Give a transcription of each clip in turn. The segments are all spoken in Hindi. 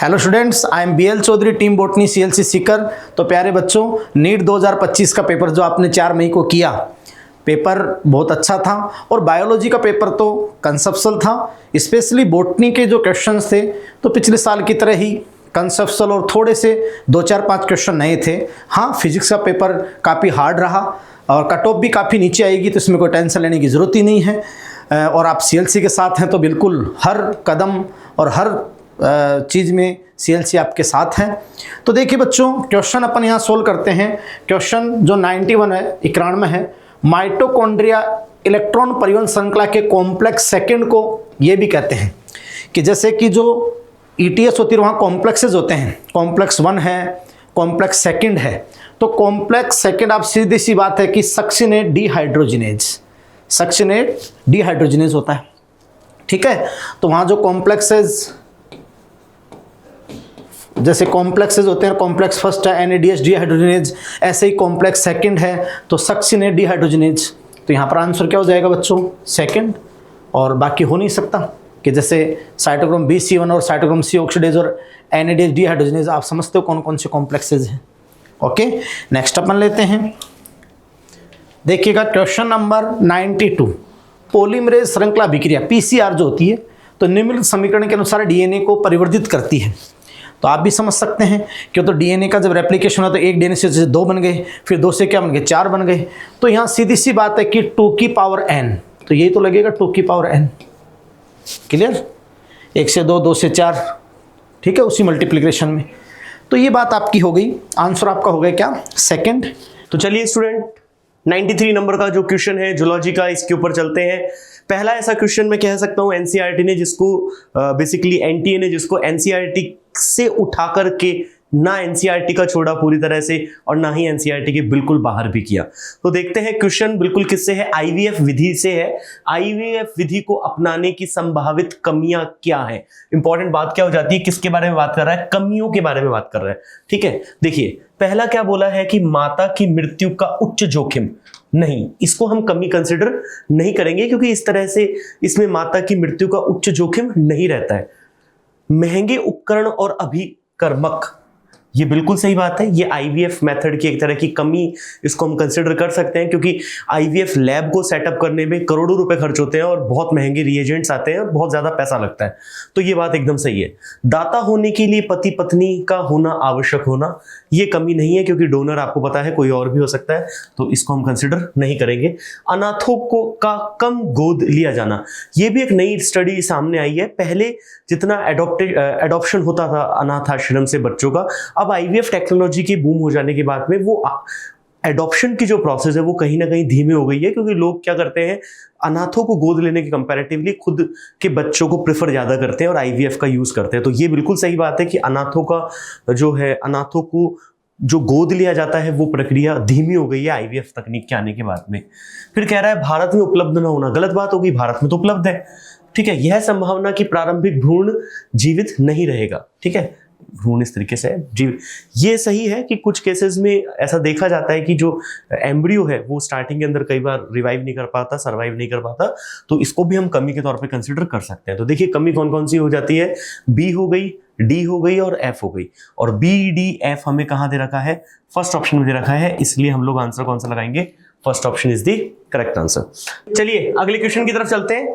Hello students, I am BL Chaudhary, team botany CLC Sikar. तो प्यारे बच्चों, नीट 2025 का पेपर जो आपने 4 मई को किया, पेपर बहुत अच्छा था और बायोलॉजी का पेपर तो कंसेप्चुअल था। स्पेशली बोटनी के जो क्वेश्चंस थे तो पिछले साल की तरह ही कंसेप्चुअल और थोड़े से 2-4-5 क्वेश्चन नए थे। हाँ, फिजिक्स का पेपर काफ़ी हार्ड रहा और कट ऑफ भी काफ़ी नीचे आएगी, तो इसमें कोई टेंशन लेने की ज़रूरत ही नहीं है। और आप CLC के साथ हैं तो बिल्कुल हर कदम और हर चीज़ में CLC आपके साथ है। तो देखिए बच्चों, क्वेश्चन अपन यहाँ सोल्व करते हैं। क्वेश्चन जो 91 है, 91 है, माइटोकॉन्ड्रिया इलेक्ट्रॉन परिवहन श्रृंखला के कॉम्प्लेक्स सेकंड को ये भी कहते हैं कि जैसे कि जो ETS होती है वहाँ कॉम्प्लेक्सेज होते हैं, कॉम्प्लेक्स 1 है, कॉम्प्लेक्स सेकंड है। तो कॉम्प्लेक्स सेकंड आप सीधी सी बात है कि सक्सिनेट डिहाइड्रोजिनेज होता है, ठीक है। तो वहाँ जो कॉम्प्लेक्सेज, जैसे कॉम्प्लेक्सेज होते हैं, कॉम्प्लेक्स फर्स्ट है NADH डिहाइड्रोजिनेज, ऐसे ही कॉम्प्लेक्स सेकंड है तो सक्सिनेट डिहाइड्रोजिनेज। तो यहाँ पर आंसर क्या हो जाएगा बच्चों? सेकंड। और बाकी हो नहीं सकता कि जैसे साइटोक्रोम BC1 और साइटोक्रोम C ऑक्सीडेज और NADH डिहाइड्रोजिनेज, आप समझते हो कौन कौन से कॉम्प्लेक्सेज हैं। ओके, नेक्स्ट अपन लेते हैं। देखिएगा क्वेश्चन नंबर 92, पॉलीमरेज श्रृंखला अभिक्रिया PCR जो होती है तो निम्नलिखित समीकरण के अनुसार DNA को परिवर्तित करती है। तो आप भी समझ सकते हैं कि तो DNA का जब रेप्लिकेशन हुआ तो एक DNA से 2 बन गए, फिर 2 से क्या बन गए? 4 बन गए। तो यहाँ सीधी सी बात है कि 2 की पावर n, तो यही तो लगेगा 2 की पावर n। क्लियर? 1 से 2, 2 से 4, ठीक है, उसी मल्टीप्लिकेशन में। तो ये बात आपकी हो गई, आंसर आपका हो गया क्या? सेकंड। तो चलिए स्टूडेंट, 93 नंबर का जो क्वेश्चन है जूलॉजी का, इसके ऊपर चलते हैं। पहला ऐसा क्वेश्चन मैं कह सकता हूं NCERT ने जिसको बेसिकली NTA ने जिसको NCERT से उठा करके ना NCERT का छोड़ा पूरी तरह से और ना ही NCERT के बिल्कुल बाहर भी किया। तो देखते हैं क्वेश्चन बिल्कुल किससे है? IVF विधि से है। IVF विधि को अपनाने की संभावित कमियां क्या है? इंपॉर्टेंट बात क्या हो जाती है? किसके बारे में बात कर रहा है? कमियों के बारे में बात कर रहा है, ठीक है। देखिए, पहला क्या बोला है कि माता की मृत्यु का उच्च जोखिम। नहीं, इसको हम कमी कंसिडर नहीं करेंगे क्योंकि इस तरह से इसमें माता की मृत्यु का उच्च जोखिम नहीं रहता है। महंगे उपकरण और अभिकर्मक, ये बिल्कुल सही बात है। ये IVF मेथड की एक तरह की कमी, इसको हम कंसिडर कर सकते हैं क्योंकि IVF लैब को सेटअप करने में करोड़ों रुपए खर्च होते हैं और बहुत महंगे रिएजेंट्स आते हैं और बहुत ज्यादा पैसा लगता है। तो ये बात एकदम सही है। दाता होने के लिए पति पत्नी का होना आवश्यक होना, ये कमी नहीं है क्योंकि डोनर आपको पता है कोई और भी हो सकता है, तो इसको हम कंसिडर नहीं करेंगे। अनाथों को का कम गोद लिया जाना, ये भी एक नई स्टडी सामने आई है। पहले जितना एडॉप्शन होता था अनाथ आश्रम से बच्चों का, अब IVF टेक्नोलॉजी के बूम हो जाने के बाद में वो एडॉप्शन की जो प्रोसेस है वो कहीं ना कहीं धीमी हो गई है क्योंकि लोग क्या करते हैं, अनाथों को गोद लेने के कंपैरेटिवली खुद के बच्चों को प्रेफर ज्यादा करते हैं और IVF का यूज करते हैं। तो ये बिल्कुल सही बात है कि अनाथों का जो है, अनाथों को जो गोद लिया जाता है वो प्रक्रिया धीमी हो गई है IVF तकनीक के आने के बाद में। फिर कह रहा है भारत में उपलब्ध ना होना, गलत बात होगी, भारत में तो उपलब्ध है, ठीक है। यह संभावना कि प्रारंभिक भ्रूण जीवित नहीं रहेगा, ठीक है, भ्रूण इस तरीके से जीव, ये सही है कि कुछ केसेस में ऐसा देखा जाता है कि जो एम्ब्रियो है वो स्टार्टिंग के अंदर कई बार रिवाइव नहीं कर पाता, सर्वाइव नहीं कर पाता, तो इसको भी हम कमी के तौर पे कंसिडर कर सकते हैं। तो देखिए कमी कौन कौन सी हो जाती है? B हो गई, D हो गई और F हो गई। और B, D, F हमें कहाँ दे रखा है? फर्स्ट ऑप्शन में दे रखा है, इसलिए हम लोग आंसर कौन सा लगाएंगे? First option is the correct answer. चलिए अगले क्वेश्चन की तरफ चलते हैं।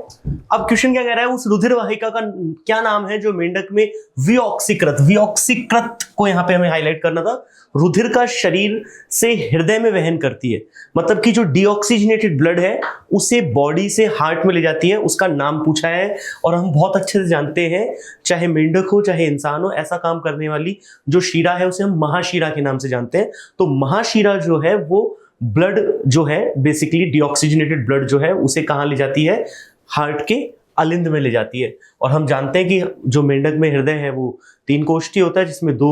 अब क्वेश्चन क्या कह रहा है? उस रुधिर वाहिका का क्या नाम है जो मेंढक में विऑक्सीकृत को यहां पे हमें हाईलाइट करना था, रुधिर का शरीर से हृदय में वहन करती है। मतलब कि जो डीऑक्सीजनेटेड ब्लड है उसे बॉडी से हार्ट में ले जाती है, उसका नाम पूछा है। और हम बहुत अच्छे से जानते हैं, चाहे मेंढक हो चाहे इंसान हो, ऐसा काम करने वाली जो शिरा है उसे हम महाशिरा के नाम से जानते हैं। तो महाशिरा जो है वो ब्लड जो है, बेसिकली डीऑक्सीजनेटेड ब्लड जो है उसे कहां ले जाती है? हार्ट के अलिंद में ले जाती है। और हम जानते हैं कि जो मेंढक में हृदय है वो 3 कोष्ठी होता है जिसमें 2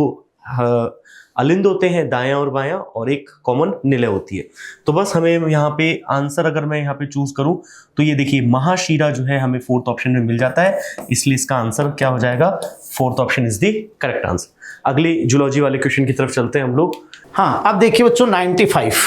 अलिंद होते हैं, दायां और बायां, और एक कॉमन निलय होती है। तो बस हमें यहाँ पे आंसर अगर मैं यहाँ पे चूज करूं तो ये देखिए महाशिरा जो है हमें 4th ऑप्शन में मिल जाता है, इसलिए इसका आंसर क्या हो जाएगा? 4th option is the correct answer. अगले जूलॉजी वाले क्वेश्चन की तरफ चलते हैं हम लोग। हाँ, अब देखिए बच्चों 95,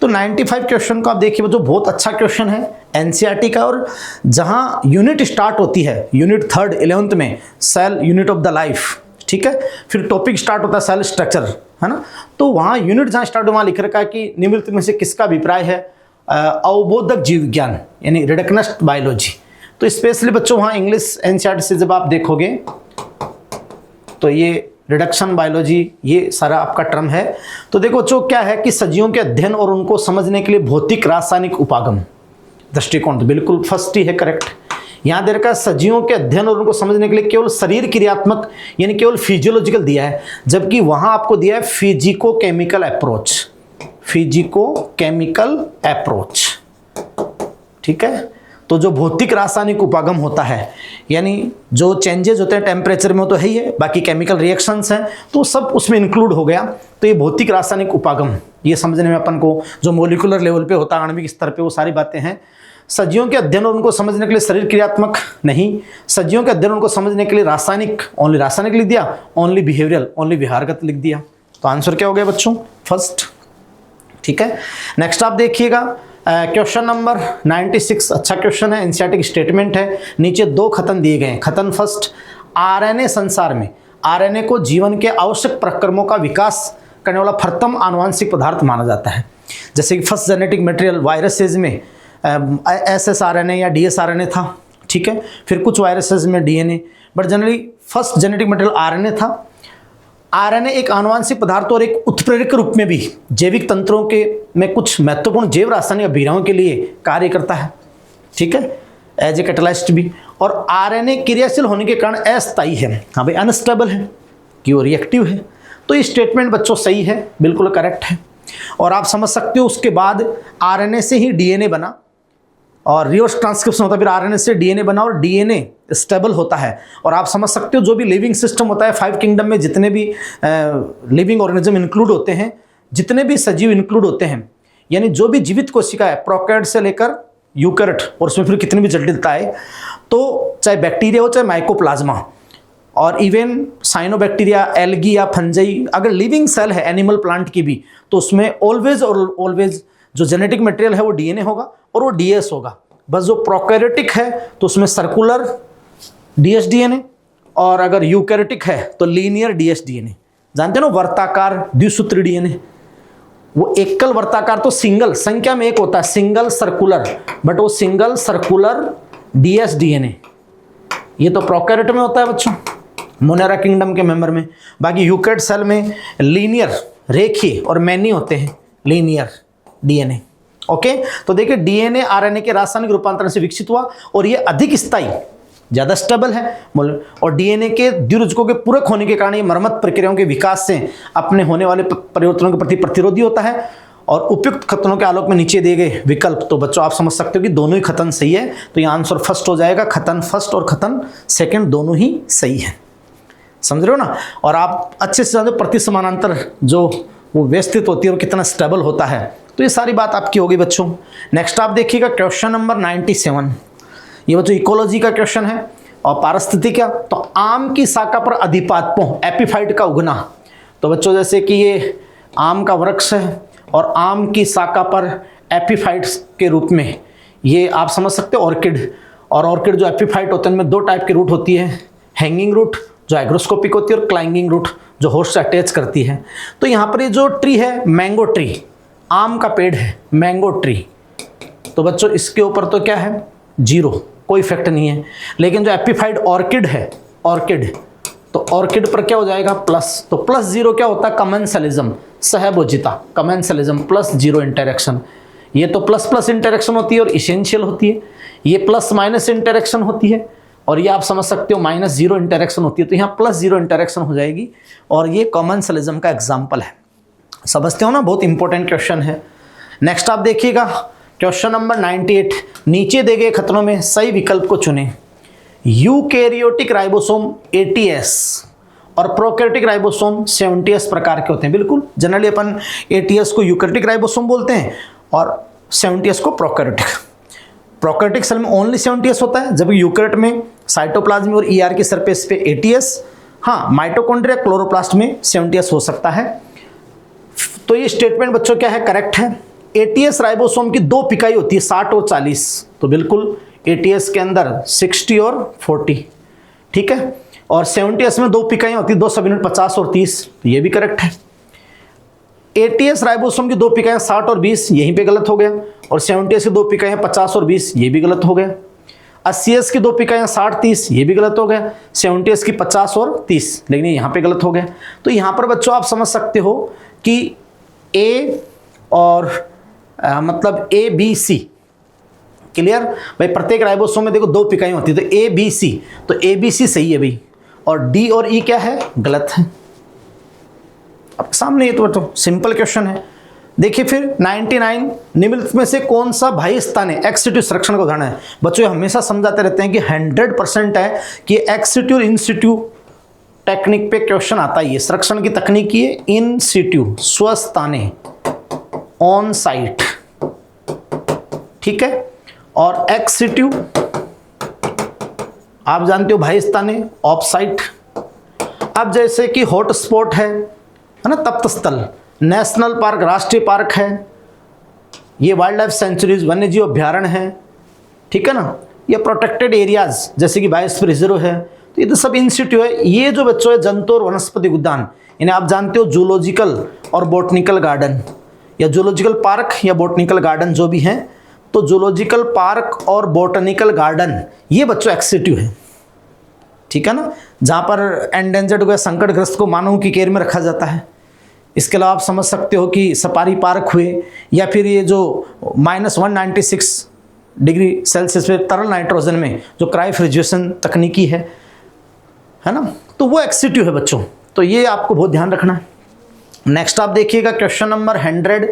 तो 95 क्वेश्चन को आप देखिए बच्चों, बहुत अच्छा क्वेश्चन है NCERT का। और जहाँ यूनिट स्टार्ट होती है, यूनिट 3rd 11th में, cell unit of the life, ठीक है। फिर टॉपिक स्टार्ट होता है सेल स्ट्रक्चर, है ना। तो वहाँ यूनिट जहाँ स्टार्ट वहाँ लिख रखा है कि निम्नलिखित में से किसका अभिप्राय है अवबोधक जीव विज्ञान यानी रिडक्शनिस्ट बायोलॉजी। तो स्पेशली बच्चों वहाँ इंग्लिश एनसीईआरटी से जब आप देखोगे तो ये रिडक्शन बायोलॉजी ये सारा आपका टर्म है। तो देखो बच्चों क्या है कि सजीवों के अध्ययन और उनको समझने के लिए भौतिक रासायनिक उपागम दृष्टिकोण, तो बिल्कुल फर्स्ट ही है करेक्ट। यहाँ दे रखा है सजीवों के अध्ययन और उनको समझने के लिए केवल शरीर क्रियात्मक यानी केवल फिजियोलॉजिकल दिया है, जबकि वहाँ आपको दिया है physico chemical approach, physico chemical approach, ठीक है। तो जो भौतिक रासायनिक उपागम होता है यानी जो चेंजेस होते हैं टेम्परेचर में वो तो है ही है, बाकी केमिकल रिएक्शंस हैं तो सब उसमें इंक्लूड हो गया। तो ये भौतिक रासायनिक उपागम ये समझने में अपन को जो मोलिकुलर लेवल पे होता है, आणविक स्तर पे, वो सारी बातें हैं। सजीवों के अध्ययन और उनको समझने के लिए शरीर क्रियात्मक नहीं, सजीवों के अध्ययन उनको समझने के लिए रासायनिक, ओनली रासायनिक लिख दिया, ओनली बिहेवियरल, ओनली विहारगत लिख दिया। तो आंसर क्या हो गया बच्चों? फर्स्ट, ठीक है। नेक्स्ट आप देखिएगा क्वेश्चन नंबर 96, अच्छा क्वेश्चन है, एनसीईआरटी की स्टेटमेंट है। नीचे दो कथन दिए गए हैं। कथन फर्स्ट, आरएनए संसार में आरएनए को जीवन के आवश्यक प्रक्रमों का विकास करने वाला प्रथम आनुवांशिक पदार्थ माना जाता है। जैसे कि फर्स्ट जेनेटिक मटेरियल वायरसेज में एसएसआरएनए या डीएसआरएनए था, ठीक है। फिर कुछ वायरसेज में DNA, but generally first genetic material RNA था। आरएनए एक आनुवांशिक पदार्थ और एक उत्प्रेरक के रूप में भी जैविक तंत्रों के में कुछ महत्वपूर्ण जैव रासायनिक अभिक्रियाओं के लिए कार्य करता है, ठीक है, एज ए कैटालिस्ट भी। और आरएनए क्रियाशील होने के कारण अस्थायी है, हाँ भाई अनस्टेबल है कि वो रिएक्टिव है। तो ये स्टेटमेंट बच्चों सही है, बिल्कुल करेक्ट है। और आप समझ सकते हो उसके बाद आरएनए से ही डीएनए बना और रिवर्स ट्रांसक्रिप्शन होता है, फिर आरएनए से डीएनए बना और डीएनए स्टेबल होता है। और आप समझ सकते हो जो भी लिविंग सिस्टम होता है, 5 किंगडम में जितने भी लिविंग ऑर्गेनिज्म इंक्लूड होते हैं, जितने भी सजीव इंक्लूड होते हैं, यानी जो भी जीवित कोशिका है प्रोकैरियोट से लेकर यूकैरियोट, और उसमें फिर कितनी भी जटिलता है, तो चाहे बैक्टीरिया हो चाहे माइकोप्लाज्मा और इवन साइनोबैक्टीरिया, एल्गी या फंजाई, अगर लिविंग सेल है एनिमल प्लांट की भी, तो उसमें ऑलवेज जो जेनेटिक मटेरियल है वो डीएनए होगा और वो डीएस होगा। बस जो प्रोकैरियोटिक है तो उसमें सर्कुलर डीएस डीएनए, और अगर यूकैरियोटिक है तो लीनियर डीएस डीएनए। जानते हो ना, वर्ताकार द्विसूत्री डीएनए, वो एकल वर्ताकार तो सिंगल संख्या में एक होता है, सिंगल सर्कुलर, बट वो सिंगल सर्कुलर डीएस डीएनए ये तो प्रोकैरियोट में होता है बच्चों, मोनेरा किंगडम के मेंबर में। बाकी यूकैरियोट सेल में लीनियर रेखीय और मैनी होते हैं, लीनियर डीएनए। ओके, तो देखिए डीएनए आरएनए के रासायनिक रूपांतरण से विकसित हुआ और ये अधिक स्थायी, ज्यादा स्टेबल है, और डीएनए के द्विरुचकों के पूरक होने के कारण ये मरम्मत प्रक्रियाओं के विकास से अपने होने वाले परिवर्तनों के प्रति प्रतिरोधी होता है। और उपयुक्त कथनों के आलोक में नीचे दिए गए विकल्प, तो बच्चों आप समझ सकते हो कि दोनों ही कथन सही है, तो ये आंसर फर्स्ट हो जाएगा। कथन फर्स्ट और कथन सेकंड दोनों ही सही है, समझ रहे हो ना। और आप अच्छे से जानो प्रति समानांतर जो वो व्यवस्थित होती है और कितना स्टेबल होता है, तो ये सारी बात आपकी होगी बच्चों। नेक्स्ट आप देखिएगा क्वेश्चन नंबर 97, ये बच्चों इकोलॉजी का क्वेश्चन है और पारिस्थितिकी क्या। तो आम की शाखा पर अधिपादपों एपिफाइट का उगना, तो बच्चों जैसे कि ये आम का वृक्ष है और आम की शाखा पर एपिफाइट्स के रूप में ये आप समझ सकते हो ऑर्किड, और ऑर्किड जो एपिफाइट होते हैं उनमें दो टाइप की रूट होती है, हैंगिंग रूट जो हाइग्रोस्कोपिक होती है और क्लाइंबिंग रूट जो होस्ट से अटैच करती है। तो यहाँ पर ये जो ट्री है मैंगो ट्री, आम का पेड़ है मैंगो ट्री, तो बच्चों इसके ऊपर तो क्या है 0, कोई इफेक्ट नहीं है। लेकिन जो एपिफाइट ऑर्किड है, ऑर्किड, तो ऑर्किड पर क्या हो जाएगा प्लस, तो +0 क्या होता है कमेंसलिज्म, सहभोजिता, कमेंसलिज्म +0 इंटरेक्शन। ये तो प्लस इंटरेक्शन होती है और इसेंशियल होती है, ये प्लस- इंटरेक्शन होती है, और ये आप समझ सकते हो -0 इंटरेक्शन होती है, तो यहाँ +0 इंटरेक्शन हो जाएगी, और ये कमेंसलिज्म का एग्जाम्पल है। समझते हो ना, बहुत इंपॉर्टेंट क्वेश्चन है। नेक्स्ट आप देखिएगा क्वेश्चन नंबर 98, नीचे दिए गए कथनों में सही विकल्प को चुनें। यूकैरियोटिक राइबोसोम 80S और प्रोकैरियोटिक राइबोसोम 70S प्रकार के होते हैं। बिल्कुल, जनरली अपन 80S को यूकैरियोटिक राइबोसोम बोलते हैं और 70S को प्रोकैरियोटिक। प्रोकैरियोटिक सेल में ओनली 70S होता है, जबकि यूकैरियोट में साइटोप्लाज्म और ER की सरफेस पे 80S, हाँ माइटोकॉन्ड्रिया क्लोरोप्लास्ट में 70S हो सकता है। तो ये स्टेटमेंट बच्चों क्या है, करेक्ट है। 80S राइबोसोम की 2 पिकाई होती है, 60 और 40, तो बिल्कुल 80S के अंदर 60 और 40, ठीक है। और 70s में 2 पिकाइयाँ होती, 2 सब यूनिट 50 और 30, तो ये भी करेक्ट है। 80s राइबोसोम की 2 पिकाइयाँ 60 और 20, यहीं पे गलत हो गया। और 70s की 2 पिकाइयाँ 50 और 20, ये भी गलत हो गया। 80s की 2 पिकाइयाँ 60 30, ये भी गलत हो गया। 70s की 50 और 30, लेकिन यहाँ पे गलत हो गया। तो यहाँ पर बच्चों आप समझ सकते हो कि ए और मतलब ए बी सी, क्लियर भाई। प्रत्येक राइबोसोम में देखो 2 पिकाइयाँ होती है, तो ए बी सी, तो ए बी सी सही है भाई, और डी और ई क्या है, गलत है। अब सामने ये तो सिंपल क्वेश्चन है। देखिए फिर 99 निम्नलिखित में से कौन सा भाई स्थान है एक्सिट्यू संरक्षण का उदाहरण है। बच्चों हमेशा समझाते रहते हैं कि 100% है कि एक्सिट्यू इंस्टीट्यू टेक्निक पे क्वेश्चन आता ही है। संरक्षण की तकनीक है इन सिट्यू, स्वस्थाने, ऑन साइट, ठीक है। और एक्सिट्यू आप जानते हो भाई स्थाने, ऑफ साइट। अब जैसे कि हॉटस्पॉट है ना, तप्त स्थल, नेशनल पार्क, राष्ट्रीय पार्क है, ये वाइल्ड लाइफ सेंचुरीज, वन्यजीव अभ्यारण्य है, ठीक है ना। ये प्रोटेक्टेड एरियाज जैसे कि बायोस्फीयर रिजर्व है, तो ये तो सब इंस्टीट्यूट है। ये जो बच्चों है जंतु और वनस्पति उद्यान, इन्हें आप जानते हो जूलॉजिकल और बोटनिकल गार्डन, या जूलॉजिकल पार्क या बोटनिकल गार्डन जो भी हैं, तो जूलॉजिकल पार्क और बोटनिकल गार्डन ये बच्चों एक्सिट्यू है, ठीक है ना, जहाँ पर एंडेंजर्ड या संकटग्रस्त को मानव की केयर में रखा जाता है। इसके अलावा आप समझ सकते हो कि सफारी पार्क हुए, या फिर ये जो -196 डिग्री सेल्सियस पे तरल नाइट्रोजन में जो क्रायोफ्रिजरेशन तकनीकी है ना, तो वो एक्सिट्यू है बच्चों। तो ये आपको बहुत ध्यान रखना है। नेक्स्ट आप देखिएगा क्वेश्चन नंबर 100,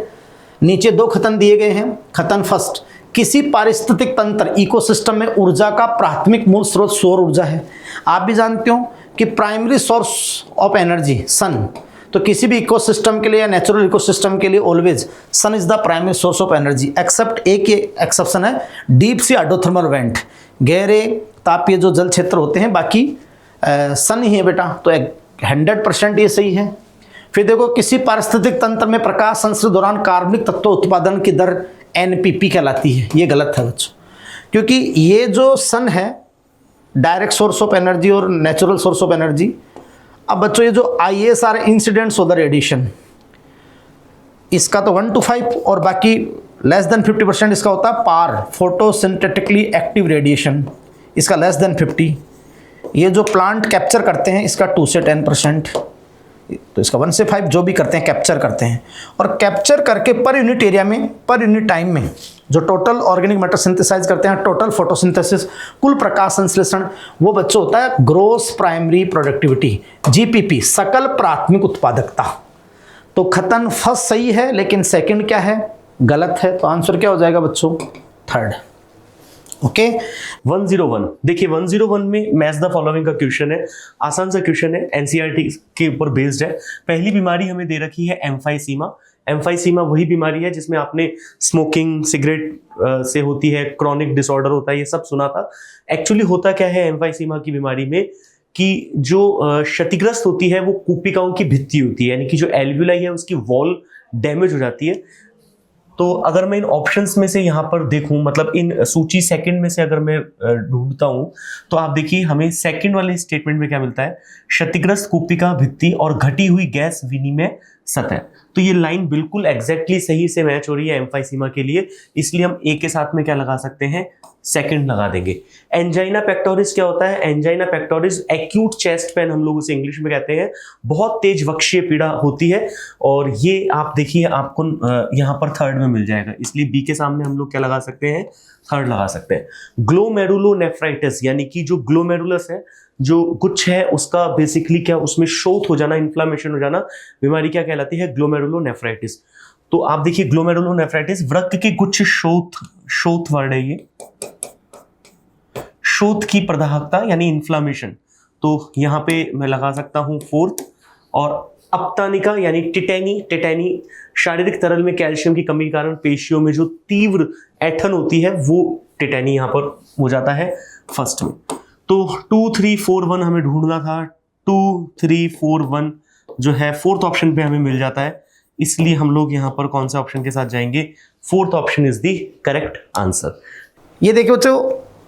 नीचे 2 कथन दिए गए हैं। कथन फर्स्ट, किसी पारिस्थितिक तंत्र इकोसिस्टम में ऊर्जा का प्राथमिक मूल स्रोत सौर ऊर्जा है। आप भी जानते हो कि primary source of energy sun, तो किसी भी इकोसिस्टम के लिए या नेचुरल इकोसिस्टम के लिए always sun is the primary source of energy, except एक एक्सेप्शन है, डीप सी हाइड्रोथर्मल वेंट, गहरे तापीय जो जल क्षेत्र होते हैं, बाकी सन ही है बेटा। तो 100% ये सही है। फिर देखो, किसी पारिस्थितिक तंत्र में प्रकाश संश्लेषण दौरान कार्बनिक तत्व उत्पादन की दर NPP कहलाती है, ये गलत है बच्चों, क्योंकि ये जो सन है डायरेक्ट सोर्स ऑफ एनर्जी और नेचुरल सोर्स ऑफ एनर्जी। अब बच्चों ये जो ISR incidents of the radiation, इसका तो 1 to 5 और बाकी लेस देन 50% इसका होता है पार, फोटोसिंथेटिकली एक्टिव रेडिएशन, इसका लेस देन 50। ये जो प्लांट कैप्चर करते हैं इसका 2 से 10%, तो इसका 1 से 5 जो भी करते हैं कैप्चर करते हैं। और कैप्चर करके पर यूनिट एरिया में, पर यूनिट टाइम में जो टोटल ऑर्गेनिक मैटर सिंथेसाइज करते हैं, टोटल फोटोसिंथेसिस, कुल प्रकाश संश्लेषण, वो बच्चों होता है ग्रोस प्राइमरी प्रोडक्टिविटी, GPP, सकल प्राथमिक उत्पादकता। तो कथन फर्स्ट सही है, लेकिन सेकंड क्या है, गलत है। तो आंसर क्या हो जाएगा बच्चों, 3rd। ओके 101, देखिए 101 में मैच द फॉलोइंग का क्वेश्चन है, आसान सा क्वेश्चन है, एनसीईआरटी के ऊपर बेस्ड है। पहली बीमारी हमें दे रखी है एम्फाइसीमा। एम्फाइसीमा वही बीमारी है जिसमें आपने स्मोकिंग, सिगरेट से होती है, क्रॉनिक डिसऑर्डर होता है, ये सब सुना था। एक्चुअली होता क्या है एम्फाइसीमा की बीमारी में, कि जो क्षतिग्रस्त होती है वो कूपिकाओं की भित्ति होती है, यानी कि जो एल्व्यूलाई है उसकी वॉल डैमेज हो जाती है। तो अगर मैं इन ऑप्शंस में से यहाँ पर देखूं, मतलब इन सूची सेकंड में से अगर मैं ढूंढता हूं, तो आप देखिए हमें सेकंड वाले स्टेटमेंट में क्या मिलता है, क्षतिग्रस्त कूपिका भित्ति और घटी हुई गैस विनिमय सतह। तो ये लाइन बिल्कुल एग्जैक्टली सही से मैच हो रही है एम्फाइसीमा के लिए, इसलिए हम ए के साथ में क्या लगा सकते हैं, सेकंड लगा देंगे। एंजाइना पेक्टोरिस क्या होता है, angina pectoris acute chest pain हम लोग उसे इंग्लिश में कहते हैं, बहुत तेज वक्षीय पीड़ा होती है, और ये आप देखिए आपको यहाँ पर 3rd में मिल जाएगा, इसलिए बी के सामने हम लोग क्या लगा सकते हैं, 3rd लगा सकते हैं। ग्लोमेरुलोनेफ्राइटिस, यानी कि जो ग्लोमेरुलस है, जो गुच्छ है, उसका बेसिकली क्या, उसमें शोथ हो जाना, इन्फ्लामेशन हो जाना, बीमारी क्या कहलाती है, ग्लोमेरुलोनेफ्राइटिस। तो आप देखिए ग्लोमेरुलोनेफ्राइटिस, वृक्क के गुच्छ शोथ वर्ड है ये, शोथ की प्रदाहकता यानी इन्फ्लामेशन, तो यहां पे मैं लगा सकता हूं 4th। और अपतानिका यानी टिटैनी, शारीरिक तरल में कैल्शियम की कमी के कारण पेशियों में जो तीव्र ऐठन होती है, वो टिटैनी यहां पर हो जाता है 1st में। तो 2, 3, 4, 1 हमें ढूंढना था, 2, 3, 4, 1 जो है 4th ऑप्शन पे हमें मिल जाता है, इसलिए हम लोग यहाँ पर कौन से ऑप्शन के साथ जाएंगे, 4th option is the correct answer. ये देखिए बच्चों,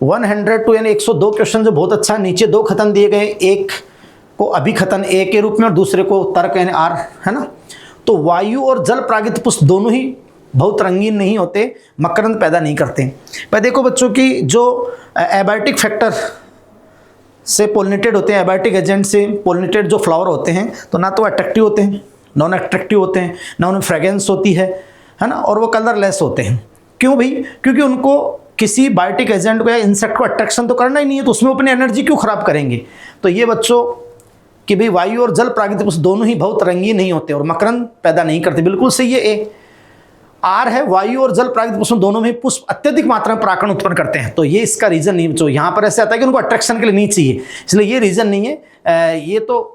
100 टू यानी 102 क्वेश्चन जो बहुत अच्छा है। नीचे 2 खतन दिए गए, एक को अभिखतन ए के रूप में और दूसरे को तर्क यानी आर, है ना। तो वायु और जल प्रागित पुष्प दोनों ही बहुत रंगीन नहीं होते, मकरंद पैदा नहीं करते। पर देखो बच्चों की जो एबायोटिक फैक्टर से पोलिनेटेड होते हैं, एबायोटिक एजेंट से पोलिनेटेड जो फ्लावर होते हैं, तो ना तो अट्रैक्टिव होते हैं, नॉन अट्रैक्टिव होते हैं, ना उनमें फ्रेगरेंस होती है ना, और वो कलरलेस होते हैं। क्यों भाई? क्योंकि उनको किसी बायोटिक एजेंट को या इंसेक्ट को अट्रैक्शन तो करना ही नहीं है, तो उसमें अपनी एनर्जी क्यों खराब करेंगे। तो ये बच्चों कि भाई वायु और जल प्राकृतिक पुष्प दोनों ही बहुत रंगीन नहीं होते और मकरंद पैदा नहीं करते, बिल्कुल सही है। ए आर है, वायु और जल प्राकृतिक पुष्प दोनों में पुष्प अत्यधिक मात्रा में परागकण उत्पन्न करते हैं, तो ये इसका रीजन नहीं बच्चों। यहाँ पर ऐसे आता है कि उनको अट्रैक्शन के लिए नहीं चाहिए, इसलिए ये रीजन नहीं है। ये तो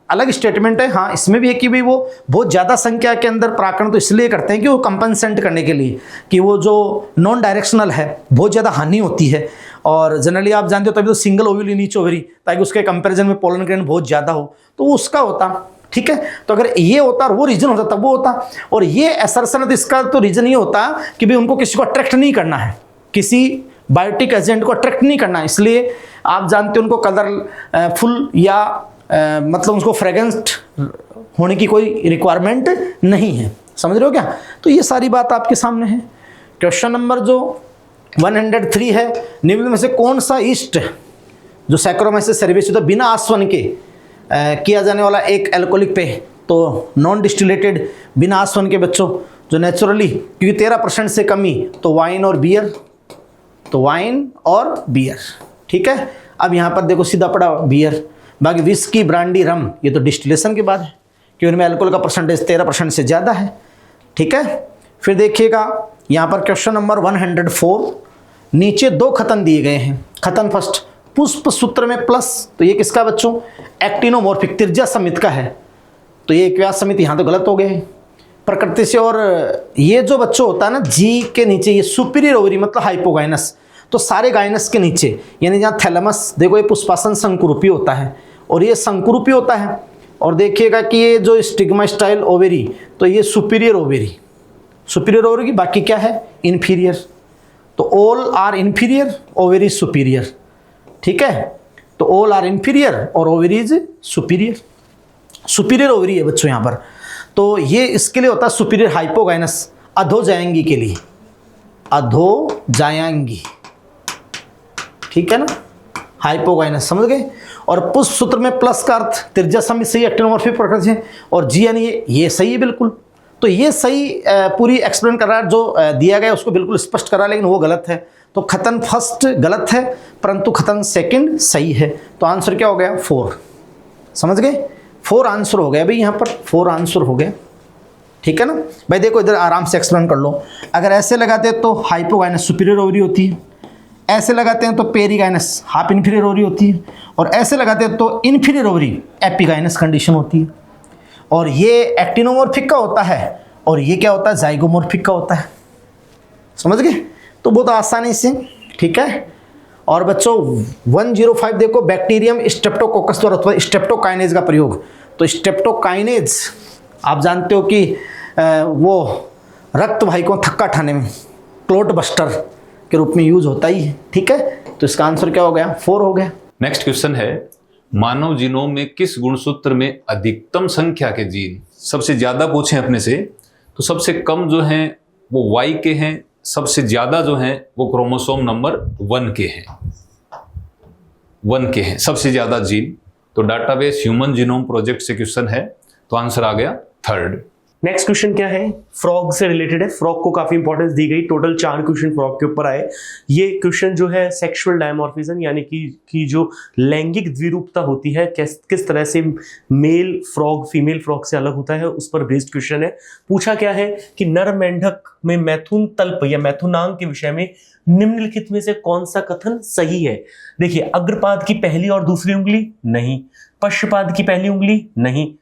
अलग स्टेटमेंट है। हाँ, इसमें भी है कि भाई वो बहुत ज़्यादा संख्या के अंदर परागकण तो इसलिए करते हैं कि वो कंपनसेंट करने के लिए, कि वो जो नॉन डायरेक्शनल है बहुत ज़्यादा हानि होती है। और जनरली आप जानते हो तभी तो सिंगल ओवरी नीच ओवरी, ताकि उसके कंपैरिजन में पोलन ग्रेन बहुत ज़्यादा हो, तो वो उसका होता। ठीक है, तो अगर ये होता और वो रीजन होता तब वो होता। और ये असर्शन है तो इसका तो रीजन ये होता कि भाई उनको किसी को अट्रैक्ट नहीं करना है, किसी बायोटिक एजेंट को अट्रैक्ट नहीं करना है, इसलिए आप जानते हो उनको कलरफुल या मतलब उसको फ्रेगरेंस होने की कोई रिक्वायरमेंट नहीं है। समझ रहे हो क्या? तो ये सारी बात आपके सामने है। क्वेश्चन नंबर जो 103 है, निम्न में से कौन सा ईस्ट जो सैक्रोमाइसिस सेरेविस बिना आस्वन के किया जाने वाला एक एल्कोहलिक पेय, तो नॉन डिस्टिलेटेड बिना आस्वन के बच्चों जो नेचुरली, क्योंकि 13% से कमी, तो वाइन और बियर, तो वाइन और बियर। ठीक है, अब यहाँ पर देखो सीधा पड़ा बियर, बाकी विस्की ब्रांडी रम ये तो डिस्टिलेशन के बाद है, क्योंकि उनमें अल्कोहल का परसेंटेज 13% से ज़्यादा है। ठीक है, फिर देखिएगा यहाँ पर क्वेश्चन नंबर 104, नीचे 2 खतन दिए गए हैं। खतन फर्स्ट, पुष्प सूत्र में प्लस, तो ये किसका बच्चों? एक्टिनोमॉर्फिक त्रिज्या समित का है, तो ये व्यास समित यहाँ तो गलत हो गए प्रकृति से। और ये जो बच्चों होता है ना जी के नीचे, ये सुपीरियर ओवरी मतलब हाइपोगाइनस, तो सारे गाइनस के नीचे यानी जहाँ थैलेमस, देखो ये पुष्पासन शंकुरूपी होता है और ये शंकुरूपी होता है। और देखिएगा कि ये जो स्टिग्मास्टाइल ओवेरी, तो ये सुपीरियर ओवेरी, सुपीरियर ओवेरी, बाकी क्या है? इन्फीरियर। तो all are inferior, ovary superior. ठीक है, तो ऑल आर इन्फीरियर और ovary is superior. Superior ovary है बच्चों यहाँ पर, तो ये इसके लिए होता है सुपीरियर हाइपोगाइनस, अधोजायांगी के लिए, अधोजायांगी। ठीक है ना, हाइपोगाइनस, समझ गए। और पुष्प सूत्र में प्लस का अर्थ त्रिज्या समित सही, एक्टिनोमॉर्फिक प्रकृति है, और जी यानी ये सही है बिल्कुल। तो ये सही पूरी एक्सप्लेन कर रहा है, जो दिया गया उसको बिल्कुल स्पष्ट कर रहा है, लेकिन वो गलत है। तो खतन फर्स्ट गलत है, परंतु खतन सेकंड सही है। तो आंसर क्या हो गया? 4। समझ गए? 4 आंसर हो गया भाई, यहाँ पर 4 आंसर हो गया। ठीक है ना भाई, देखो इधर आराम से एक्सप्लेन कर लो। अगर ऐसे लगाते तो हाइपोगाइनस सुपीरियर ओवरी होती है, ऐसे लगाते हैं तो पेरीगाइनस हाफ इन्फीरियर ओवरी होती है, और ऐसे लगाते हैं तो इन्फीरियर ओवरी एपिगाइनस कंडीशन होती है। और ये एक्टिनोमॉर्फिक का होता है, और ये क्या होता है? जाइगोमॉर्फिक का होता है। समझ गए? तो बहुत आसानी से। ठीक है, और बच्चों 105 देखो, बैक्टीरियम स्ट्रेप्टोकोकस द्वारा अथवा स्ट्रेप्टोकाइनेज का प्रयोग। तो स्ट्रेप्टोकाइनेज आप जानते हो कि वो रक्त वाहिकों थक्का ठाने में क्लोट बस्टर के रूप में यूज होता ही है। ठीक है, तो इसका आंसर क्या हो गया? 4 हो गया। नेक्स्ट क्वेश्चन है, मानव जीनोम में किस गुणसूत्र में अधिकतम संख्या के जीन? सबसे ज्यादा पूछें अपने से तो सबसे कम जो हैं वो Y के हैं, सबसे ज्यादा जो हैं वो क्रोमोसोम नंबर 1 के हैं, 1 के हैं सबसे ज्यादा जीन। तो डाटाबेस ह्यूमन जीनोम प्रोजेक्ट से क्वेश्चन है, तो आंसर आ गया 3rd। नेक्स्ट क्वेश्चन क्या है? फ्रॉग से रिलेटेड है। फ्रॉग को काफी इंपॉर्टेंस दी गई, टोटल 4 क्वेश्चन फ्रॉग के ऊपर आए। ये क्वेश्चन जो है सेक्सुअल डायमॉर्फिज्म यानी कि जो लैंगिक द्विरूपता होती है, किस तरह से मेल फ्रॉग फीमेल फ्रॉग से अलग होता है, उस पर बेस्ड क्वेश्चन है। पूछा क्या है कि नर मेंढक में मैथुन तल्प या मैथुनांग के विषय में निम्नलिखित में से कौन सा कथन सही है? देखिए, अग्रपाद की पहली और दूसरी उंगली नहीं, पश्चपाद की पहली उंगली नहीं,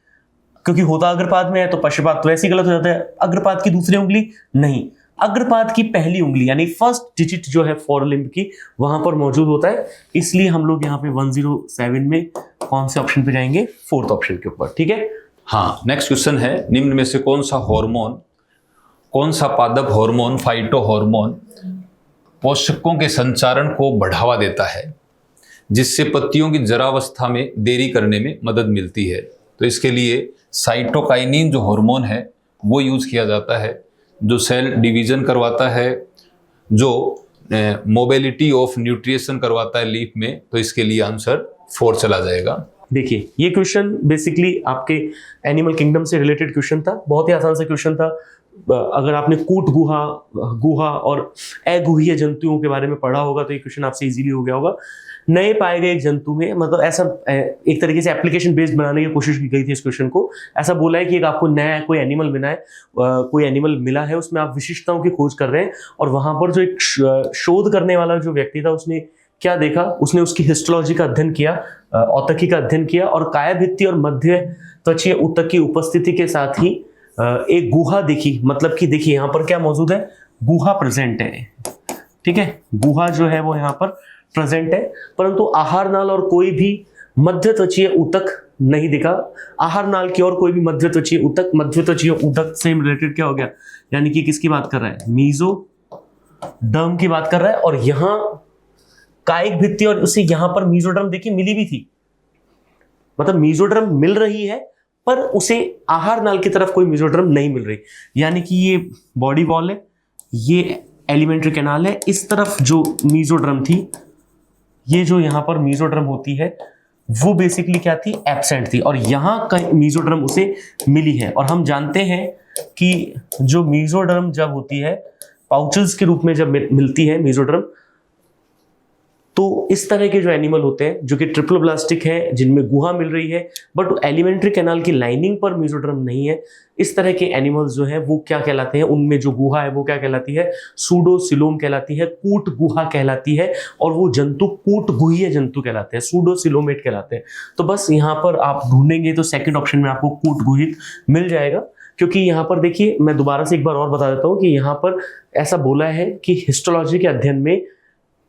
क्योंकि होता अग्रपाद में है तो पश्चपाद तो वैसे ही गलत हो जाता है। अग्रपाद की दूसरी उंगली नहीं, अग्रपाद की पहली उंगली यानी फर्स्ट डिजिट जो है फोरलिम्ब की वहां पर मौजूद होता है। इसलिए हम लोग यहाँ पे 107 में कौन से ऑप्शन पे जाएंगे? 4th ऑप्शन के ऊपर। ठीक है, हाँ, नेक्स्ट क्वेश्चन है, निम्न में से कौन सा हार्मोन, कौन सा पादप हार्मोन, फाइटो हार्मोन पोषकों के संचारण को बढ़ावा देता है, जिससे पत्तियों की जरावस्था में देरी करने में मदद मिलती है। तो इसके लिए साइटोकाइनिन जो हार्मोन है वो यूज किया जाता है, जो सेल डिवीजन करवाता है, जो मोबिलिटी ऑफ न्यूट्रिशन करवाता है लीफ में। तो इसके लिए आंसर 4 चला जाएगा। देखिए ये क्वेश्चन बेसिकली आपके एनिमल किंगडम से रिलेटेड क्वेश्चन था, बहुत ही आसान सा क्वेश्चन था। अगर आपने कूट गुहा, गुहा और अगुहीय जंतुओं के बारे में पढ़ा होगा तो ये क्वेश्चन आपसे इजीली हो गया होगा। नए पाए गए एक जंतु में, मतलब ऐसा एक तरीके से एप्लीकेशन बेस्ड बनाने की कोशिश की गई थी इस क्वेश्चन को। ऐसा बोला है कि एक आपको नया कोई एनिमल मिला है, कोई एनिमल मिला है, उसमें आप विशिष्टताओं की खोज कर रहे हैं, और वहां पर जो एक शोध करने वाला जो व्यक्ति था उसने क्या देखा, उसने उसकी हिस्टोलॉजी का अध्ययन किया, औतकी का अध्ययन किया, और कायाभित्ति और मध्य त्वचीय ऊतक की उपस्थिति के साथ ही एक गुहा देखी। मतलब कि देखिए यहाँ पर क्या मौजूद है, गुहा प्रेजेंट है, ठीक है, गुहा जो है वो यहाँ पर प्रेजेंट है, परंतु आहार नाल और कोई भी मध्य त्वचीय ऊतक नहीं दिखा। आहार नाल की और कोई भी मध्य त्वचीय ऊतक, मध्य त्वचीय ऊतक से रिलेटेड क्या हो गया, यानी कि किसकी बात कर रहा है, मीजोडर्म की बात कर रहा है। और यहां कायिक भित्ति और उसे यहां पर मीजोडर्म देखिए मिली भी थी, मतलब मीजोडर्म मिल रही है पर उसे आहार नाल की तरफ कोई मीजोडर्म नहीं मिल रही। यानी कि ये बॉडी वॉल है, ये एलिमेंट्री कैनाल है, इस तरफ जो मीजोडर्म थी, ये जो यहां पर मीजोडर्म होती है वो बेसिकली क्या थी, एब्सेंट थी, और यहां का मीजोडर्म उसे मिली है। और हम जानते हैं कि जो मीजोडर्म जब होती है पाउचेस के रूप में जब मिलती है मीजोडर्म, तो इस तरह के जो एनिमल होते हैं जो कि ट्रिप्लोब्लास्टिक है, जिनमें गुहा मिल रही है बट एलिमेंट्री कैनाल की लाइनिंग पर मीजोडर्म नहीं है, इस तरह के एनिमल्स जो हैं वो क्या कहलाते हैं, उनमें जो गुहा है वो क्या कहलाती है, सूडोसिलोम कहलाती है, कूट गुहा कहलाती है, और वो जंतु कूट गुहीय जंतु कहलाते हैं, सूडोसिलोमेट कहलाते हैं। तो बस यहाँ पर आप ढूंढेंगे तो सेकंड ऑप्शन में आपको कूट गुहित मिल जाएगा, क्योंकि यहाँ पर देखिए मैं दोबारा से एक बार और बता देता हूँ कि यहाँ पर ऐसा बोला है कि हिस्टोलॉजी के अध्ययन में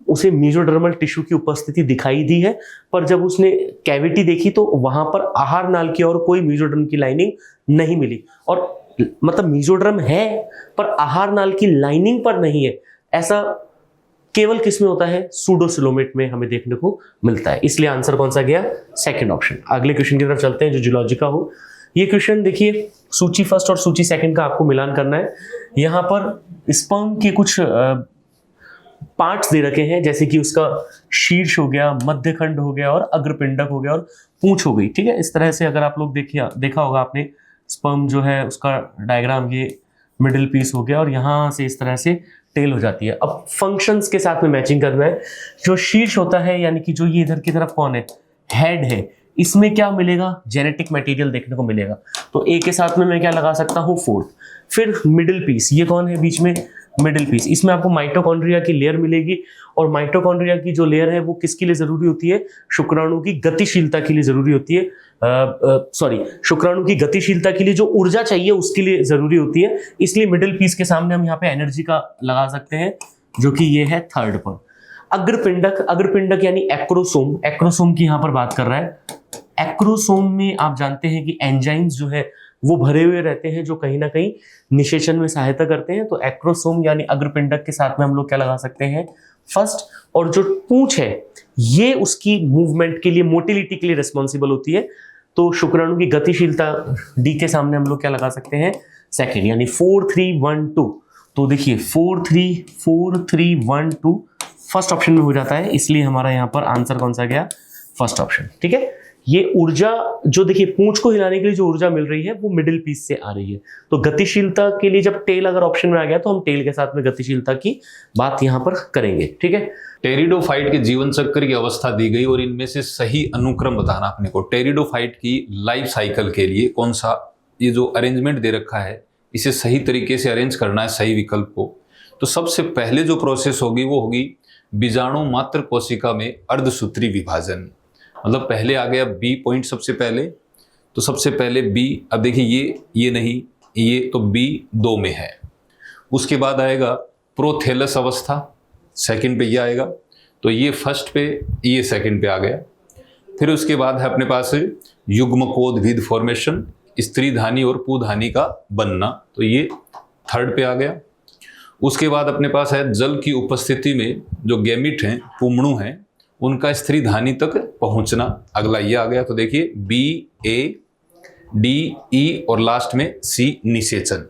उसे मीजोडर्मल टिश्यू की उपस्थिति दिखाई दी है, पर जब उसने कैविटी देखी तो वहां पर आहार नाल की और कोई मीजोडर्म की लाइनिंग नहीं मिली। और मतलब मीजोडर्म है पर आहार नाल की लाइनिंग पर नहीं है, ऐसा केवल किस में होता है, सूडोसिलोमेट में हमें देखने को मिलता है। इसलिए आंसर कौन सा गया, सेकंड ऑप्शन। अगले क्वेश्चन की तरफ चलते हैं जो जूलॉजी का हो। ये क्वेश्चन देखिए, सूची फर्स्ट और सूची सेकंड का आपको मिलान करना है। यहाँ पर स्पर्म के कुछ पार्ट्स दे रखे हैं, जैसे कि उसका शीर्ष हो गया, मध्यखंड हो गया, और अग्रपिंडक हो गया, और पूंछ हो गई, ठीक है। इस तरह से अगर आप लोग देखा होगा आपने, स्पर्म जो है उसका डायग्राम ये मिडिल पीस हो गया, और यहाँ से इस तरह से टेल हो जाती है। अब फंक्शंस के साथ में मैचिंग करना है। जो शीर्ष होता है, यानी कि जो ये इधर की तरफ कौन है, हेड है, इसमें क्या मिलेगा, जेनेटिक मटेरियल देखने को मिलेगा। तो ए के साथ में मैं क्या लगा सकता हूँ, 4। फिर मिडिल पीस, ये कौन है बीच में, मिडिल पीस, इसमें आपको माइटोकॉन्ड्रिया की लेयर मिलेगी, और माइटोकॉन्ड्रिया की जो लेयर है वो किसके लिए जरूरी होती है, शुक्राणु की गतिशीलता के लिए जरूरी होती है, शुक्राणु की गतिशीलता के लिए जो ऊर्जा चाहिए उसके लिए जरूरी होती है। इसलिए मिडिल पीस के सामने हम यहाँ पे एनर्जी का लगा सकते हैं, जो कि ये है थर्ड पर। अग्रपिंडक यानी एक्रोसोम, एक्रोसोम की यहाँ पर बात कर रहा है। एक्रोसोम में आप जानते हैं कि एंजाइम्स जो है वो भरे हुए रहते हैं, जो कहीं ना कहीं निषेचन में सहायता करते हैं। तो एक्रोसोम यानी अग्रपिंडक के साथ में हम लोग क्या लगा सकते हैं, फर्स्ट। और जो पूंछ है ये उसकी मूवमेंट के लिए, मोटिलिटी के लिए रिस्पॉन्सिबल होती है, तो शुक्राणु की गतिशीलता डी के सामने हम लोग क्या लगा सकते हैं, सेकेंड, यानी 4 3 1 2। तो देखिए 4 3 1 2 फर्स्ट ऑप्शन में हो जाता है, इसलिए हमारा यहाँ पर आंसर कौन सा गया, फर्स्ट ऑप्शन, ठीक है। ये ऊर्जा जो देखिए पूंछ को हिलाने के लिए जो ऊर्जा मिल रही है वो मिडिल पीस से आ रही है। तो गतिशीलता के लिए जब टेल अगर ऑप्शन में आ गया तो हम टेल के साथ में गतिशीलता की बात यहाँ पर करेंगे, ठीक है। टेरिडोफाइट के जीवन चक्र की अवस्था दी गई और इनमें से सही अनुक्रम बताना अपने को। टेरिडोफाइट की लाइफ साइकिल के लिए कौन सा, ये जो अरेंजमेंट दे रखा है इसे सही तरीके से अरेंज करना है सही विकल्प को। तो सबसे पहले जो प्रोसेस होगी वो होगी बीजाणु मात्र कोशिका में अर्धसूत्री विभाजन। मतलब पहले आ गया बी पॉइंट सबसे पहले, तो सबसे पहले बी, अब देखिए ये नहीं, ये तो बी 2 में है। उसके बाद आएगा प्रोथेलस अवस्था, सेकंड पे ये आएगा, तो ये फर्स्ट पे, ये सेकंड पे आ गया। फिर उसके बाद है अपने पास युग्मकोद्भिद फॉर्मेशन, स्त्रीधानी और पुधानी का बनना, तो ये थर्ड पे आ गया। उसके बाद अपने पास है जल की उपस्थिति में जो गैमिट हैं, पुमणु हैं, उनका स्त्री धानी तक पहुंचना। अगला ये आ गया, तो देखिए बी, ए, डी, ई और लास्ट में सी, निषेचन।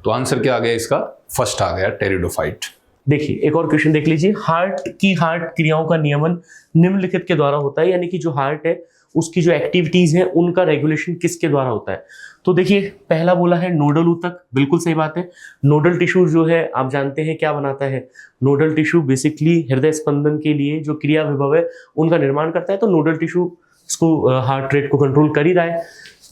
तो आंसर क्या आ गया इसका? फर्स्ट आ गया, टेरिडोफाइट। देखिए एक और क्वेश्चन देख लीजिए, हार्ट क्रियाओं का नियमन निम्नलिखित के द्वारा होता है, यानी कि जो हार्ट है उसकी जो एक्टिविटीज है उनका रेगुलेशन किसके द्वारा होता है। तो देखिए पहला बोला है नोडल ऊतक, बिल्कुल सही बात है। नोडल टिश्यू जो है आप जानते हैं क्या बनाता है, नोडल टिश्यू बेसिकली हृदय स्पंदन के लिए जो क्रिया विभव है उनका निर्माण करता है, तो नोडल टिश्यू इसको हार्ट रेट को कंट्रोल कर ही रहा है।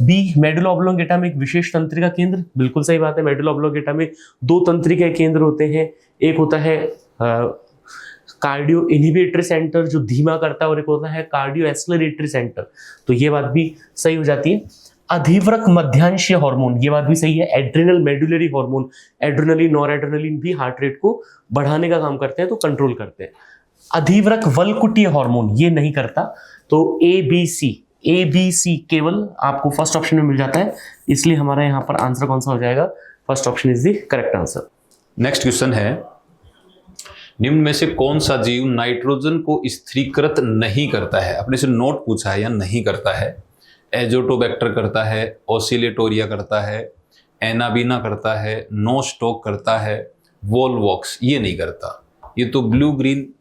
बी, मेडुला ऑब्लोंगेटा में एक विशेष तंत्रिका केंद्र, बिल्कुल सही बात है। मेडुला ऑब्लोंगेटा में दो तंत्रिका केंद्र होते हैं, एक होता है कार्डियो इनहिबिटरी सेंटर जो धीमा करता है, और एक होता है कार्डियो एक्सेलरेटरी सेंटर, तो ये बात भी सही हो जाती है। अधिवृक्क मध्यांशीय हार्मोन, ये बात भी सही है। एड्रिनल मेडुलरी हार्मोन, एड्रिनलिन, नॉरएड्रिनलिन भी हार्ट रेट को बढ़ाने का काम करते हैं, तो कंट्रोल करते हैं। अधिवृक्क वल्कुटीय हार्मोन ये नहीं करता, तो ए बी सी केवल आपको फर्स्ट ऑप्शन में मिल जाता है, इसलिए हमारा यहाँ पर आंसर कौन सा हो जाएगा? First option is the correct answer. Next question है, निम्न में से कौन सा जीव नाइट्रोजन को स्थिरीकृत नहीं करता है? अपने से नोट पूछा है या नहीं करता है। एजोटोबैक्टर करता है, ओसिलेटोरिया करता है, एनाबीना करता है, नो स्टॉक करता है, वोलवॉक्स ये नहीं करता। ये तो ब्लू ग्रीन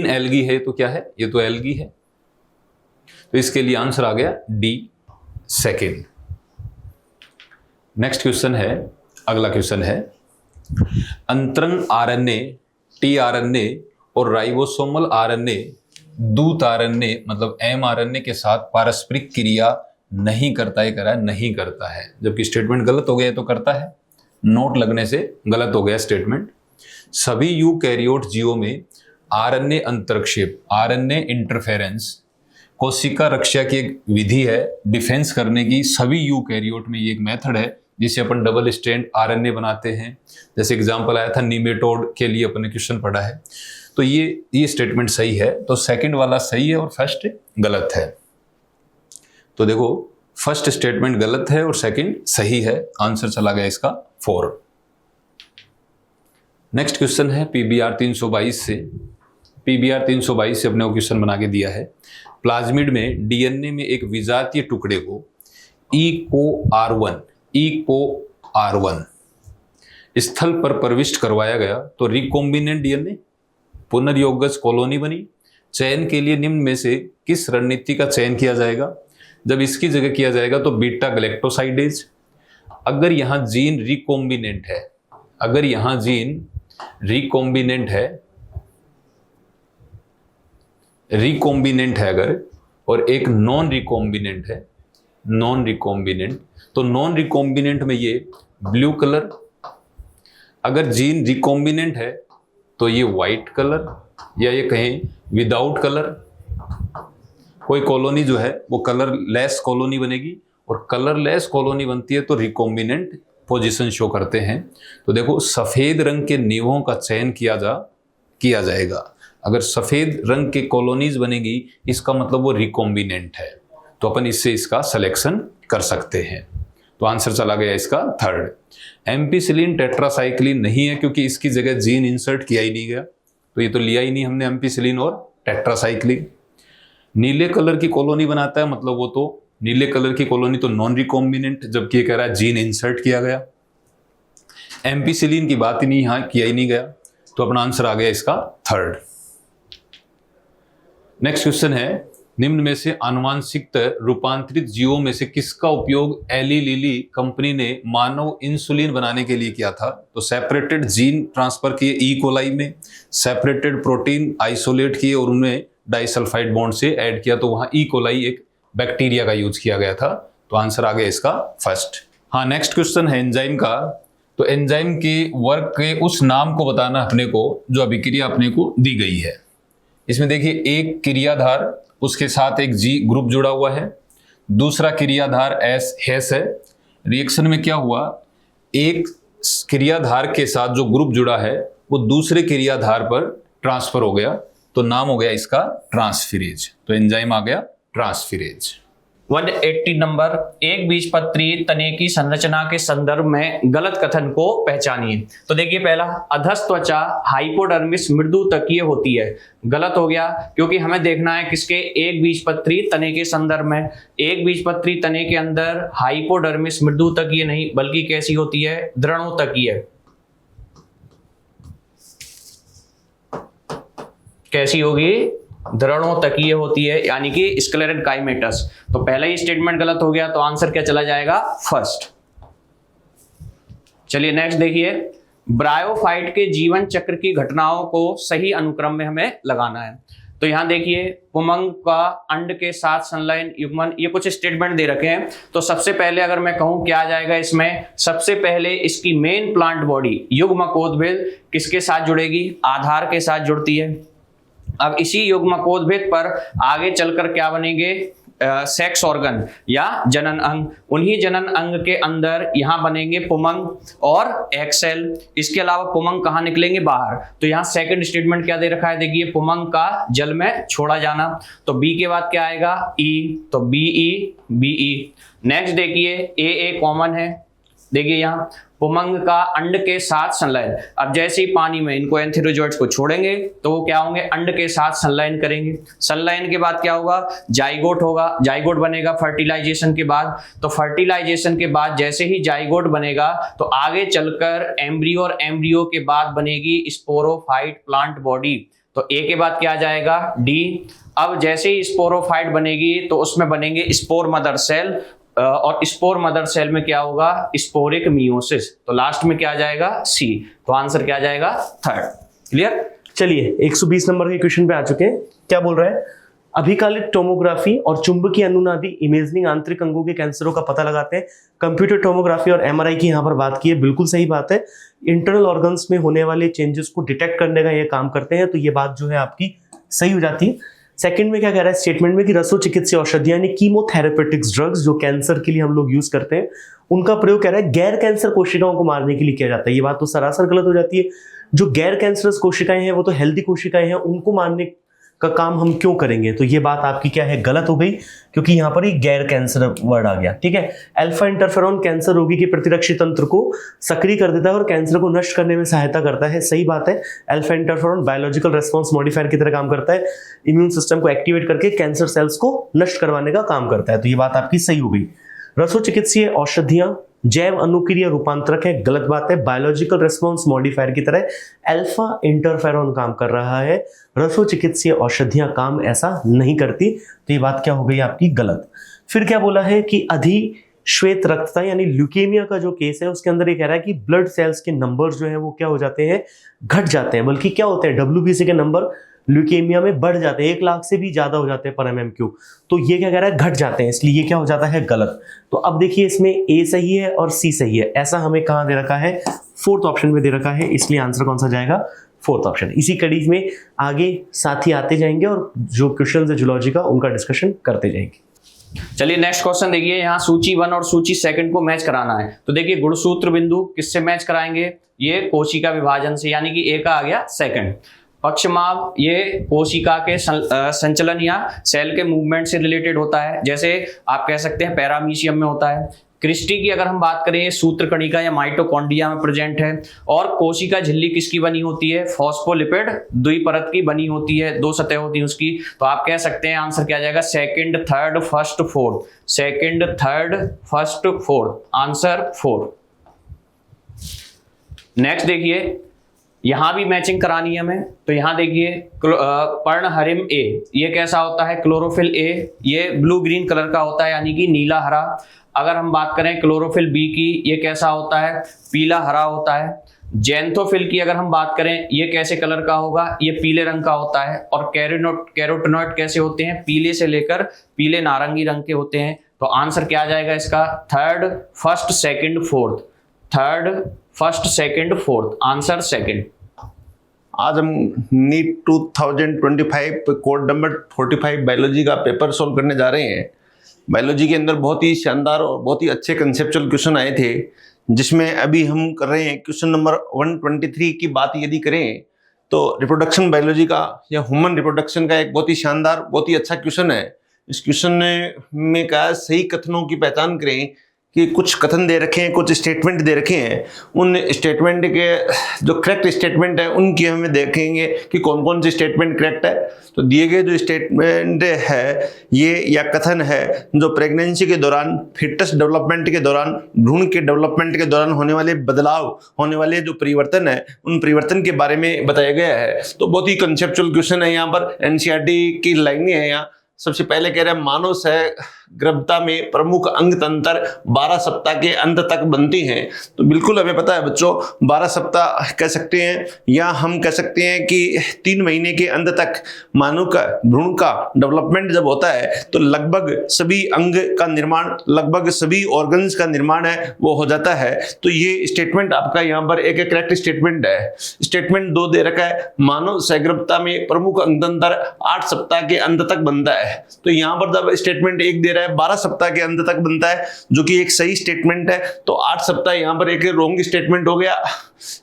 एल्गी है, तो क्या है? ये तो एल्गी है, तो इसके लिए आंसर आ गया डी, सेकेंड। नेक्स्ट क्वेश्चन है, अगला क्वेश्चन है, अंतरंग आरएनए, टीआरएनए और राइबोसोमल आरएनए दूत आरएनए मतलब एमआरएनए के साथ पारस्परिक क्रिया नहीं करता है, करा नहीं करता है, जबकि स्टेटमेंट गलत हो गया तो करता है, नोट लगने से गलत हो गया स्टेटमेंट। सभी यूकैरियोट जीवों में आरएनए अंतरक्षेप, आरएनए इंटरफेरेंस कोशिका रक्षा की एक विधि है डिफेंस करने की। सभी यूकैरियोट में ये एक मेथड है जिसे अपन डबल स्ट्रैंड आरएनए बनाते हैं, जैसे एग्जांपल आया था निमेटोड के लिए अपन ने क्वेश्चन पढ़ा है। तो ये स्टेटमेंट सही है, तो सेकंड वाला सही है और फर्स्ट गलत है। तो देखो फर्स्ट स्टेटमेंट गलत है और सेकंड सही है, आंसर चला गया इसका 4। नेक्स्ट क्वेश्चन है पीबीआर 322 से। पीबीआर 322 से अपने को क्वेश्चन बना के दिया है, प्लाज्मिड में डीएनए में एक विजातीय टुकड़े को ECOR1 स्थल पर प्रविष्ट करवाया गया तो रिकॉम्बिनेंट डीएनए पुनर्योगज कॉलोनी बनी। चयन के लिए निम्न में से किस रणनीति का चयन किया जाएगा? जब इसकी जगह किया जाएगा तो बीटा गैलेक्टोसाइडेज। अगर यहां जीन रिकॉम्बिनेंट है, अगर यहां जीन रिकॉम्बिनेंट है अगर, और एक नॉन रिकॉम्बिनेंट है, तो नॉन रिकॉम्बिनेंट में ये ब्लू कलर, अगर जीन रिकॉम्बिनेंट है तो ये व्हाइट कलर, या ये कहें विदाउट कलर। कोई कॉलोनी जो है वो कलर लेस कॉलोनी बनेगी, और कलर लेस कॉलोनी बनती है तो रिकॉम्बिनेंट पोजीशन शो करते हैं। तो देखो सफेद रंग के निवों का चयन किया जाएगा। अगर सफेद रंग के कॉलोनीज बनेगी इसका मतलब वो रिकॉम्बिनेंट है, तो अपन इससे इसका सिलेक्शन कर सकते हैं। तो आंसर चला गया इसका 3rd। एम्पिसिलिन टेट्रासाइक्लिन नहीं है क्योंकि इसकी जगह जीन इंसर्ट किया ही नहीं गया, तो ये तो लिया ही नहीं हमने एम्पिसिलिन और टेट्रासाइक्लिन। नीले कलर की कॉलोनी बनाता है, मतलब वो तो नीले कलर की कॉलोनी तो नॉन रिकॉम्बिनेंट, जबकि ये कह रहा है जीन इंसर्ट किया गया। एम्पिसिलिन की बात ही नहीं, यहां किया ही नहीं गया, तो अपना आंसर आ गया इसका 3rd। नेक्स्ट क्वेश्चन है, निम्न में से आनुवांशिक रूपांतरित जीवों में से किसका उपयोग एली लिली कंपनी ने मानव इंसुलिन बनाने के लिए किया था? तो सेपरेटेड जीन ट्रांसफर किए ई कोलाई में, सेपरेटेड प्रोटीन आइसोलेट किए और उनमें डाइसल्फाइड बॉन्ड से ऐड किया, तो वहां ई कोलाई एक बैक्टीरिया का यूज किया गया था। तो आंसर आ गया इसका 1st। हाँ, नेक्स्ट क्वेश्चन है एंजाइम का। तो एंजाइम के वर्क के उस नाम को बताना अपने को जो अभिक्रिया अपने को दी गई है। इसमें देखिए एक क्रियाधार, उसके साथ एक जी ग्रुप जुड़ा हुआ है, दूसरा क्रियाधार एस हेस है। रिएक्शन में क्या हुआ, एक क्रियाधार के साथ जो ग्रुप जुड़ा है वो दूसरे क्रियाधार पर ट्रांसफर हो गया, तो नाम हो गया इसका ट्रांसफिरेज। तो एंजाइम आ गया ट्रांसफिरेज। 180 नंबर, एक बीजपत्री तने की संरचना के संदर्भ में गलत कथन को पहचानिए। तो देखिए पहला, अधस त्वचा हाइपोडर्मिस मृदु तकीय होती है, गलत हो गया क्योंकि हमें देखना है किसके, एक बीजपत्री तने के संदर्भ में। एक बीजपत्री तने के अंदर हाइपोडर्मिस मृदु तकीय नहीं बल्कि कैसी होती है, दृढ़ोतकीय। कैसी होगी, दृढ़ोतकीय होती है, यानी कि स्क्लेरेंकाइमेटस। तो पहला ही स्टेटमेंट गलत हो गया, तो आंसर क्या चला जाएगा, फर्स्ट। चलिए नेक्स्ट देखिए, ब्रायोफाइट के जीवन चक्र की घटनाओं को सही अनुक्रम में हमें लगाना है। तो यहां देखिए, पुमंग का अंड के साथ संलयन युग्मन, ये कुछ स्टेटमेंट दे रखे हैं। तो सबसे पहले अगर मैं कहूं क्या आ जाएगा इसमें, सबसे पहले इसकी मेन प्लांट बॉडी युग्मकोद्भिद किसके साथ जुड़ेगी, आधार के साथ जुड़ती है। अब इसी युग्मकोद्भिद पर आगे चलकर क्या बनेंगे, सेक्स ऑर्गन या जनन अंग। उन्हीं जनन अंग के अंदर यहां बनेंगे पुमंग और एग सेल। इसके अलावा पुमंग कहां निकलेंगे, बाहर। तो यहां सेकंड स्टेटमेंट क्या दे रखा है, देखिए पुमंग का जल में छोड़ा जाना। तो बी के बाद क्या आएगा, ई, तो बीई। नेक्स्ट देखिए, ए कॉमन है, देखिए यहां पुमंग का अंड के साथ संलयन। अब जैसे ही पानी में इनको एंथेरोजोइट्स को छोड़ेंगे तो वो क्या होंगे, अंड के साथ संलयन करेंगे। संलयन के बाद क्या होगा, जाइगोट होगा, जाइगोट बनेगा फर्टिलाइजेशन के बाद। तो फर्टिलाइजेशन के बाद जैसे ही जाइगोट बनेगा तो आगे चलकर एम्ब्रियो, और एम्ब्रियो के बाद बनेगी स्पोरोफाइट प्लांट बॉडी। तो ए के बाद क्या आ जाएगा, डी। अब जैसे ही स्पोरोफाइट बनेगी तो उसमें बनेंगे स्पोर मदर सेल, और स्पोर मदर सेल में क्या होगा, स्पोरिक मियोसिस। तो लास्ट में क्या आ जाएगा, सी। तो आंसर क्या आ जाएगा, थर्ड। क्लियर। चलिए 120 नंबर के क्वेश्चन पे आ चुके हैं। क्या बोल रहा है, अभिकालिक टोमोग्राफी और चुंबकीय अनुनादी इमेजिंग आंतरिक अंगों के कैंसरों का पता लगाते हैं। कंप्यूटर टोमोग्राफी और एमआरआई की यहाँ पर बात की है, बिल्कुल सही बात है। इंटरनल ऑर्गन्स में होने वाले चेंजेस को डिटेक्ट करने का ये काम करते हैं, तो ये बात जो है आपकी सही हो जाती है। सेकंड में क्या कह रहा है स्टेटमेंट में कि रसोचिकित्सीय औषधि यानी कीमोथेरेपेटिक्स ड्रग्स जो कैंसर के लिए हम लोग यूज करते हैं, उनका प्रयोग कह रहा है गैर कैंसर कोशिकाओं को मारने के लिए किया जाता है। ये बात तो सरासर गलत हो जाती है। जो गैर कैंसरस कोशिकाएं हैं वो तो हेल्दी कोशिकाएं हैं, उनको मारने का काम हम क्यों करेंगे, तो ये बात आपकी क्या है, गलत हो गई, क्योंकि यहां पर ही गैर कैंसर वर्ड आ गया। ठीक है। अल्फा इंटरफेरॉन कैंसर रोगी के प्रतिरक्षी तंत्र को सक्रिय कर देता है और कैंसर को नष्ट करने में सहायता करता है, सही बात है। Alpha interferon biological response modifier की तरह काम करता है, इम्यून सिस्टम को एक्टिवेट करके कैंसर सेल्स को नष्ट करवाने का काम करता है, तो ये बात आपकी सही हो गई। रसोचिकित्सीय औषधियां जैव अनुक्रिया रूपांतरक है, गलत बात है। बायोलॉजिकल रेस्पॉन्स मॉडिफायर की तरह अल्फा इंटरफेरॉन काम कर रहा है, रसोचिकित्सीय औषधियां काम ऐसा नहीं करती, तो ये बात क्या हो गई आपकी, गलत। फिर क्या बोला है कि अधिश्वेत रक्तता यानी ल्यूकेमिया का जो केस है उसके अंदर ये कह रहा है कि ब्लड सेल्स के नंबर्स जो है वो क्या हो जाते हैं, घट जाते हैं, बल्कि क्या होते हैं, WBC के नंबर ल्यूकेमिया में बढ़ जाते हैं, 1 लाख से भी ज्यादा हो जाते हैं पर MMQ। तो ये क्या कह रहा है, घट जाते हैं, इसलिए ये क्या हो जाता है, गलत। तो अब देखिए इसमें A सही है और C सही है, ऐसा हमें कहां दे रखा है, 4th ऑप्शन में दे रखा है, इसलिए आंसर कौन सा जाएगा, 4th ऑप्शन। इसी कड़ी में आगे साथी आते जाएंगे और जो क्वेश्चन है जूलॉजी का उनका डिस्कशन करते जाएंगे। चलिए नेक्स्ट क्वेश्चन देखिए, यहाँ सूची 1 और सूची 2 को मैच कराना है। तो देखिए गुणसूत्र बिंदु किससे मैच कराएंगे, ये कोशिका विभाजन से, यानी कि A का आ गया 2nd। पक्षमाप ये कोशिका के संचलन या सेल के मूवमेंट से रिलेटेड होता है, जैसे आप कह सकते हैं पैरामीशियम में होता है। क्रिस्टी की अगर हम बात करें, सूत्र कणिका या माइटोकॉन्ड्रिया में प्रेजेंट है। और कोशिका झिल्ली किसकी बनी होती है, फॉस्फोलिपिड द्विपरत की बनी होती है, 2 सतह होती है उसकी। तो आप कह सकते हैं आंसर क्या आ जाएगा, 2nd, 3rd, 1st, 4th। 2nd, 3rd, 1st, 4th, answer 4। Next देखिए, यहां भी मैचिंग करानी है हमें। तो यहां देखिए पर्णहरिम A, ये कैसा होता है, क्लोरोफिल A, ये ब्लू ग्रीन कलर का होता है, यानी कि नीला हरा। अगर हम बात करें क्लोरोफिल B की, ये कैसा होता है, पीला हरा होता है। जेंथोफिल की अगर हम बात करें, ये कैसे कलर का होगा, ये पीले रंग का होता है। और कैरोटिनॉइड कैसे होते हैं, पीले से लेकर पीले नारंगी रंग के होते हैं। तो आंसर क्या आ जाएगा इसका, 3rd, 1st, 2nd, 4th। 3rd, 1st, 2nd, 4th, answer 2nd। आज हम नीट 2025 कोड नंबर 45 बायोलॉजी का पेपर सॉल्व करने जा रहे हैं। बायोलॉजी के अंदर बहुत ही शानदार और बहुत ही अच्छे कंसेप्चुअल क्वेश्चन आए थे, जिसमें अभी हम कर रहे हैं क्वेश्चन नंबर 123 की बात यदि करें तो रिप्रोडक्शन बायोलॉजी का या ह्यूमन रिप्रोडक्शन का एक बहुत ही शानदार, बहुत ही अच्छा क्वेश्चन है, इस क्वेश्चन में कहा सही कथनों की पहचान करें कि कुछ कथन दे रखे हैं, कुछ स्टेटमेंट दे रखे हैं, उन स्टेटमेंट के जो करेक्ट स्टेटमेंट है उनकी हमें देखेंगे कि कौन कौन से स्टेटमेंट करेक्ट है। तो दिए गए जो स्टेटमेंट है ये या कथन है जो प्रेगनेंसी के दौरान, फिटस डेवलपमेंट के दौरान, भ्रूण के डेवलपमेंट के दौरान होने वाले बदलाव, होने वाले जो परिवर्तन है उन परिवर्तन के बारे में बताया गया है। तो बहुत ही कंसेप्चुअल क्वेश्चन है। यहाँ पर एनसीईआरटी की लाइनें हैं। यहाँ सबसे पहले कह रहे हैं मानव सहगर्भता में प्रमुख अंग तंत्र 12 सप्ताह के अंत तक बनती हैं। तो बिल्कुल हमें पता है बच्चों, 12 सप्ताह कह सकते हैं या हम कह सकते हैं कि 3 महीने के अंत तक मानव का भ्रूण का डेवलपमेंट जब होता है तो लगभग सभी अंग का निर्माण, लगभग सभी ऑर्गन्स का निर्माण है वो हो जाता है। तो ये स्टेटमेंट आपका यहाँ पर एक करेक्ट स्टेटमेंट है। स्टेटमेंट 2 दे रखा है मानव सहगर्भता में प्रमुख अंग तंत्र 8 सप्ताह के अंत तक बनता है। तो यहां पर जब स्टेटमेंट 1 दे रहा है 12 सप्ताह के अंत तक बनता है, जो कि एक सही स्टेटमेंट है। तो 8 सप्ताह यहां पर एक रॉन्ग स्टेटमेंट हो गया।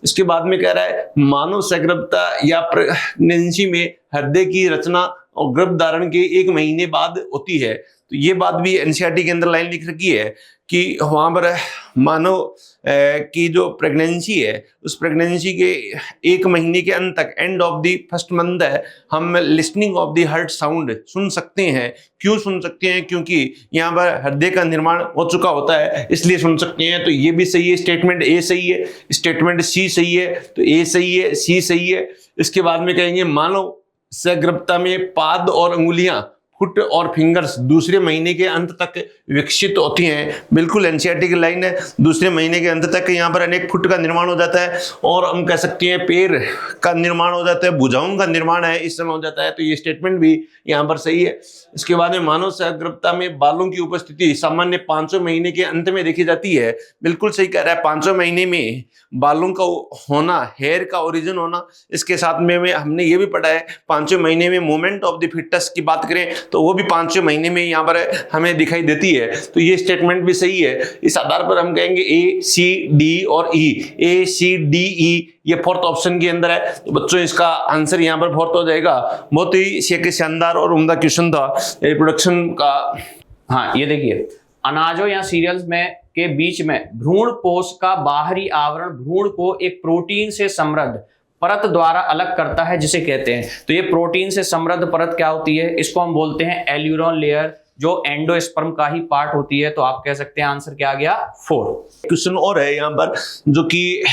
इसके बाद में कह रहा है मानव सहगर्भता या प्रेगनेंसी में हृदय की रचना और गर्भधारण के 1 महीने बाद होती है। तो ये बात भी एनसीईआरटी के अंदर लाइन लिख रखी है कि वहां पर मानव की जो प्रेगनेंसी है उस प्रेगनेंसी के 1 महीने के अंत तक, end of the first month है, हम listening of the heart sound सुन सकते हैं। क्यों सुन सकते हैं? क्योंकि यहाँ पर हृदय का निर्माण हो चुका होता है, इसलिए सुन सकते हैं। तो ये भी सही है। स्टेटमेंट ए सही है, स्टेटमेंट सी सही है। तो ए सही है, सी सही है। इसके बाद में कहेंगे मानव सहगर्भता में पाद और अंगुलियां, फुट और फिंगर्स दूसरे महीने के अंत तक विकसित होती हैं। बिल्कुल एनसीईआरटी की लाइन है। दूसरे महीने के अंत तक यहाँ पर अनेक फुट का निर्माण हो जाता है और हम कह सकते हैं पैर का निर्माण हो जाता है, भुजाओं का निर्माण है इस समय हो जाता है। तो ये स्टेटमेंट भी यहाँ पर सही है। इसके बाद में मानव सहगर्भता में बालों की उपस्थिति सामान्य 5वें महीने के अंत में देखी जाती है। बिल्कुल सही कह रहा है। 5वें महीने में बालों का होना, हेयर का ओरिजिन होना। इसके साथ में हमने ये भी पढ़ा है 5वें महीने में मूवमेंट ऑफ द फिटस की बात करें तो वो भी 5वें महीने में यहाँ पर हमें दिखाई देती है। तो ये स्टेटमेंट भी सही है। इस आधार पर हम कहेंगे ए, सी, डी और ई। ए, सी, डी, ई ये 4th ऑप्शन के अंदर है। तो बच्चों इसका आंसर यहाँ पर 4th हो जाएगा। बहुत ही शानदार और उम्दा क्वेश्चन था रिप्रोडक्शन का। हाँ, ये देखिए, अनाजों या सीरियल्स में के बीच में भ्रूण पोष का बाहरी आवरण भ्रूण को एक प्रोटीन से समृद्ध परत द्वारा अलग करता है, जिसे कहते हैं। तो ये प्रोटीन से समृद्ध परत क्या होती है? इसको हम बोलते हैं एल्यूरोन लेयर, जो एंडोस्पर्म का ही पार्ट होती है। तो आप कह सकते हैं आंसर क्या आ गया? 4। क्वेश्चन और है यहाँ पर जो कि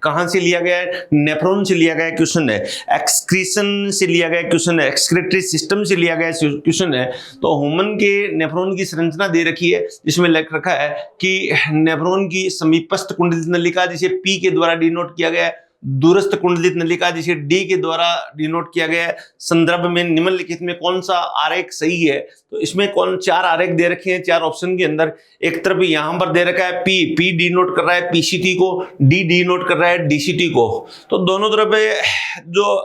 कहां से लिया गया है? नेफ्रॉन से लिया गया क्वेश्चन है, एक्सक्रीशन से लिया गया क्वेश्चन है, एक्सक्रीटरी सिस्टम से लिया गया क्वेश्चन है। तो ह्यूमन के नेफ्रॉन की संरचना दे रखी है, जिसमें लिख रखा है कि नेफ्रॉन की समीपस्थ कुंडलित नलिका जिसे पी के द्वारा डिनोट किया गया है, दूरस्थ कुंडलित नलिका जिसे डी के द्वारा डिनोट किया गया है। संदर्भ में निम्नलिखित में कौन सा आरेख सही है? तो इसमें 4 आरेख दे रखे हैं 4 ऑप्शन के अंदर। एक तरफ यहां पर दे रखा है पी डिनोट कर रहा है पीसीटी को, डी डिनोट कर रहा है डीसीटी को। तो दोनों तरफ जो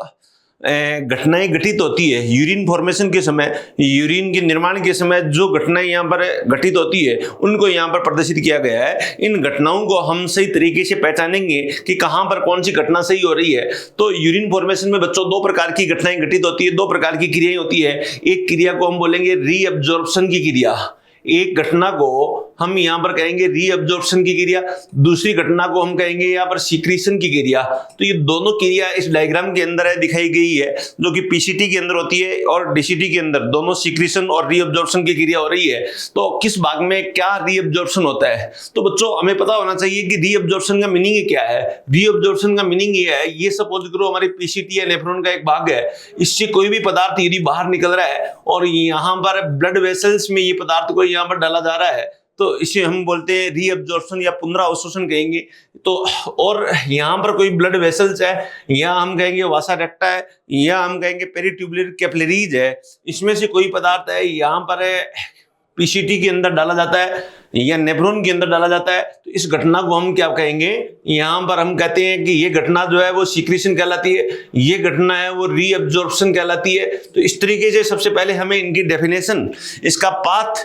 घटनाएं घटित होती है यूरिन फॉर्मेशन के समय, यूरिन के निर्माण के समय जो घटनाएं यहाँ पर घटित होती है उनको यहाँ पर प्रदर्शित किया गया है। इन घटनाओं को हम सही तरीके से पहचानेंगे कि कहाँ पर कौन सी घटना सही हो रही है। तो यूरिन फॉर्मेशन में बच्चों 2 प्रकार की घटनाएं घटित होती है, 2 प्रकार की क्रियाएं होती है। एक क्रिया को हम बोलेंगे रीअब्जॉर्प्शन की क्रिया, एक घटना को हम यहाँ पर कहेंगे रीअब्जॉर्प्शन की क्रिया, दूसरी घटना को हम कहेंगे यहाँ पर सीक्रेशन की क्रिया। तो ये दोनों क्रिया इस डायग्राम के अंदर है दिखाई गई है, जो कि पीसीटी के अंदर होती है और डीसीटी के अंदर दोनों सीक्रेशन और रीअब्जॉर्प्शन की क्रिया हो रही है। तो किस भाग में क्या रीअब्जॉर्प्शन होता है? तो बच्चों हमें पता होना चाहिए कि रीअब्जॉर्प्शन का मीनिंग क्या है। रीअब्जॉर्प्शन का मीनिंग ये है, ये सपोज करो हमारे पीसीटी या नेफ्रॉन का एक भाग है, इससे कोई भी पदार्थ यदि बाहर निकल रहा है और यहाँ पर ब्लड वेसल्स में ये पदार्थ को यहाँ पर डाला जा रहा है, तो इसे हम बोलते हैं रीअब्जॉर्प्शन या पुनराअवशोषण कहेंगे। तो और यहाँ पर कोई ब्लड वेसल्स है, यहाँ हम कहेंगे वासा रेक्टा है, यहाँ हम कहेंगे पेरिट्यूबुलर कैपिलरीज है, इसमें से कोई पदार्थ है यहाँ पर पीसीटी के अंदर डाला जाता है। या नेफ्रॉन के अंदर डाला जाता है, तो इस घटना को हम क्या कहेंगे, यहाँ पर हम कहते हैं कि ये घटना जो है वो सीक्रेशन कहलाती है, ये घटना है वो रीअब्जॉर्प्शन कहलाती है। तो इस तरीके से सबसे पहले हमें इनकी डेफिनेशन, इसका पाथ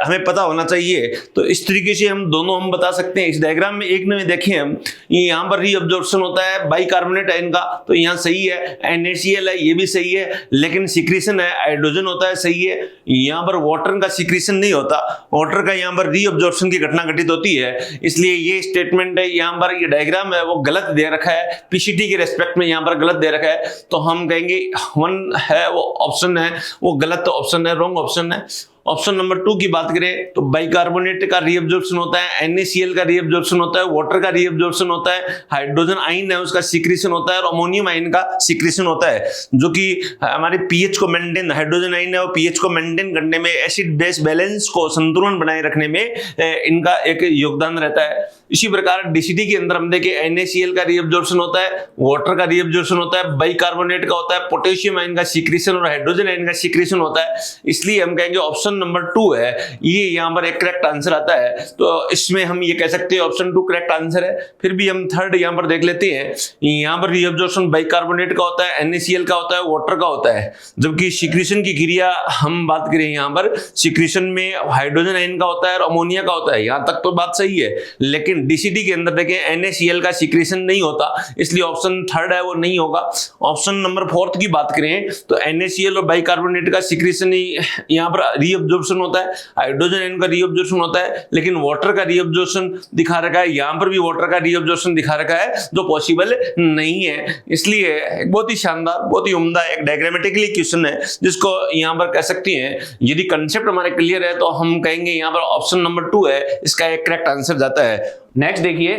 हमें पता होना चाहिए। तो इस तरीके से हम दोनों हम बता सकते हैं। इस डायग्राम में एक में देखें हम, यहाँ पर रीअब्जॉर्प्शन होता है, बाइकार्बोनेट है इनका, तो यहाँ सही है, NaCl है, ये भी सही है, लेकिन सीक्रेशन है, हाइड्रोजन होता है, सही है। यहाँ पर वाटर का सीक्रेशन नहीं होता, वाटर का यहाँ पर रीअब्जॉर्प्शन की घटना घटित होती है, इसलिए ये स्टेटमेंट है, यहाँ पर ये डायग्राम है वो गलत दे रखा है, पीसीटी के रेस्पेक्ट में यहाँ पर गलत दे रखा है। तो हम कहेंगे 1 है वो ऑप्शन है वो गलत ऑप्शन है, रॉन्ग ऑप्शन है। ऑप्शन नंबर 2 की बात करें तो बाइकार्बोनेट का रीअब्जॉर्प्शन होता है, NaCl का रीअब्जॉर्प्शन होता है, वाटर का रीअब्जॉर्प्शन होता है, हाइड्रोजन आयन है उसका सीक्रेशन होता है, और अमोनियम आयन का सीक्रेशन होता है, जो कि हमारे पीएच को मेंटेन, हाइड्रोजन आयन है और पीएच को मेंटेन करने में, एसिड बेस बैलेंस को संतुलन बनाए रखने में इनका एक योगदान रहता है। इसी प्रकार डीसीटी के अंदर हम देखें NaCl का रीअब्जॉर्प्शन होता है, वाटर का रीअब्जॉर्प्शन होता है, बाइकार्बोनेट का होता है, पोटेशियम आयन का सीक्रेशन और हाइड्रोजन आयन का सीक्रेशन होता है। इसलिए हम कहेंगे ऑप्शन नंबर 2 है ये यहाँ पर एक करेक्ट आंसर आता है। तो इसमें हम ये कह सकते हैं ऑप्शन 2 करेक्ट आंसर है। फिर भी हम थर्ड यहाँ पर देख लेते हैं, यहाँ पर रीअब्जॉर्प्शन बाइकार्बोनेट का होता है, NaCl का होता है, वाटर का होता है, जबकि सीक्रेशन की क्रिया हम बात करें यहाँ पर सीक्रेशन में हाइड्रोजन आयन का होता है और अमोनिया का होता है। यहाँ तक तो बात सही है, लेकिन डीसीटी के अंदर देखें NaCl का सीक्रेशन नहीं होता, इसलिए ऑप्शन थर्ड है वो नहीं होगा। ऑप्शन नंबर 4 की बात करें तो NaCl और बाइकार्बोनेट का सीक्रेशन यहाँ पर रीअब्जॉर्प्शन होता है, हाइड्रोजन आयन का रीअब्जॉर्प्शन होता है, लेकिन वाटर का रीअब्जॉर्प्शन दिखा रखा है, यहाँ पर भी वाटर का रीअब्जॉर्प्शन दिखा रखा है, जो पॉसिबल नहीं है। इसलिए एक बहुत ही शानदार, बहुत ही उम्दा एक डायग्रामेटिकली क्वेश्चन है, जिसको यहाँ पर कह सकते हैं यदि कंसेप्ट हमारे क्लियर है तो हम कहेंगे यहाँ पर ऑप्शन नंबर 2 है इसका एक करेक्ट आंसर जाता है। नेक्स्ट देखिए,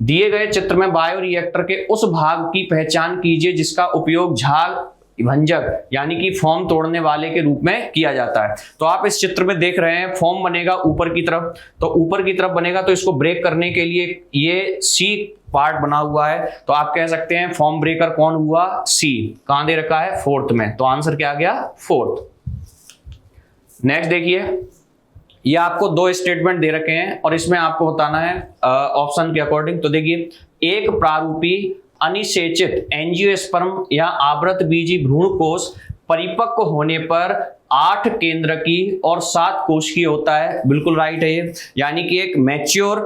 दिए गए चित्र में बायो रिएक्टर के उस भाग की पहचान कीजिए जिसका उपयोग झाग भंजक यानी कि फॉर्म तोड़ने वाले के रूप में किया जाता है। तो आप इस चित्र में देख रहे हैं फॉर्म बनेगा ऊपर की तरफ, तो ऊपर की तरफ बनेगा तो इसको ब्रेक करने के लिए ये सी पार्ट बना हुआ है, तो आप कह सकते हैं फॉर्म ब्रेकर कौन हुआ, सी। कहां दे रखा है, 4th में, तो आंसर क्या आ गया, 4th। नेक्स्ट देखिए, ये आपको 2 स्टेटमेंट दे रखे हैं और इसमें आपको बताना है ऑप्शन के अकॉर्डिंग। तो देखिए, एक प्रारूपी अनिषेचित एंजियोस्पर्म या आवृत बीजी भ्रूण कोष परिपक्व होने पर 8 केंद्रकी और 7 कोशिकीय होता है, बिल्कुल राइट है ये। यानी कि एक मैच्योर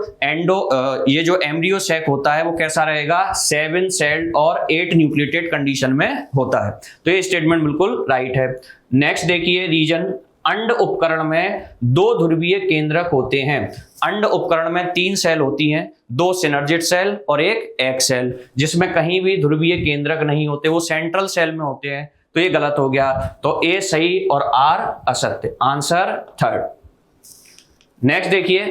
ये जो एम्ब्रियो सैक होता है वो कैसा रहेगा, 7 सेल्ड और 8 न्यूक्लिएटेड कंडीशन में होता है। तो ये स्टेटमेंट बिल्कुल राइट है। नेक्स्ट देखिए, रीजन अंड उपकरण में 2 ध्रुवीय केंद्रक होते हैं। अंड उपकरण में 3 सेल होती हैं, 2 सिनर्जिड सेल और एक एग सेल, जिसमें कहीं भी ध्रुवीय केंद्रक नहीं होते, वो सेंट्रल सेल में होते हैं। तो ये गलत हो गया, तो ए सही और आर असत्य, आंसर 3rd। नेक्स्ट देखिए,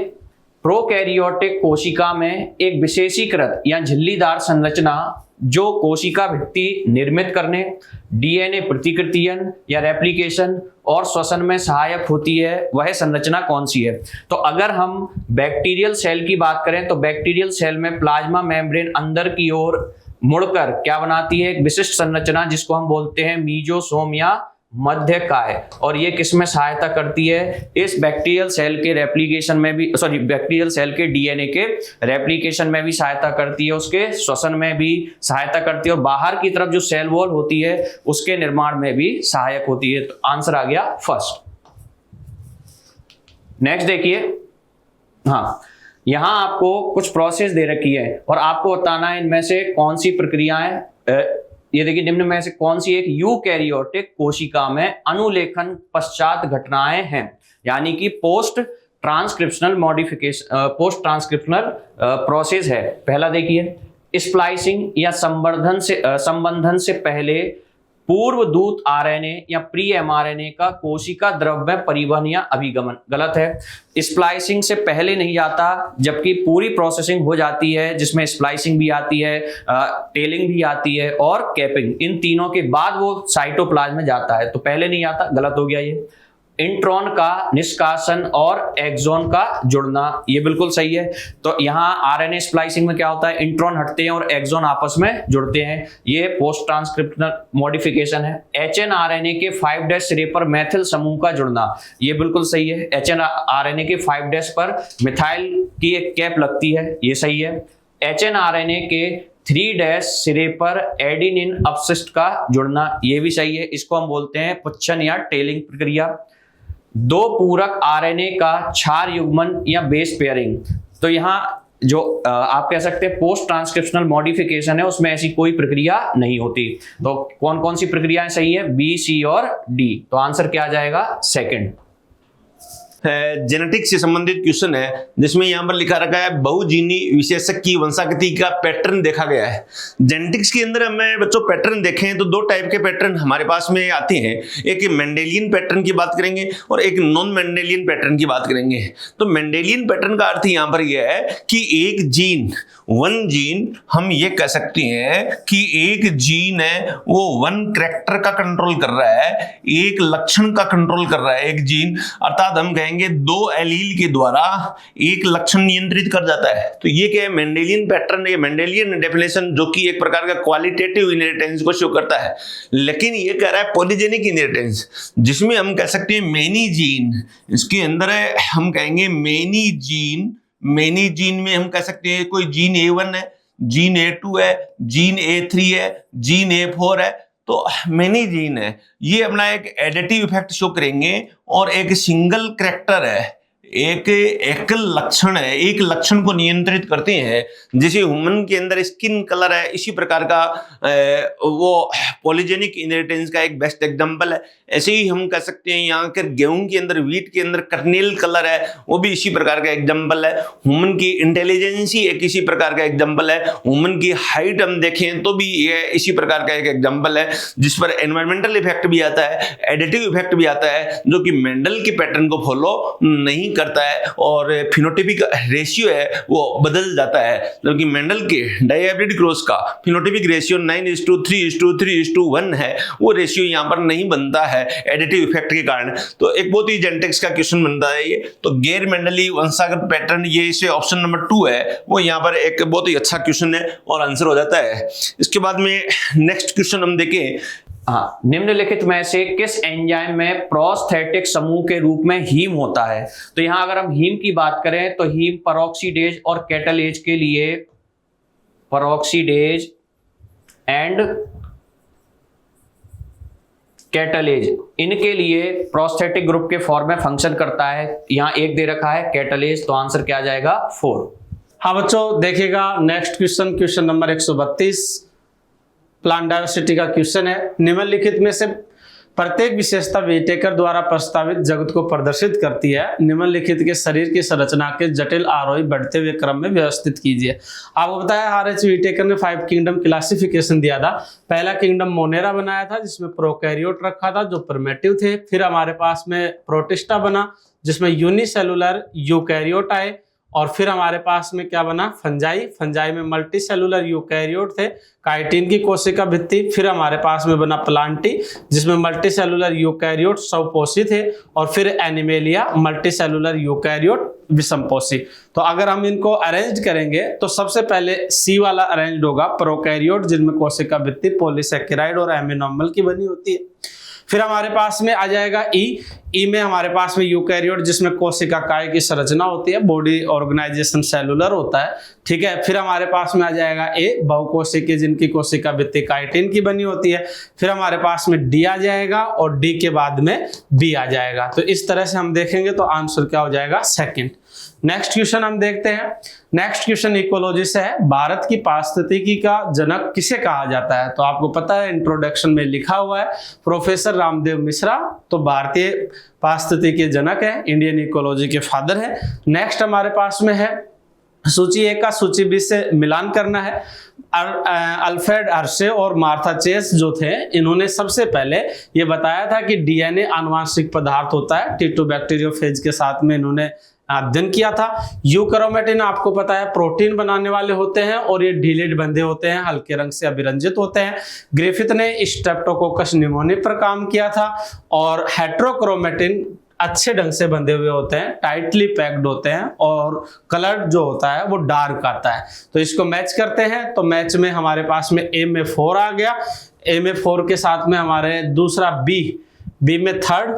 प्रोकैरियोटिक कोशिका में एक विशेषीकृत या झिल्लीदार संरचना जो कोशिका भित्ति निर्मित करने, डीएनए प्रतिकृतियन या रेप्लिकेशन और श्वसन में सहायक होती है, वह संरचना कौन सी है। तो अगर हम बैक्टीरियल सेल की बात करें तो बैक्टीरियल सेल में प्लाज्मा मेम्ब्रेन अंदर की ओर मुड़कर क्या बनाती है, एक विशिष्ट संरचना जिसको हम बोलते हैं मीजोसोम या मध्यकाय, और ये किसमें सहायता करती है, इस बैक्टीरियल सेल के रेप्लिकेशन में भी, सॉरी बैक्टीरियल सेल के डीएनए के रेप्लिकेशन में भी सहायता करती है, उसके श्वसन में भी सहायता करती है, और बाहर की तरफ जो सेल वॉल होती है उसके निर्माण में भी सहायक होती है। तो आंसर आ गया 1st। नेक्स्ट देखिए, हाँ, यहां आपको कुछ प्रोसेस दे रखी है और आपको बताना है इनमें से कौन सी प्रक्रियाएं, ये देखिए निम्न में से कौन सी एक यूकैरियोटिक कोशिका में अनुलेखन पश्चात घटनाएं हैं, यानी कि post transcriptional modification, post transcriptional process है। पहला देखिए, स्प्लाइसिंग या संबंधन से पहले पूर्व दूत आरएनए या प्री एमआरएनए का कोशिका द्रव में परिवहन या अभिगमन, गलत है। स्प्लाइसिंग से पहले नहीं जाता, जबकि पूरी प्रोसेसिंग हो जाती है जिसमें स्प्लाइसिंग भी आती है, टेलिंग भी आती है और कैपिंग, इन तीनों के बाद वो साइटोप्लाज्म में जाता है, तो पहले नहीं आता, गलत हो गया ये। इंट्रॉन का निष्कासन और एक्सॉन का जुड़ना, ये बिल्कुल सही है। तो यहाँ आरएनए स्प्लाइसिंग में क्या होता है, इंट्रॉन हटते हैं और एक्सॉन आपस में जुड़ते हैं, ये पोस्ट ट्रांसक्रिप्शनल मॉडिफिकेशन है। एचएनआरएनए के 5' सिरे पर मैथिल समूह का जुड़ना, ये बिल्कुल सही है। एचएनआरएनए के 5' पर मिथाइल की एक कैप लगती है, ये सही है। एचएनआरएनए के 3' सिरे पर एडिनिन अपशिष्ट का जुड़ना, ये भी सही है। इसको हम बोलते हैं पुच्छन या टेलिंग प्रक्रिया। 2 पूरक आरएनए का क्षार युग्मन या बेस पेयरिंग, तो यहाँ जो आप कह सकते हैं पोस्ट ट्रांसक्रिप्शनल मॉडिफिकेशन है, उसमें ऐसी कोई प्रक्रिया नहीं होती। तो कौन कौन सी प्रक्रियाएं सही है, बी, सी और डी। तो आंसर क्या आ जाएगा, सेकंड। जेनेटिक्स से संबंधित क्वेश्चन है जिसमें यहाँ पर लिखा रखा है बहुजीनी विशेषक की वंशागति का पैटर्न देखा गया है। जेनेटिक्स के अंदर हमें बच्चों पैटर्न देखें तो 2 टाइप के पैटर्न हमारे पास में आते हैं, एक मेंडेलियन पैटर्न की बात करेंगे और एक नॉन मेंडेलियन पैटर्न की बात करेंगे। तो मेंडेलियन पैटर्न का अर्थ यहाँ पर यह है कि एक जीन, 1 जीन, हम ये कह सकते हैं कि एक जीन है वो 1 कैरेक्टर का कंट्रोल कर रहा है, एक लक्षण का कंट्रोल कर रहा है एक जीन, अर्थात हम कहेंगे 2 एलील के द्वारा एक लक्षण नियंत्रित कर जाता है। तो ये क्या है, मेंडेलियन पैटर्न, ये मेंडेलियन डेफिनेशन जो कि एक प्रकार का क्वालिटेटिव इनहेरिटेंस को शो करता है। लेकिन ये कह रहा है पॉलीजेनिक इनहेरिटेंस, जिसमें हम कह सकते हैं मेनी जीन, इसके अंदर है हम कहेंगे मेनी जीन में हम कह सकते हैं कोई जीन A1 है, जीन A2 है, जीन A3 है, जीन A4 है, तो मेनी जीन है। ये अपना एक एडिटिव इफेक्ट शो करेंगे और एक सिंगल कैरेक्टर है, एक एकल लक्षण है, एक लक्षण को नियंत्रित करते हैं। जैसे ह्यूमन के अंदर स्किन कलर है, इसी प्रकार का वो पॉलीजेनिक इनहेरिटेंस का एक बेस्ट एग्जांपल है। ऐसे ही हम कह सकते हैं यहाँ के गेहूं के अंदर, व्हीट के अंदर कर्नेल कलर है, वो भी इसी प्रकार का एग्जांपल है। ह्यूमन की इंटेलिजेंस ही एक इसी प्रकार का एग्जांपल है। ह्यूमन की हाइट हम देखें तो भी ये इसी प्रकार का एक एग्जांपल है, जिस पर एनवायरमेंटल इफेक्ट भी आता है, एडिटिव इफेक्ट भी आता है, जो कि मेंडल के पैटर्न को फॉलो नहीं करता है और फिनोटाइपिक रेशियो है वो बदल जाता है। जबकि मेंडल के डायहाइब्रिड क्रॉस का फिनोटाइपिक रेशियो 9:3:3:1 है, वो रेशियो यहाँ पर नहीं बनता है एडिटिव इफेक्ट के कारण। तो एक बहुत ही जेनेटिक्स का क्वेश्चन बनता है ये। तो गैर मेंडली वंशागत पैटर्न, ये इसे ऑप्शन नंबर 2 है, वो यहाँ पर एक बहुत ही अच्छा क्वेश्चन है और आंसर हो जाता है। इसके बाद में नेक्स्ट क्वेश्चन हम देखें, हाँ, निम्नलिखित में से किस एंजाइम में प्रोस्थेटिक समूह के रूप में हीम होता है। तो यहां अगर हम हीम की बात करें तो हीम पेरोक्सीडेज और कैटालेज के लिए, पेरोक्सीडेज एंड कैटालेज, इनके लिए प्रोस्थेटिक ग्रुप के फॉर्म में फंक्शन करता है। यहां एक दे रखा है कैटालेज, तो आंसर क्या आ जाएगा, 4। हाँ बच्चों देखिएगा next question number 132 plant diversity का क्वेश्चन है। निम्नलिखित में से प्रत्येक विशेषता विटेकर द्वारा प्रस्तावित जगत को प्रदर्शित करती है। निम्नलिखित के शरीर की संरचना के जटिल आरोही बढ़ते हुए क्रम में व्यवस्थित कीजिए। आपको बताया आर.एच. विटेकर ने 5 किंगडम क्लासिफिकेशन दिया था। पहला किंगडम मोनेरा बनाया था जिसमें प्रोकैरियोट रखा था जो प्रिमिटिव थे। फिर हमारे पास में प्रोटिस्टा बना जिसमें यूनिसेलुलर यूकैरियोट आए, और फिर हमारे पास में क्या बना, फंजाई में मल्टी सेलुलर यूकैरियोट थे, काइटिन की कोशिका भित्ति। फिर हमारे पास में बना प्लांटी जिसमें मल्टी सेलुलर यूकैरियोट स्वपोषी थे, और फिर एनिमेलिया मल्टी सेलुलर यूकैरियोट विषमपोषी। तो अगर हम इनको अरेंज करेंगे तो सबसे पहले सी वाला अरेंज होगा, प्रोकैरियोट जिनमें कोशिका भित्ति पॉलीसैकेराइड और एमिनोमल की बनी होती है। फिर हमारे पास में आ जाएगा ई में हमारे पास में यूकैरियोट जिसमें कोशिका काय की संरचना होती है, बॉडी ऑर्गेनाइजेशन सेलुलर होता है, ठीक है। फिर हमारे पास में आ जाएगा ए, बहुकोशिकीय जिनकी कोशिका भित्ति काइटिन की बनी होती है। फिर हमारे पास में डी आ जाएगा और डी के बाद में बी आ जाएगा। तो इस तरह से हम देखेंगे तो आंसर क्या हो जाएगा, 2nd। नेक्स्ट क्वेश्चन हम देखते हैं। नेक्स्ट क्वेश्चन इकोलॉजी से है। भारत की पारिस्थितिकी का जनक किसे कहा जाता है। तो आपको पता है इंट्रोडक्शन में लिखा हुआ है प्रोफेसर रामदेव मिश्रा, तो भारतीय पारिस्थितिकी के जनक है, इंडियन इकोलॉजी के फादर है। नेक्स्ट हमारे पास में है सूची 1 का सूची 20 से मिलान करना है। अल्फ्रेड हर्शे और मार्था चेस जो थे, इन्होंने सबसे पहले ये बताया था कि डीएनए आनुवांशिक पदार्थ होता है। टीटू बैक्टीरियोफेज के साथ में इन्होंने अध्ययन किया था। यूकैरियोट आपको पता है प्रोटीन बनाने वाले होते हैं और ये ढीले बंधे होते हैं, हल्के रंग से अभिरंजित होते हैं। ग्रिफिथ ने स्ट्रेप्टोकोकस निमोनिया पर काम किया था, और हेट्रोक्रोमेटिन अच्छे ढंग से बंधे हुए होते हैं, टाइटली पैक्ड होते हैं और कलर जो होता है वो डार्क आता है। तो इसको मैच करते हैं, तो मैच में हमारे पास में ए में 4 आ गया, ए में 4 के साथ में हमारे दूसरा बी में 3rd,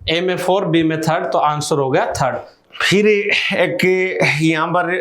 ए में 4 बी में 3rd, तो आंसर हो गया 3rd। फिर एक यहाँ पर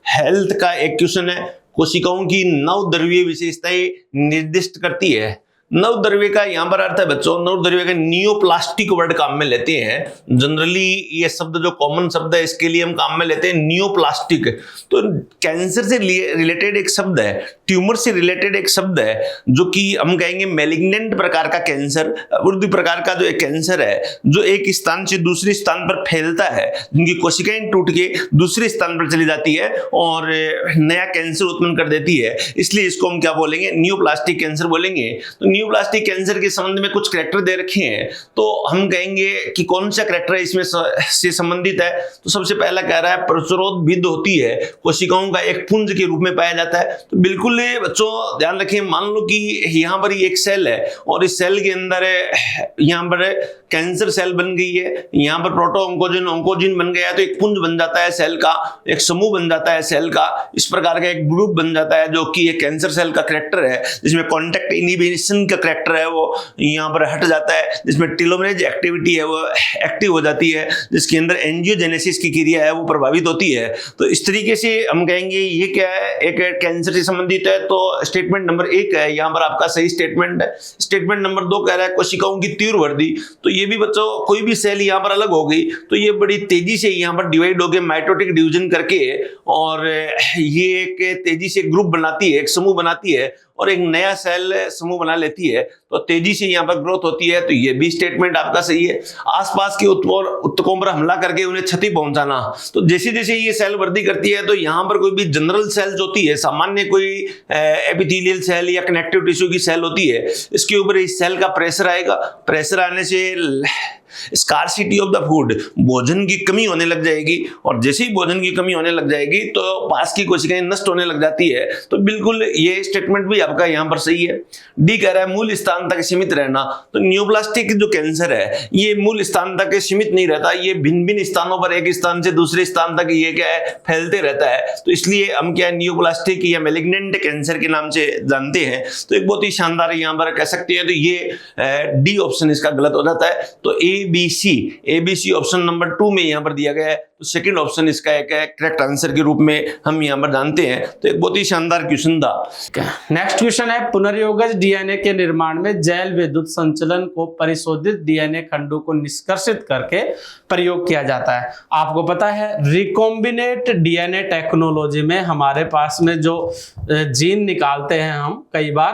हेल्थ का एक क्वेश्चन है, कोशिकाओं की नवद्रव्यीय विशेषताएं निर्दिष्ट करती है। नवद्रव्य का यहाँ पर अर्थ है बच्चों, नवद्रव्य का नियोप्लास्टिक वर्ड काम में लेते हैं। जनरली ये शब्द जो कॉमन शब्द है इसके लिए हम काम में लेते हैं नियोप्लास्टिक। तो कैंसर से रिलेटेड एक शब्द है, ट्यूमर से रिलेटेड एक शब्द है, जो कि हम कहेंगे मैलिग्नेंट प्रकार का कैंसर, उर्दू प्रकार का जो एक कैंसर है जो एक स्थान से दूसरे स्थान पर फैलता है, जिनकी कोशिकाएं टूट के दूसरे स्थान पर चली जाती है और नया कैंसर उत्पन्न कर देती है। इसलिए इसको हम क्या बोलेंगे, नियोप्लास्टिक कैंसर बोलेंगे। तो नियोप्लास्टिक कैंसर के संबंध में कुछ करैक्टर दे रखे हैं, तो हम कहेंगे कि कौन सा करैक्टर इसमें से संबंधित है। तो सबसे पहला कह रहा है प्रतिरोध भिन्न होती है, कोशिकाओं का एक पुंज के रूप में पाया जाता है। तो बिल्कुल बच्चों ध्यान रखें, मान लो कि यहाँ पर एक सेल है और इस सेल के अंदर यहाँ पर कैंसर सेल बन गई है, यहाँ पर प्रोटो ऑन्कोजिन बन गया है, तो एक पुंज बन जाता है सेल का, एक समूह बन जाता है सेल का, इस प्रकार का एक ग्रुप बन जाता है जो कि एक कैंसर सेल का करैक्टर है, जिसमें कॉन्टैक्ट इनहिबिशन का करैक्टर है वो यहाँ पर हट जाता है, जिसमें टेलोमेरेज एक्टिविटी है वो एक्टिव हो जाती है, जिसके अंदर एंजियोजेनेसिस की क्रिया है वो प्रभावित होती है। तो इस तरीके से हम कहेंगे ये क्या है, एक कैंसर से संबंधित है। तो स्टेटमेंट नंबर 1 है यहाँ पर आपका सही स्टेटमेंट है। स्टेटमेंट नंबर 2 कह रहा है कोशिकाओं की तीव्र वृद्धि। तो ये भी बच्चों कोई भी सेल यहाँ पर अलग हो गई तो ये बड़ी तेजी से यहाँ पर डिवाइड होकर माइटोटिक डिवीजन करके और ये एक तेजी से ग्रुप बनाती है, एक समूह बनाती है और एक नया सेल समूह बना लेती है, तो तेजी से यहाँ पर ग्रोथ होती है। तो ये भी स्टेटमेंट आपका सही है। आसपास के उत्तकों पर हमला करके उन्हें क्षति पहुंचाना, तो जैसे जैसे ये सेल वृद्धि करती है तो यहाँ पर कोई भी जनरल सेल होती है, सामान्य कोई एपिथेलियल सेल या कनेक्टिव टिश्यू की सेल होती है, इसके ऊपर इस सेल का प्रेशर आएगा। प्रेशर आने से स्कार्सिटी ऑफ द फूड, भोजन की कमी होने लग जाएगी और जैसे ही भोजन की कमी होने लग जाएगी तो पास की कोशिकाएं नष्ट होने लग जाती है। तो बिल्कुल ये स्टेटमेंट भी आपका यहाँ पर सही है। डी कह रहा है मूल स्थान तक सीमित रहना। तो नियोप्लास्टिक जो कैंसर है ये मूल स्थान तक सीमित नहीं रहता, ये भिन्न भिन्न स्थानों पर एक स्थान से दूसरे स्थान तक ये क्या है फैलते रहता है। तो इसलिए हम क्या है नियोप्लास्टिक या मैलिग्नेंट कैंसर के नाम से जानते हैं। तो एक बहुत ही शानदार यहाँ पर कह सकते हैं। तो ये डी ऑप्शन इसका गलत हो जाता है। तो ABC ऑप्शन नंबर 2 में यहाँ पर दिया गया है। तो सेकंड ऑप्शन इसका एक करेक्ट आंसर के रूप में हम यहाँ पर जानते हैं। तो एक बहुत ही शानदार क्वेश्चन था। नेक्स्ट क्वेश्चन है पुनर्योगज डीएनए के निर्माण में जैल विद्युत संचलन को परिशोधित डीएनए खंडों को निष्कर्षित करके प्रयोग किया जाता है। आपको पता है रिकॉम्बिनेट डीएनए टेक्नोलॉजी में हमारे पास में जो जीन निकालते हैं, हम कई बार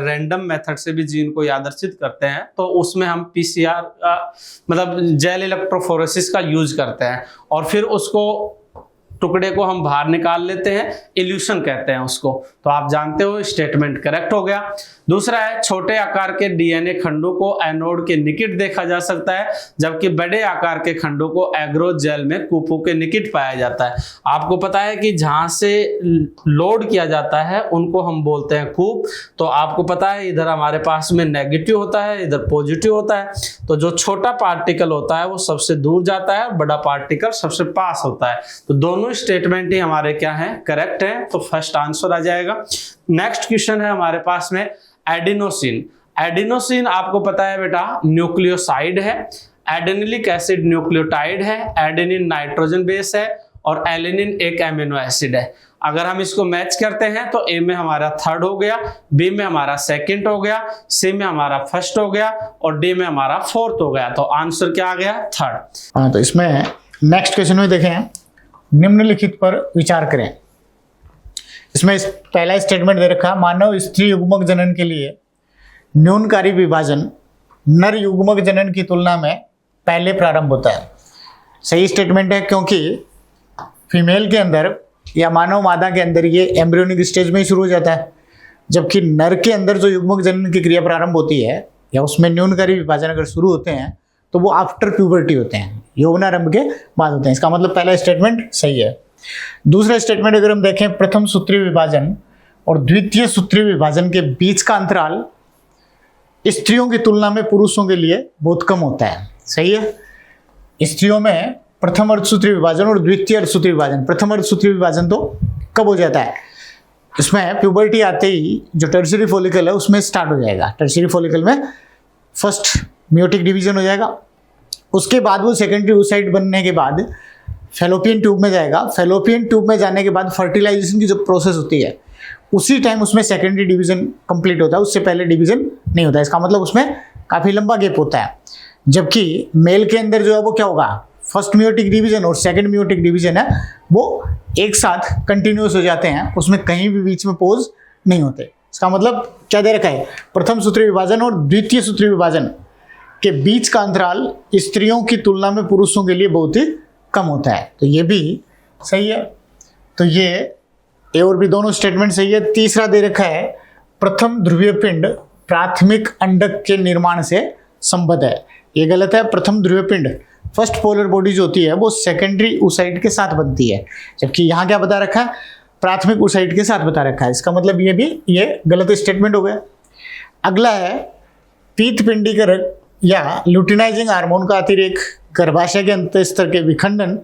रैंडम मेथड से भी जीन को यादृच्छित करते हैं, तो उसमें हम पीसीआर मतलब जेल इलेक्ट्रोफोरेसिस का यूज करते हैं और फिर उसको टुकड़े को हम बाहर निकाल लेते हैं, इल्यूशन कहते हैं उसको। तो आप जानते हो स्टेटमेंट करेक्ट हो गया। दूसरा है छोटे आकार के डीएनए खंडों को एनोड के निकट देखा जा सकता है, जबकि बड़े आकार के खंडों को एग्रोज जेल में कूपों के निकट पाया जाता है। आपको पता है कि जहां से लोड किया जाता है उनको हम बोलते हैं कूप। तो आपको पता है इधर हमारे पास में नेगेटिव होता है, इधर पॉजिटिव होता है। तो जो छोटा पार्टिकल होता है वो सबसे दूर जाता है, बड़ा पार्टिकल सबसे पास होता है। तो दोनों स्टेटमेंट ही हमारे क्या है करेक्ट है। तो फर्स्ट आंसर आ जाएगा। नेक्स्ट क्वेश्चन है हमारे पास में एडिनोसिन। एडिनोसिन आपको पता है बेटा न्यूक्लियोसाइड है, एडेनिलिक एसिड न्यूक्लियोटाइड है, एडेनिन नाइट्रोजन बेस है और एलेनिन एक एमिनो एसिड है। अगर हम इसको मैच करते हैं तो ए में हमारा 3rd हो गया, बी में हमारा 2nd हो गया, सी में हमारा 1st हो गया और डी में हमारा 4th हो गया। तो आंसर क्या आ गया 3rd। हाँ, तो इसमें नेक्स्ट क्वेश्चन में देखें, निम्नलिखित पर विचार करें। इसमें पहला स्टेटमेंट दे रखा है मानव स्त्री युग्मक जनन के लिए न्यूनकारी विभाजन नर युग्मक जनन की तुलना में पहले प्रारंभ होता है। सही स्टेटमेंट है, क्योंकि फीमेल के अंदर या मानव मादा के अंदर ये एम्ब्रियोनिक स्टेज में ही शुरू हो जाता है, जबकि नर के अंदर जो युग्मक जनन की क्रिया प्रारंभ होती है या उसमें न्यूनकारी विभाजन अगर शुरू होते हैं तो वो आफ्टर प्यूबर्टी होते हैं, यौवनारंभ के बाद होते हैं। इसका मतलब पहला स्टेटमेंट सही है। दूसरा स्टेटमेंट अगर हम देखें, प्रथम सूत्रीय विभाजन और द्वितीय सूत्रीय विभाजन के बीच का अंतराल स्त्रियों की तुलना में पुरुषों के लिए बहुत कम होता है। सही है। स्त्रियों में प्रथम अर्धसूत्री विभाजन और द्वितीय अर्धसूत्री विभाजन। प्रथम अर्धसूत्री विभाजन तो कब हो जाता है? इसमें प्यूबर्टी आते ही जो टर्शियरी फॉलिकल है उसमें स्टार्ट हो जाएगा। टर्शियरी फॉलिकल में फर्स्ट मियोटिक डिवीजन हो जाएगा, उसके बाद वो सेकेंडरी oocyte बनने के बाद फैलोपियन ट्यूब में जाएगा। फैलोपियन ट्यूब में जाने के बाद फर्टिलाइजेशन की जो प्रोसेस होती है उसी टाइम उसमें सेकेंडरी डिवीजन कंप्लीट होता है, उससे पहले डिवीजन नहीं होता है। इसका मतलब उसमें काफ़ी लंबा गैप होता है। जबकि मेल के अंदर जो है वो क्या होगा, फर्स्ट मियोटिक डिवीजन और सेकंड मियोटिक डिवीजन है वो एक साथ कंटिन्यूस हो जाते हैं, उसमें कहीं भी बीच में पोज नहीं होते। इसका मतलब क्या दे रखा है, प्रथम सूत्री विभाजन और द्वितीय सूत्री विभाजन के बीच का अंतराल स्त्रियों की तुलना में पुरुषों के लिए बहुत ही कम होता है। तो ये भी सही है। तो ये ए और बी दोनों स्टेटमेंट सही है। तीसरा दे रखा है प्रथम ध्रुवीय पिंड प्राथमिक अंडक के निर्माण से संबद्ध है, ये गलत है। प्रथम ध्रुवीय पिंड फर्स्ट पोलर बॉडी जो होती है वो सेकेंडरी oocyte के साथ बनती है, जबकि यहाँ क्या बता रखा है, प्राथमिक oocyte के साथ बता रखा है। इसका मतलब ये गलत स्टेटमेंट हो गया। अगला है पीत पिंडीकरण या लुटिनाइजिंग हार्मोन का अतिरेक गर्भाशय के अंतःस्तर के विखंडन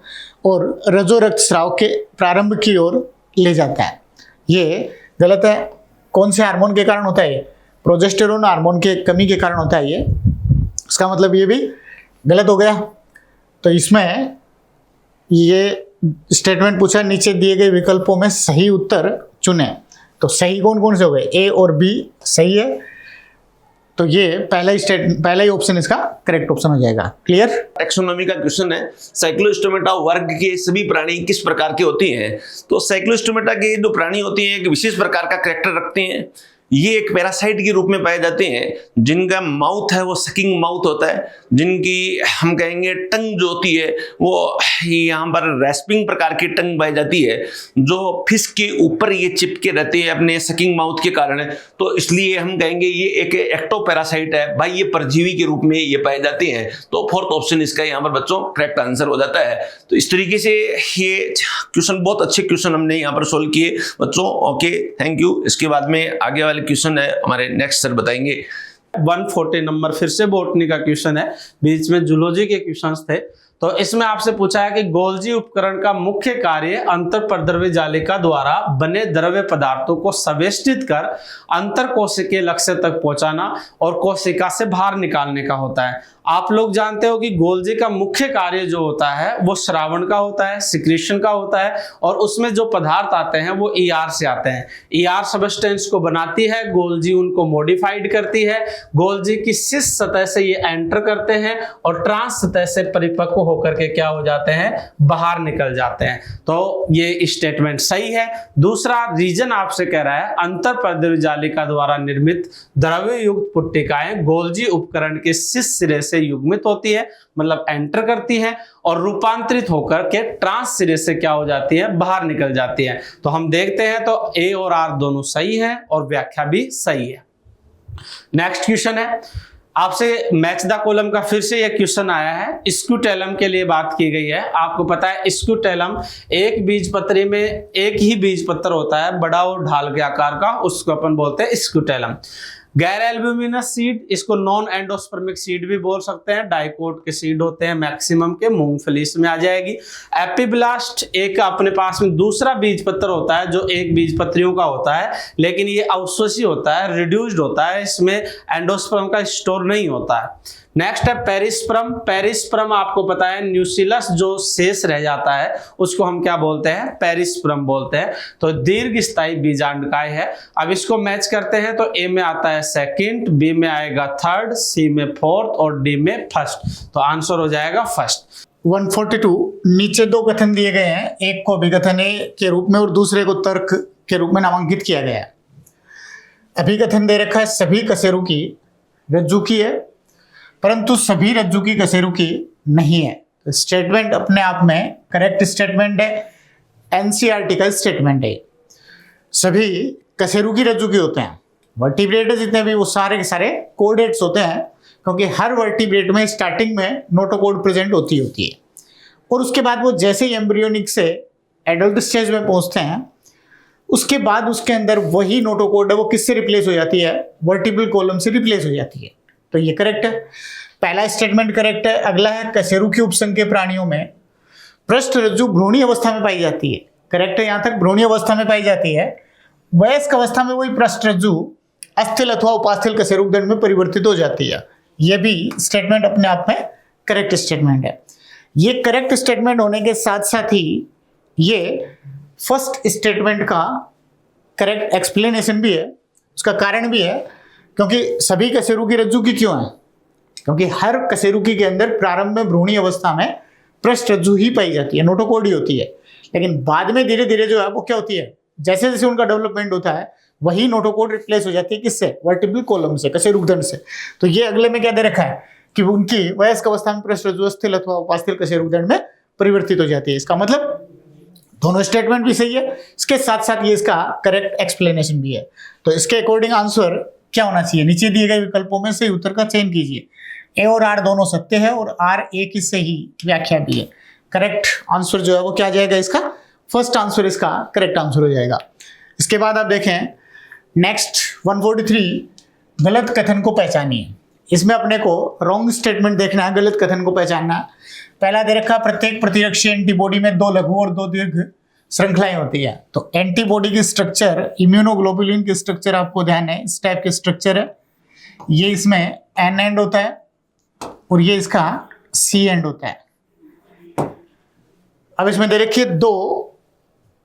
और रजो रक्तस्राव के प्रारंभ की ओर ले जाता है, ये गलत है। कौन से हार्मोन के कारण होता है ये? प्रोजेस्टेरोन हार्मोन के कमी के कारण होता है ये। इसका मतलब ये भी गलत हो गया। तो इसमें ये स्टेटमेंट पूछा नीचे दिए गए विकल्पों में सही उत्तर चुने, तो सही कौन कौन से हो गए? ए और बी सही है, तो ये पहला ही ऑप्शन इसका करेक्ट ऑप्शन हो जाएगा। क्लियर? टैक्सोनॉमी का क्वेश्चन है, साइक्लोस्टोमेटा वर्ग के सभी प्राणी किस प्रकार के होती हैं? तो साइक्लोस्टोमेटा के जो प्राणी होती हैं एक विशेष प्रकार का कैरेक्टर रखते हैं। ये एक पैरासाइट के रूप में पाए जाते हैं जिनका माउथ है वो सकिंग माउथ होता है, जिनकी हम कहेंगे टंग जो होती है वो यहाँ पर रेस्पिंग प्रकार की टंग पाई जाती है, जो फिश के ऊपर ये चिपके रहते हैं अपने सकिंग माउथ के कारण। तो इसलिए हम कहेंगे ये एक एक्टोपैरासाइट है भाई, ये परजीवी के रूप में ये पाए जाते हैं। तो फोर्थ ऑप्शन इसका यहाँ पर बच्चों करेक्ट आंसर हो जाता है। तो इस तरीके से ये क्वेश्चन बहुत अच्छे क्वेश्चन हमने यहाँ पर सोल्व किए बच्चों। Okay, thank you. इसके बाद में आगे वाले क्वेश्चन है हमारे नेक्स्ट सर बताएंगे। 140 नंबर फिर से बॉटनी का क्वेश्चन है, बीच में जूलॉजी के क्वेश्चंस थे। तो इसमें आपसे पूछा है कि गोल्जी उपकरण का मुख्य कार्य अंतर परद्रव्य जालिका द्वारा बने द्रव्य पदार्थों को संवेष्टित कर अंतर कोशिकीय लक्ष्य तक पहुंचाना और कोशिका से बाहर निकालने का होता है। आप लोग जानते हो कि गोल्जी का मुख्य कार्य जो होता है वो श्रावण का होता है, सिक्रीशन का होता है, और उसमें जो पदार्थ आते हैं वो ईआर से आते हैं। ईआर सबस्टेंस को बनाती है, गोल्जी उनको मॉडिफाइड करती है। गोल्जी की सिस सतह से ये एंटर करते हैं और ट्रांस सतह से परिपक्व होकर के क्या हो जाते हैं, बाहर निकल जाते हैं। तो ये स्टेटमेंट सही है। दूसरा रीजन आपसे कह रहा है अंतर परद्रव्य जालिका द्वारा निर्मित द्रव्य युक्त पुट्टिकाएं गोल्जी उपकरण के शीर्ष सिरे से युग्मित होती है, मतलब एंटर करती है और रूपांतरित होकर के ट्रांस सिरे से क्या हो जाती है, बाहर निकल जाती है। तो हम देखते हैं तो ए और आर दोनों सही है और व्याख्या भी सही है। नेक्स्ट क्वेश्चन है आपसे मैच द कॉलम का फिर से यह क्वेश्चन आया है। स्क्यूटेलम के लिए बात की गई है। आपको पता है स्क्यूटेलम एक बीजपत्री में एक ही बीजपत्र होता है, बड़ा और ढाल के आकार का, उसको अपन बोलते हैं स्क्यूटेलम। गैर एल्ब्यूमिनस सीड, इसको नॉन एंडोस्पर्मिक सीड भी बोल सकते हैं। डाइकोट के सीड होते हैं मैक्सिमम के, मूंगफली इसमें आ जाएगी। एपिब्लास्ट एक अपने पास में दूसरा बीजपत्र होता है जो एक बीजपत्रियों का होता है, लेकिन ये अवशोषी होता है, रिड्यूस्ड होता है, इसमें एंडोस्पर्म का स्टोर नहीं होता है। नेक्स्ट है पेरिस्पर्म। पेरिस्पर्म आपको पता है न्यूसिलस जो शेष रह जाता है उसको हम क्या बोलते हैं, पेरिस्पर्म बोलते हैं। तो दीर्घ स्थायी बीजांडकाय है। अब इसको मैच करते हैं तो ए में आता है सेकंड, बी में आएगा थर्ड, सी में फोर्थ और डी में फर्स्ट। तो आंसर हो जाएगा फर्स्ट। 142 नीचे दो कथन दिए गए हैं, एक को अभिकथन ए के रूप में और दूसरे को तर्क के रूप में नामांकित किया गया है। अभिकथन दे रखा है सभी कशेरू की रज्जु की है, परंतु सभी रज्जु की कशेरू की नहीं है। तो स्टेटमेंट अपने आप में करेक्ट स्टेटमेंट है, एनसीईआरटी का स्टेटमेंट है। सभी कशेरू की रज्जु के होते हैं। वर्टिब्रेट जितने भी वो सारे के सारे कोडेट्स होते हैं, क्योंकि हर वर्टिब्रेट में स्टार्टिंग में नोटोकोड प्रेजेंट होती है और उसके बाद वो जैसे ही एम्ब्रियोनिक से एडल्ट स्टेज में पहुंचते हैं उसके बाद उसके अंदर वही नोटोकोड है वो किससे रिप्लेस हो जाती है, वर्टिब्रल कॉलम से रिप्लेस हो जाती है। तो ये करेक्ट है। पहला स्टेटमेंट करेक्ट है। अगला है कशेरुकी उपसंघ के प्राणियों में पृष्ठ रज्जु भ्रूणी अवस्था में पाई जाती है। करेक्ट है, यहां तक भ्रूणी अवस्था में पाई जाती है। वयस्क अवस्था में वही पृष्ठ रज्जु अस्थिल अथवा उपास्थिल कशेरुक दंड में परिवर्तित हो जाती है। यह भी स्टेटमेंट अपने आप में करेक्ट स्टेटमेंट है। ये करेक्ट स्टेटमेंट होने के साथ साथ ही ये फर्स्ट स्टेटमेंट का करेक्ट एक्सप्लेनेशन भी है, उसका कारण भी है, क्योंकि सभी कशेरुकी रज्जु की क्यों है, क्योंकि हर कशेरुकी के अंदर प्रारंभ में भ्रूणी अवस्था में पृष्ठ रज्जु ही पाई जाती है, नोटोकॉर्डी होती है। लेकिन बाद में धीरे धीरे जो है वो क्या होती है, जैसे जैसे उनका डेवलपमेंट होता है वही नोटोकॉर्ड रिप्लेस हो जाती है किससे, वर्टिब्रल कॉलम से, कशेरुक दंड से। तो ये अगले में क्या दे रखा है कि उनकी वयस्क अवस्था में पृष्ठ रज्जु अस्थिल अथवा उपास्थिल कशेरुक दंड में परिवर्तित हो जाती है। इसका मतलब दोनों स्टेटमेंट भी सही है, इसके साथ साथ ये इसका करेक्ट एक्सप्लेनेशन भी है। तो इसके अकॉर्डिंग आंसर क्या होना चाहिए, नीचे दिए गए विकल्पों में सही उत्तर का चयन कीजिए। ए और आर दोनों सत्य है और आर ए की सही व्याख्या भी है। करेक्ट आंसर जो है वो क्या आ जाएगा, इसका फर्स्ट आंसर इसका करेक्ट आंसर हो जाएगा। इसके बाद आप देखें नेक्स्ट 143 गलत कथन को पहचानिए। इसमें अपने को रॉन्ग स्टेटमेंट देखना है, गलत कथन को पहचानना। पहला दे रखा प्रत्येक प्रतिरक्षी एंटीबॉडी में 2 लघु और 2 दीर्घ श्रृंखलाएं होती है। तो एंटीबॉडी की स्ट्रक्चर, इम्यूनोग्लोबुलिन की स्ट्रक्चर आपको ध्यान है, इस टाइप की स्ट्रक्चर है। ये इसमें एन एंड होता है और ये इसका सी एंड होता है। अब इसमें दे रखिए 2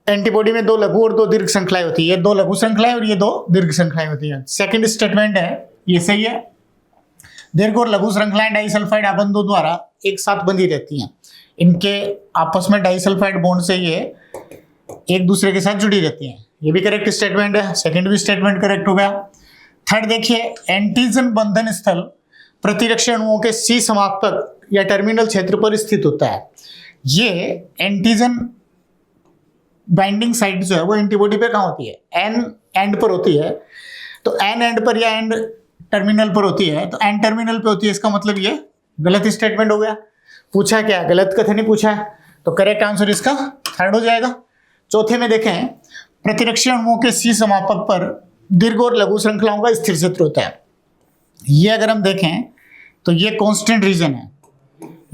एंटीबॉडी में 2 लघु और 2 दीर्घ श्रृंखलाएं होती है। ये 2 लघु श्रृंखलाएं और ये 2 दीर्घ श्रृंखलाएं होती है। सेकंड स्टेटमेंट है ये सही है। दीर्घ और लघु श्रृंखलाएं डाइसल्फाइड आबंधों द्वारा एक साथ बंधी रहती हैं। इनके आपस में डाइसल्फाइड बॉन्ड से ये एक दूसरे के साथ जुड़ी रहती हैं। ये भी करेक्ट स्टेटमेंट है, सेकंड भी स्टेटमेंट करेक्ट हो गया। थर्ड देखिए एंटीजन बंधन स्थल प्रतिरक्षी अणुओं के सी समापक या टर्मिनल क्षेत्र पर स्थित होता है। ये एंटीजन बाइंडिंग साइट जो है वो एंटीबॉडी पे कहाँ होती है, एन एंड पर होती है। तो एन एंड पर या एंड टर्मिनल पर होती है, तो एन टर्मिनल पे होती है। इसका मतलब ये गलत स्टेटमेंट हो गया। पूछा क्या, गलत कथन ही पूछा है, तो करेक्ट आंसर इसका थर्ड हो जाएगा। चौथे में देखें प्रतिरक्षी अणुओं के सी समापक पर दीर्घ और लघु श्रृंखलाओं का स्थिर क्षेत्र होता है। ये अगर हम देखें तो ये कांस्टेंट रीजन है,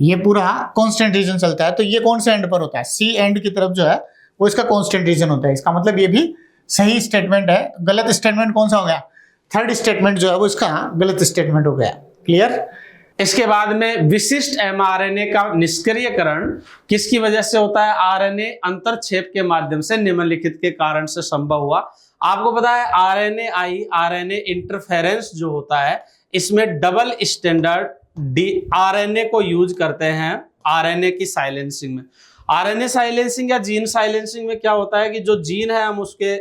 ये पूरा कांस्टेंट रीजन चलता है। तो ये कौन से एंड पर होता है, सी एंड की तरफ जो है वो इसका कांस्टेंट रीजन होता है। इसका मतलब ये भी सही स्टेटमेंट है। गलत स्टेटमेंट कौन सा हो गया, थर्ड स्टेटमेंट जो है वो इसका गलत स्टेटमेंट हो गया। क्लियर। इसके बाद में विशिष्ट एमआरएनए का निष्क्रियकरण किसकी वजह से होता है, आरएनए अंतरक्षेप के माध्यम से निम्नलिखित के कारण से संभव हुआ। आपको पता है आरएनए आरएनए इंटरफेरेंस जो होता है, इसमें डबल स्टैंडर्ड आरएनए को यूज करते हैं आरएनए की साइलेंसिंग में। आरएनए साइलेंसिंग या जीन साइलेंसिंग में क्या होता है कि जो जीन है हम उसके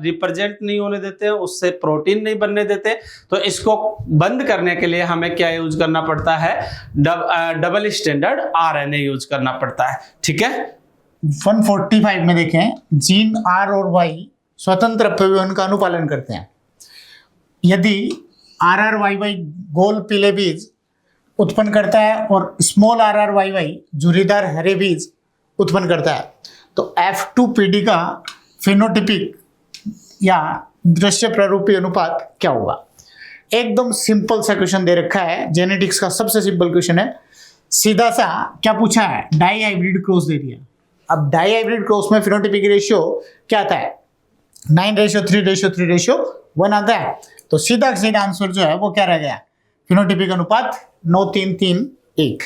रिप्रेजेंट नहीं होने देते हैं, उससे प्रोटीन नहीं बनने देते। तो इसको बंद करने के लिए हमें क्या यूज करना पड़ता है, डबल स्टैंडर्ड आरएनए यूज करना पड़ता है। ठीक है। 145 में देखें जीन आर और वाई स्वतंत्र अपव्यवन का अनुपालन करते हैं। यदि आर आर वाई वाई गोल पीले बीज उत्पन्न करता है और small R R Y Y झुर्रीदार हरे बीज उत्पन्न करता है, तो F2PD का फिनोटिपिक या दृश्य प्रारूपी अनुपात क्या होगा। एकदम सिंपल सा क्वेश्चन दे रखा है, जेनेटिक्स का सबसे सिंपल क्वेश्चन है। सीधा सा क्या पूछा है, डाई हाइब्रिड क्रॉस दे दिया। अब डाई हाइब्रिड क्रॉस में फिनोटिपिक रेशियो क्या आता है, 9:3:3:1 आता है। तो सीधा सीधा आंसर जो है वो क्या रह गया, फिनोटिपिक अनुपात 9:3:3:1।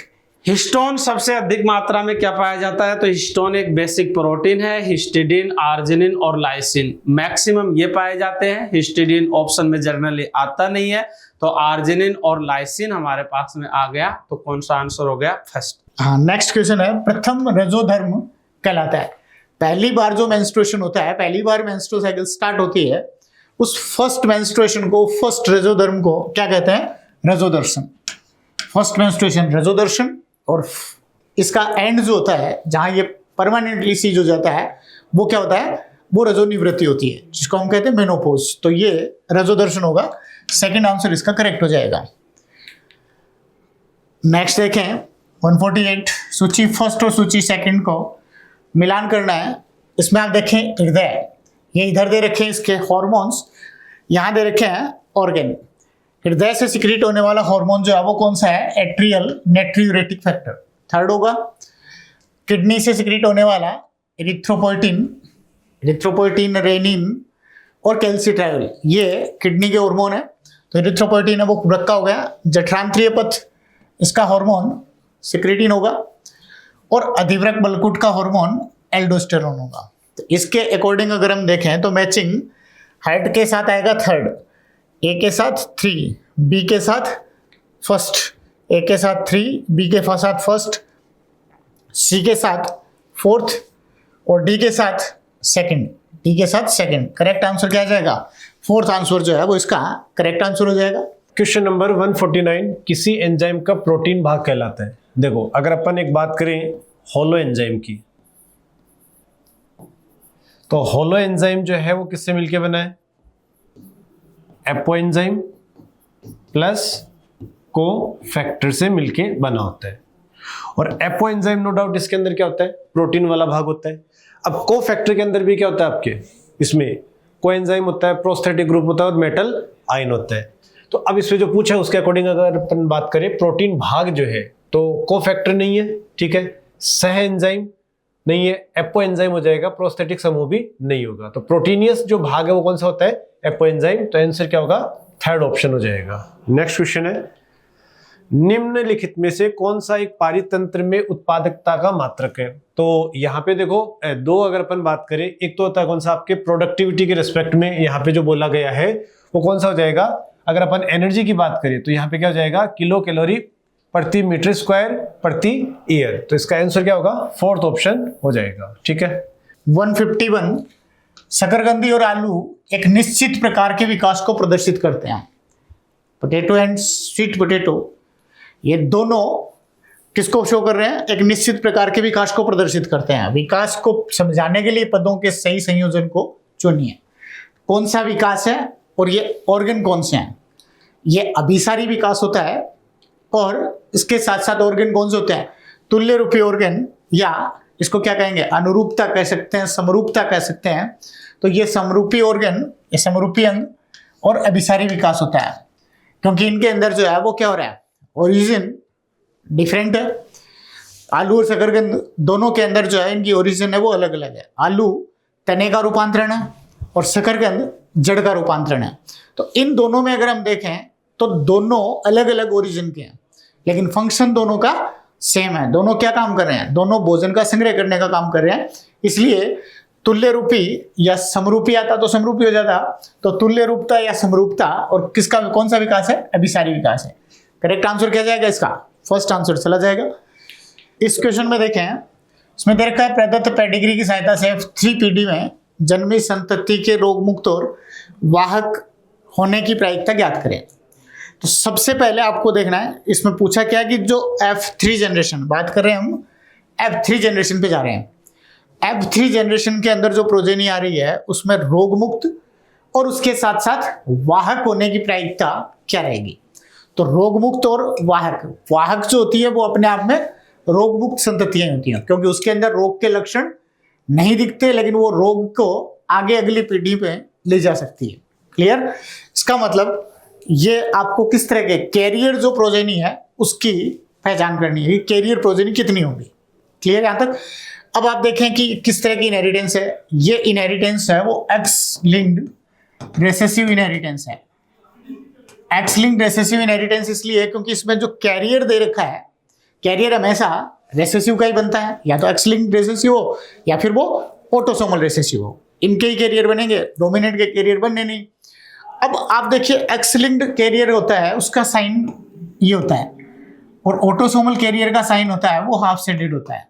हिस्टोन सबसे अधिक मात्रा में क्या पाया जाता है, तो हिस्टोन एक बेसिक प्रोटीन है। हिस्टिडीन, आर्जिनिन और लाइसिन मैक्सिमम ये पाए जाते हैं। हिस्टिडीन ऑप्शन में जनरली आता नहीं है, तो आर्जिनिन और लाइसिन हमारे पास में आ गया। तो कौन सा आंसर हो गया, फर्स्ट। हाँ, नेक्स्ट क्वेश्चन है प्रथम रजोधर्म कहलाता है। पहली बार जो मेंस्ट्रुएशन होता है, पहली बार मेंस्ट्रुअल साइकिल स्टार्ट होती है, उस फर्स्ट मेंस्ट्रुएशन को, फर्स्ट रजोधर्म को क्या कहते हैं, रजोदर्शन। First menstruation रजोदर्शन। और इसका एंड जो होता है, जहां ये परमानेंटली सीज हो जाता है, वो क्या होता है, वो रजोनिवृत्ति होती है, जिसको हम कहते हैं मेनोपॉज। तो ये रजोदर्शन होगा, सेकंड आंसर इसका करेक्ट हो जाएगा। नेक्स्ट देखें 148 सूची फर्स्ट और सूची सेकंड को मिलान करना है। इसमें आप देखें हृदय, ये इधर दे रखे हैं इसके हॉर्मोन्स, यहां दे रखे हैं ऑर्गेन। हृदय से सिक्रीट होने वाला हार्मोन जो है वो कौन सा है? Atrial natriuretic factor. थर्ड होगा किडनी से सिक्रीट होने वाला इरिथ्रोपोइटिन, रेनिन और कैल्सिट्रायोल, ये किडनी के हार्मोन है। तो इरिथ्रोपोइटिन है वो रखा हो गया। जठरांत्रिय पथ इसका हार्मोन सिक्रीटिन होगा और अधिवृक्क बलकुट का हार्मोन एल्डोस्टेरोन होगा। तो इसके अकॉर्डिंग अगर हम देखें तो मैचिंग हार्ट के साथ आएगा थर्ड, ए के साथ 3, बी के साथ फर्स्ट, ए के साथ 3, बी के साथ फर्स्ट, सी के साथ फोर्थ और डी के साथ सेकंड। डी के साथ सेकंड। करेक्ट आंसर क्या आ जाएगा? फोर्थ आंसर जो है वो इसका करेक्ट आंसर हो जाएगा। क्वेश्चन नंबर 149, किसी एंजाइम का प्रोटीन भाग कहलाता है। देखो अगर अपन एक बात करें होलो एंजाइम की, तो होलो एंजाइम जो है वो किससे मिलके बना है? एपो एंजाइम प्लस को फैक्टर से मिलके बना होता है। और एपो एंजाइम नो डाउट इसके अंदर क्या होता है? प्रोटीन वाला भाग होता है। अब को फैक्टर के अंदर भी क्या होता है आपके? इसमें को एंजाइम होता है, प्रोस्थेटिक ग्रुप होता है और मेटल आयन होता है। तो अब इसमें जो पूछा है उसके अकॉर्डिंग अगर अपन बात करें प्रोटीन भाग जो है तो को फैक्टर नहीं है, ठीक है, सह एंजाइम नहीं है, एपो एंजाइम हो जाएगा, प्रोस्थेटिक समूह भी नहीं होगा। तो प्रोटीनियस जो भाग है वो कौन सा होता है? Apo enzyme. तो आंसर क्या होगा? थर्ड ऑप्शन हो जाएगा। नेक्स्ट क्वेश्चन है, निम्नलिखित में से कौन सा एक पारितंत्र में उत्पादकता का मात्रक है? तो यहाँ पे देखो दो अगर अपन बात करें, एक तो होता है कौन सा आपके प्रोडक्टिविटी के रिस्पेक्ट में यहाँ पे जो बोला गया है वो कौन सा हो जाएगा? अगर अपन एनर्जी की बात करें तो यहाँ पे क्या हो जाएगा? किलो कैलोरी प्रति मीटर स्क्वायर प्रति ईयर। तो इसका आंसर क्या होगा? फोर्थ ऑप्शन हो जाएगा। ठीक है। 151, शकरकंदी और आलू एक निश्चित प्रकार के विकास को प्रदर्शित करते हैं। पोटैटो एंड स्वीट पोटैटो, ये दोनों किसको शो कर रहे हैं? एक निश्चित प्रकार के विकास को प्रदर्शित करते हैं। विकास को समझाने के लिए पदों के सही संयोजन को चुनिए। कौन सा विकास है और ये ऑर्गन कौन से हैं? ये अभिसारी विकास होता है और इसके साथ साथ ऑर्गन कौन से होते हैं? तुल्य रूपी ऑर्गन, या इसको क्या कहेंगे? अनुरूपता कह सकते हैं, समरूपता कह सकते हैं। तो ये समरूपी ऑर्गन, ये समरूपी अंग और अभिसारी विकास होता है, क्योंकि इनके अंदर जो है वो क्या हो रहा है? ओरिजिन डिफरेंट है। आलू और शकरकंद दोनों के अंदर जो है इनकी ओरिजिन है वो अलग अलग है। आलू तने का रूपांतरण है और शकरकंद जड़ का रूपांतरण है। तो इन दोनों में अगर हम देखें तो दोनों अलग अलग ओरिजिन के हैं, लेकिन फंक्शन दोनों का सेम है। दोनों क्या काम कर रहे हैं? दोनों भोजन का संग्रह करने का काम कर रहे हैं। इसलिए तुल्य रूपी या समरूपी आता तो समरूपी हो जाता, तो तुल्य रूपता या समरूपता और किसका कौन सा विकास है? अभिसारी विकास है। करेक्ट आंसर क्या जाएगा इसका? फर्स्ट आंसर चला जाएगा। इस क्वेश्चन में देखें, इसमें दे रखा है प्रदत्त पेडिग्री की सहायता से F3 पीढ़ी में जन्मी संतति के रोग मुक्त और वाहक होने की प्रायिकता ज्ञात करें। तो सबसे पहले आपको देखना है, इसमें पूछा क्या कि जो F3 जनरेशन बात कर रहे हैं हम, F3 जनरेशन पे जा रहे हैं। F3 जनरेशन के अंदर जो प्रोजेनी आ रही है उसमें रोग मुक्त और उसके साथ साथ वाहक होने की प्रायिकता क्या रहेगी? तो रोग मुक्त और वाहक, वाहक जो होती है वो अपने आप में रोग मुक्त संततियां होती हैं, क्योंकि उसके अंदर रोग के लक्षण नहीं दिखते, लेकिन वो रोग को आगे अगली पीढ़ी पे ले जा सकती है। क्लियर? इसका मतलब ये आपको किस तरह के कैरियर जो प्रोजेनी है उसकी पहचान करनी है कि कैरियर प्रोजेनी कितनी होगी। क्लियर यहां तक? अब आप देखें कि किस तरह की इनहेरिटेंस है। ये इनहेरिटेंस है वो एक्स लिंक्ड रिसेसिव इनहेरिटेंस है। एक्स लिंक्ड रिसेसिव इनहेरिटेंस इसलिए क्योंकि इसमें जो कैरियर दे रखा है, कैरियर हमेशा रिसेसिव का ही बनता है, या तो एक्स लिंक्ड रिसेसिव हो या फिर वो ऑटोसोमल रिसेसिव हो। इनके ही कैरियर बनेंगे, डोमिनेंट के कैरियर बनने नहीं। अब आप देखिए एक्स लिंक्ड कैरियर होता है उसका साइन ये होता है, और ऑटोसोमल कैरियर का साइन होता है वो हाफ शेडेड होता है,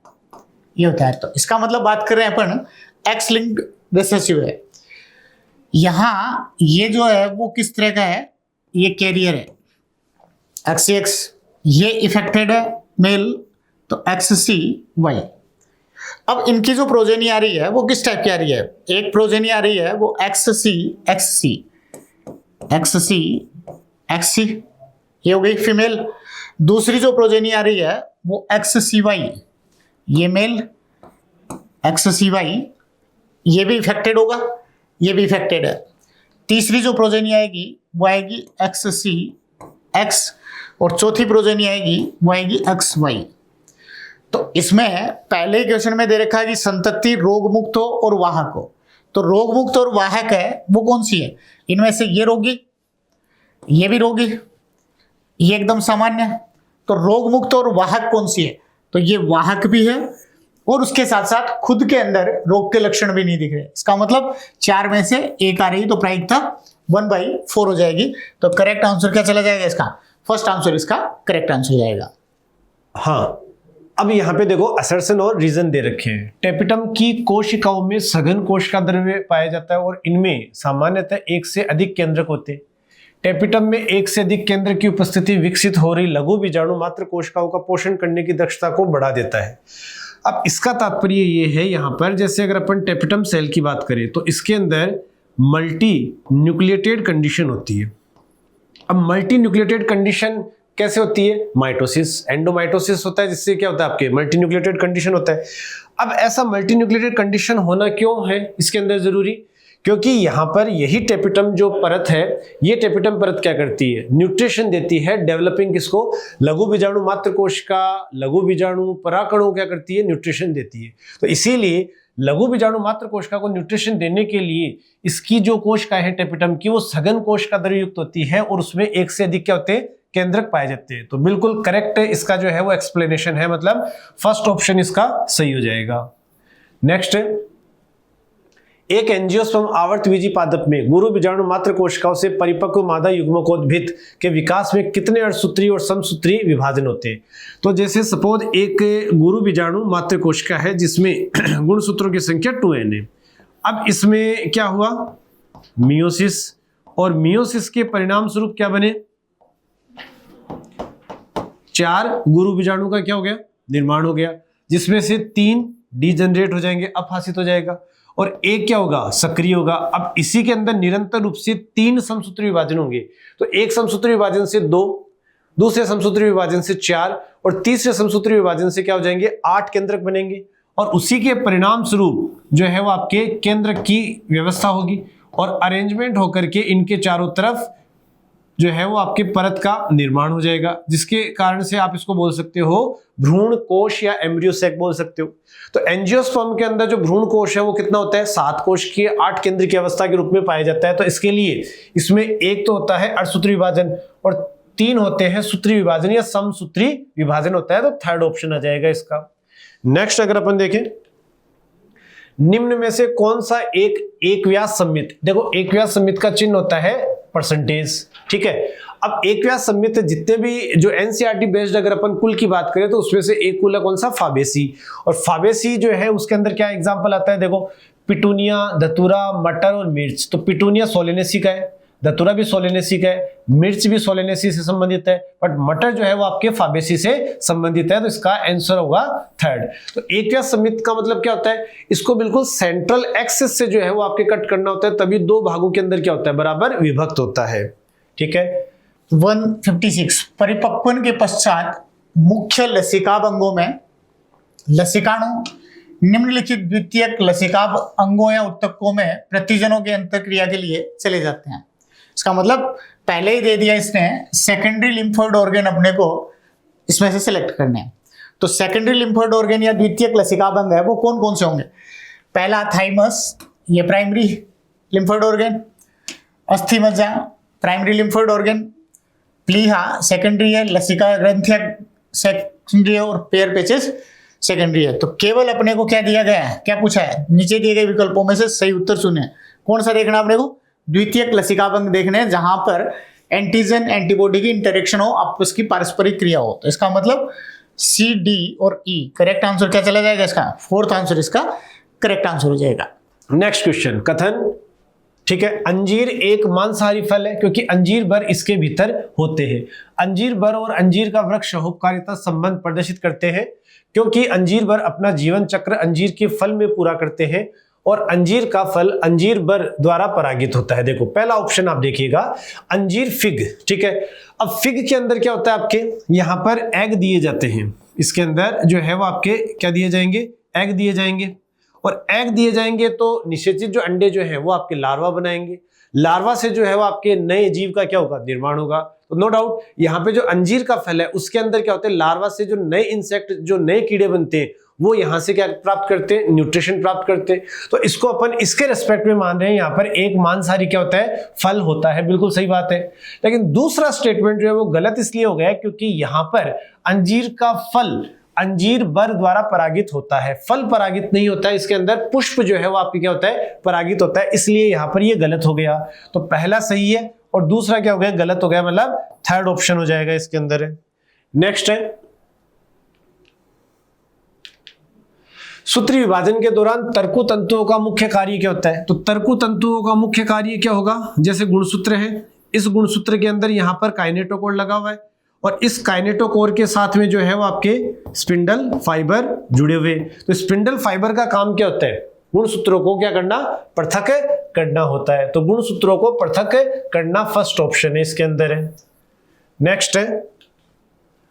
ये होता है। तो इसका मतलब बात कर रहे हैं अपन एक्स लिंक्ड रिसेसिव है। यहां ये जो है वो किस तरह का है? ये कैरियर है XCX, ये इफेक्टेड है मेल, तो XCY। अब इनकी जो प्रोजेनी आ रही है वो किस टाइप की आ रही है? एक प्रोजेनी आ रही है वो XC, ये हो गई फीमेल। दूसरी जो प्रोजेनी आ रही है वो XCY, ये मेल, XCY, ये भी इफेक्टेड होगा, ये भी इफेक्टेड है। तीसरी जो प्रोजेनी आएगी वो आएगी XCY, एक्स, और चौथी प्रोजेनी आएगी वो आएगी एक्स वाई। तो इसमें पहले क्वेश्चन में दे रखा है कि संतति रोग मुक्त हो और वाहक हो। तो रोग मुक्त और वाहक है वो कौन सी है? इनमें से ये रोगी, ये भी रोगी, ये एकदम सामान्य। तो रोग मुक्त और वाहक कौन सी है? तो ये वाहक भी है और उसके साथ साथ खुद के अंदर रोग के लक्षण भी नहीं दिख रहे। इसका मतलब 4 में से 1 आ रही, तो प्रायिकता 1/4 हो जाएगी। तो करेक्ट आंसर क्या चला जाएगा इसका? फर्स्ट आंसर इसका करेक्ट आंसर जाएगा। हाँ, अब यहाँ पे देखो असर्शन और रीजन दे रखे हैं। टेपिटम की कोशिकाओं में सघन कोशिका द्रव्य पाया जाता है और इनमें सामान्यतः 1 से अधिक केंद्रक होते हैं। टेपिटम में 1 से अधिक केंद्र की उपस्थिति विकसित हो रही लघु बीजाणु मात्र कोशिकाओं का पोषण करने की दक्षता को बढ़ा देता है। अब इसका तात्पर्य ये है यहाँ पर, जैसे अगर अपन टेपिटम सेल की बात करें तो इसके अंदर मल्टी न्यूक्लिएटेड कंडीशन होती है। अब मल्टी न्यूक्लिएटेड कंडीशन कैसे होती है? माइटोसिस, एंडोमाइटोसिस होता है, जिससे क्या होता है आपके मल्टी न्यूक्लिएटेड कंडीशन होता है। अब ऐसा मल्टी न्यूक्लिएटेड कंडीशन होना क्यों है इसके अंदर जरूरी? क्योंकि यहाँ पर यही टेपिटम जो परत है, ये टेपिटम परत क्या करती है? न्यूट्रिशन देती है डेवलपिंग किसको? लघु बीजाणु मात्र कोशिका, लघु बीजाणु पराकणों क्या करती है? न्यूट्रिशन देती है। तो इसीलिए लघु बीजाणु मात्र कोशिका को न्यूट्रिशन देने के लिए इसकी जो कोशिका है टेपिटम की, वो सघन कोशिका द्रव्य युक्त होती है और उसमें 1 से अधिक क्या होते हैं? केंद्रक पाए जाते हैं। तो बिल्कुल करेक्ट है इसका जो है वो एक्सप्लेनेशन है, मतलब फर्स्ट ऑप्शन इसका सही हो जाएगा। नेक्स्ट, एक एंजियोस्पर्म आवर्तबीजी पादप में गुरु बीजाणु मात्र कोशिकाओं से परिपक्व मादा युग्मकोद्भिद के विकास में कितने अर्धसूत्री और समसूत्री विभाजन होते हैं? तो जैसे सपोज एक गुरु बीजाणु मात्र कोशिका है जिसमें गुणसूत्रों की संख्या 2n है। अब इसमें क्या हुआ? मियोसिस, और मियोसिस के परिणाम स्वरूप क्या बने? 4 गुरु बीजाणु का क्या हो गया? निर्माण हो गया, जिसमें से 3 डीजनरेट हो जाएंगे, अफासित हो जाएगा, और एक क्या होगा? सक्रिय होगा। अब इसी के अंदर निरंतर रूप से 3 समसूत्री विभाजन होंगे। तो एक समसूत्री विभाजन से 2, दूसरे समसूत्री विभाजन से 4, और तीसरे समसूत्री विभाजन से क्या हो जाएंगे? 8 केंद्रक बनेंगे, और उसी के परिणाम स्वरूप जो है वो आपके केंद्रक की व्यवस्था होगी और अरेंजमेंट होकर के इनके चारों तरफ जो है वो आपके परत का निर्माण हो जाएगा, जिसके कारण से आप इसको बोल सकते हो भ्रूण कोश या एम्ब्रियो सैक बोल सकते हो। तो एंजियोस्पर्म के अंदर जो भ्रूण कोश है वो कितना होता है? 7 कोश की 8 केंद्र की अवस्था के रूप में पाया जाता है। तो इसके लिए इसमें एक तो होता है अर्धसूत्री विभाजन और 3 होते हैं सूत्री विभाजन या समसूत्री विभाजन होता है। तो थर्ड ऑप्शन आ जाएगा इसका। नेक्स्ट अगर अपन देखें, निम्न में से कौन सा एक व्यास सममित? देखो एक व्यास सममित का चिन्ह होता है परसेंटेज, ठीक है। अब एक व्यास सममित जितने भी जो एनसीईआरटी बेस्ड अगर अपन कुल की बात करें तो उसमें से एक कुल है कौन सा? फाबेसी। और फाबेसी जो है उसके अंदर क्या एग्जांपल आता है? देखो पिटूनिया, धतूरा, मटर और मिर्च। तो पिटूनिया सोलेनेसी का है, धतूरा भी सोलेनेसी का है, मिर्च भी सोलेनेसी से संबंधित है, बट मटर जो है वो आपके फाबेसी से संबंधित है। तो इसका आंसर होगा थर्ड। तो एक व्यास सममित का मतलब क्या होता है? इसको बिल्कुल सेंट्रल एक्सिस से जो है वो आपके कट करना होता है, तभी 2 भागों के अंदर क्या होता है? बराबर विभक्त होता है, ठीक है। 156 परिपक्वन के पश्चात मुख्य लसिकाभ अंगों में लसिकाणु निम्नलिखित द्वितीयक लसिकाभ अंगों या उत्तकों में प्रतिजनों के अंतःक्रिया के लिए चले जाते हैं। इसका मतलब पहले ही दे दिया इसने, सेकेंडरी लिम्फोइड ऑर्गन अपने को इसमें से सिलेक्ट करने हैं। तो सेकेंडरी लिम्फोइड ऑर्गन या द्वितीयक लसिकाभ अंग है वो कौन कौन से होंगे? पहला थाइमस, ये प्राइमरी लिम्फोइड ऑर्गन, अस्थि मज्जा प्राइमरी लिम्फोइड ऑर्गन, प्लीहा सेकेंडरी है, लसिका ग्रंथिया सेकेंडरी है, और पेयर पेचेस सेकेंडरी है। तो केवल अपने को क्या दिया गया है, क्या पूछा है? नीचे दिए गए विकल्पों में से सही उत्तर सुने। कौन सा देखना अपने को? द्वितीयक लसिकाभ अंग देखने हैं जहां पर एंटीजन एंटीबॉडी की इंटरेक्शन हो, आपस की पारस्परिक क्रिया हो। तो इसका मतलब सी, डी और ई। करेक्ट आंसर क्या चला जाएगा इसका? फोर्थ आंसर इसका करेक्ट आंसर हो जाएगा। नेक्स्ट क्वेश्चन, कथन, ठीक है। अंजीर एक मांसाहारी फल है क्योंकि अंजीर बर इसके भीतर होते हैं। अंजीर बर और अंजीर का वृक्ष सहोपकारिता संबंध प्रदर्शित करते हैं क्योंकि अंजीर बर अपना जीवन चक्र अंजीर के फल में पूरा करते हैं और अंजीर का फल अंजीर बर द्वारा परागित होता है। देखो पहला ऑप्शन आप देखिएगा, अंजीर फिग, ठीक है। अब फिग के अंदर क्या होता है? आपके यहाँ पर एग दिए जाते हैं, इसके अंदर जो है वो आपके क्या दिए जाएंगे? एग दिए जाएंगे, और एग दिए जाएंगे तो निषेचित जो अंडे जो है वो आपके लार्वा बनाएंगे। लार्वा से जो है वो आपके नए जीव का क्या होगा? निर्माण होगा। नो डाउट यहाँ पे जो अंजीर का फल है उसके अंदर क्या होता है, लार्वा से जो नए इंसेक्ट, जो नए कीड़े बनते हैं वो यहाँ से क्या प्राप्त करते हैं, न्यूट्रिशन प्राप्त करते हैं। तो इसको अपन इसके रेस्पेक्ट में मान रहे हैं, यहाँ पर एक मांसाहारी क्या होता है, फल होता है, बिल्कुल सही बात है। लेकिन दूसरा स्टेटमेंट जो है वो गलत इसलिए हो गया है क्योंकि यहाँ पर अंजीर का फल अंजीर बर द्वारा परागित होता है, फल परागित नहीं होता है, इसके अंदर पुष्प जो है वो आपकी क्या होता है, परागित होता है, इसलिए यहाँ पर ये गलत हो गया। तो पहला सही है और दूसरा क्या हो गया, गलत हो गया, मतलब थर्ड ऑप्शन हो जाएगा इसके अंदर है। नेक्स्ट है, सूत्री विभाजन के दौरान तर्कु तंतुओं का मुख्य कार्य क्या होता है। तो तर्कु तंतुओं का मुख्य कार्य क्या होगा, जैसे गुणसूत्र है, इस गुणसूत्र के अंदर यहाँ पर काइनेटोकोर लगा हुआ है और इस काइनेटोकोर के साथ में जो है वो आपके स्पिंडल फाइबर जुड़े हुए। तो स्पिंडल फाइबर का काम क्या होता है, गुणसूत्रों को क्या करना, पृथक करना होता है। तो गुणसूत्रों को पृथक करना फर्स्ट ऑप्शन है इसके अंदर है। नेक्स्ट है,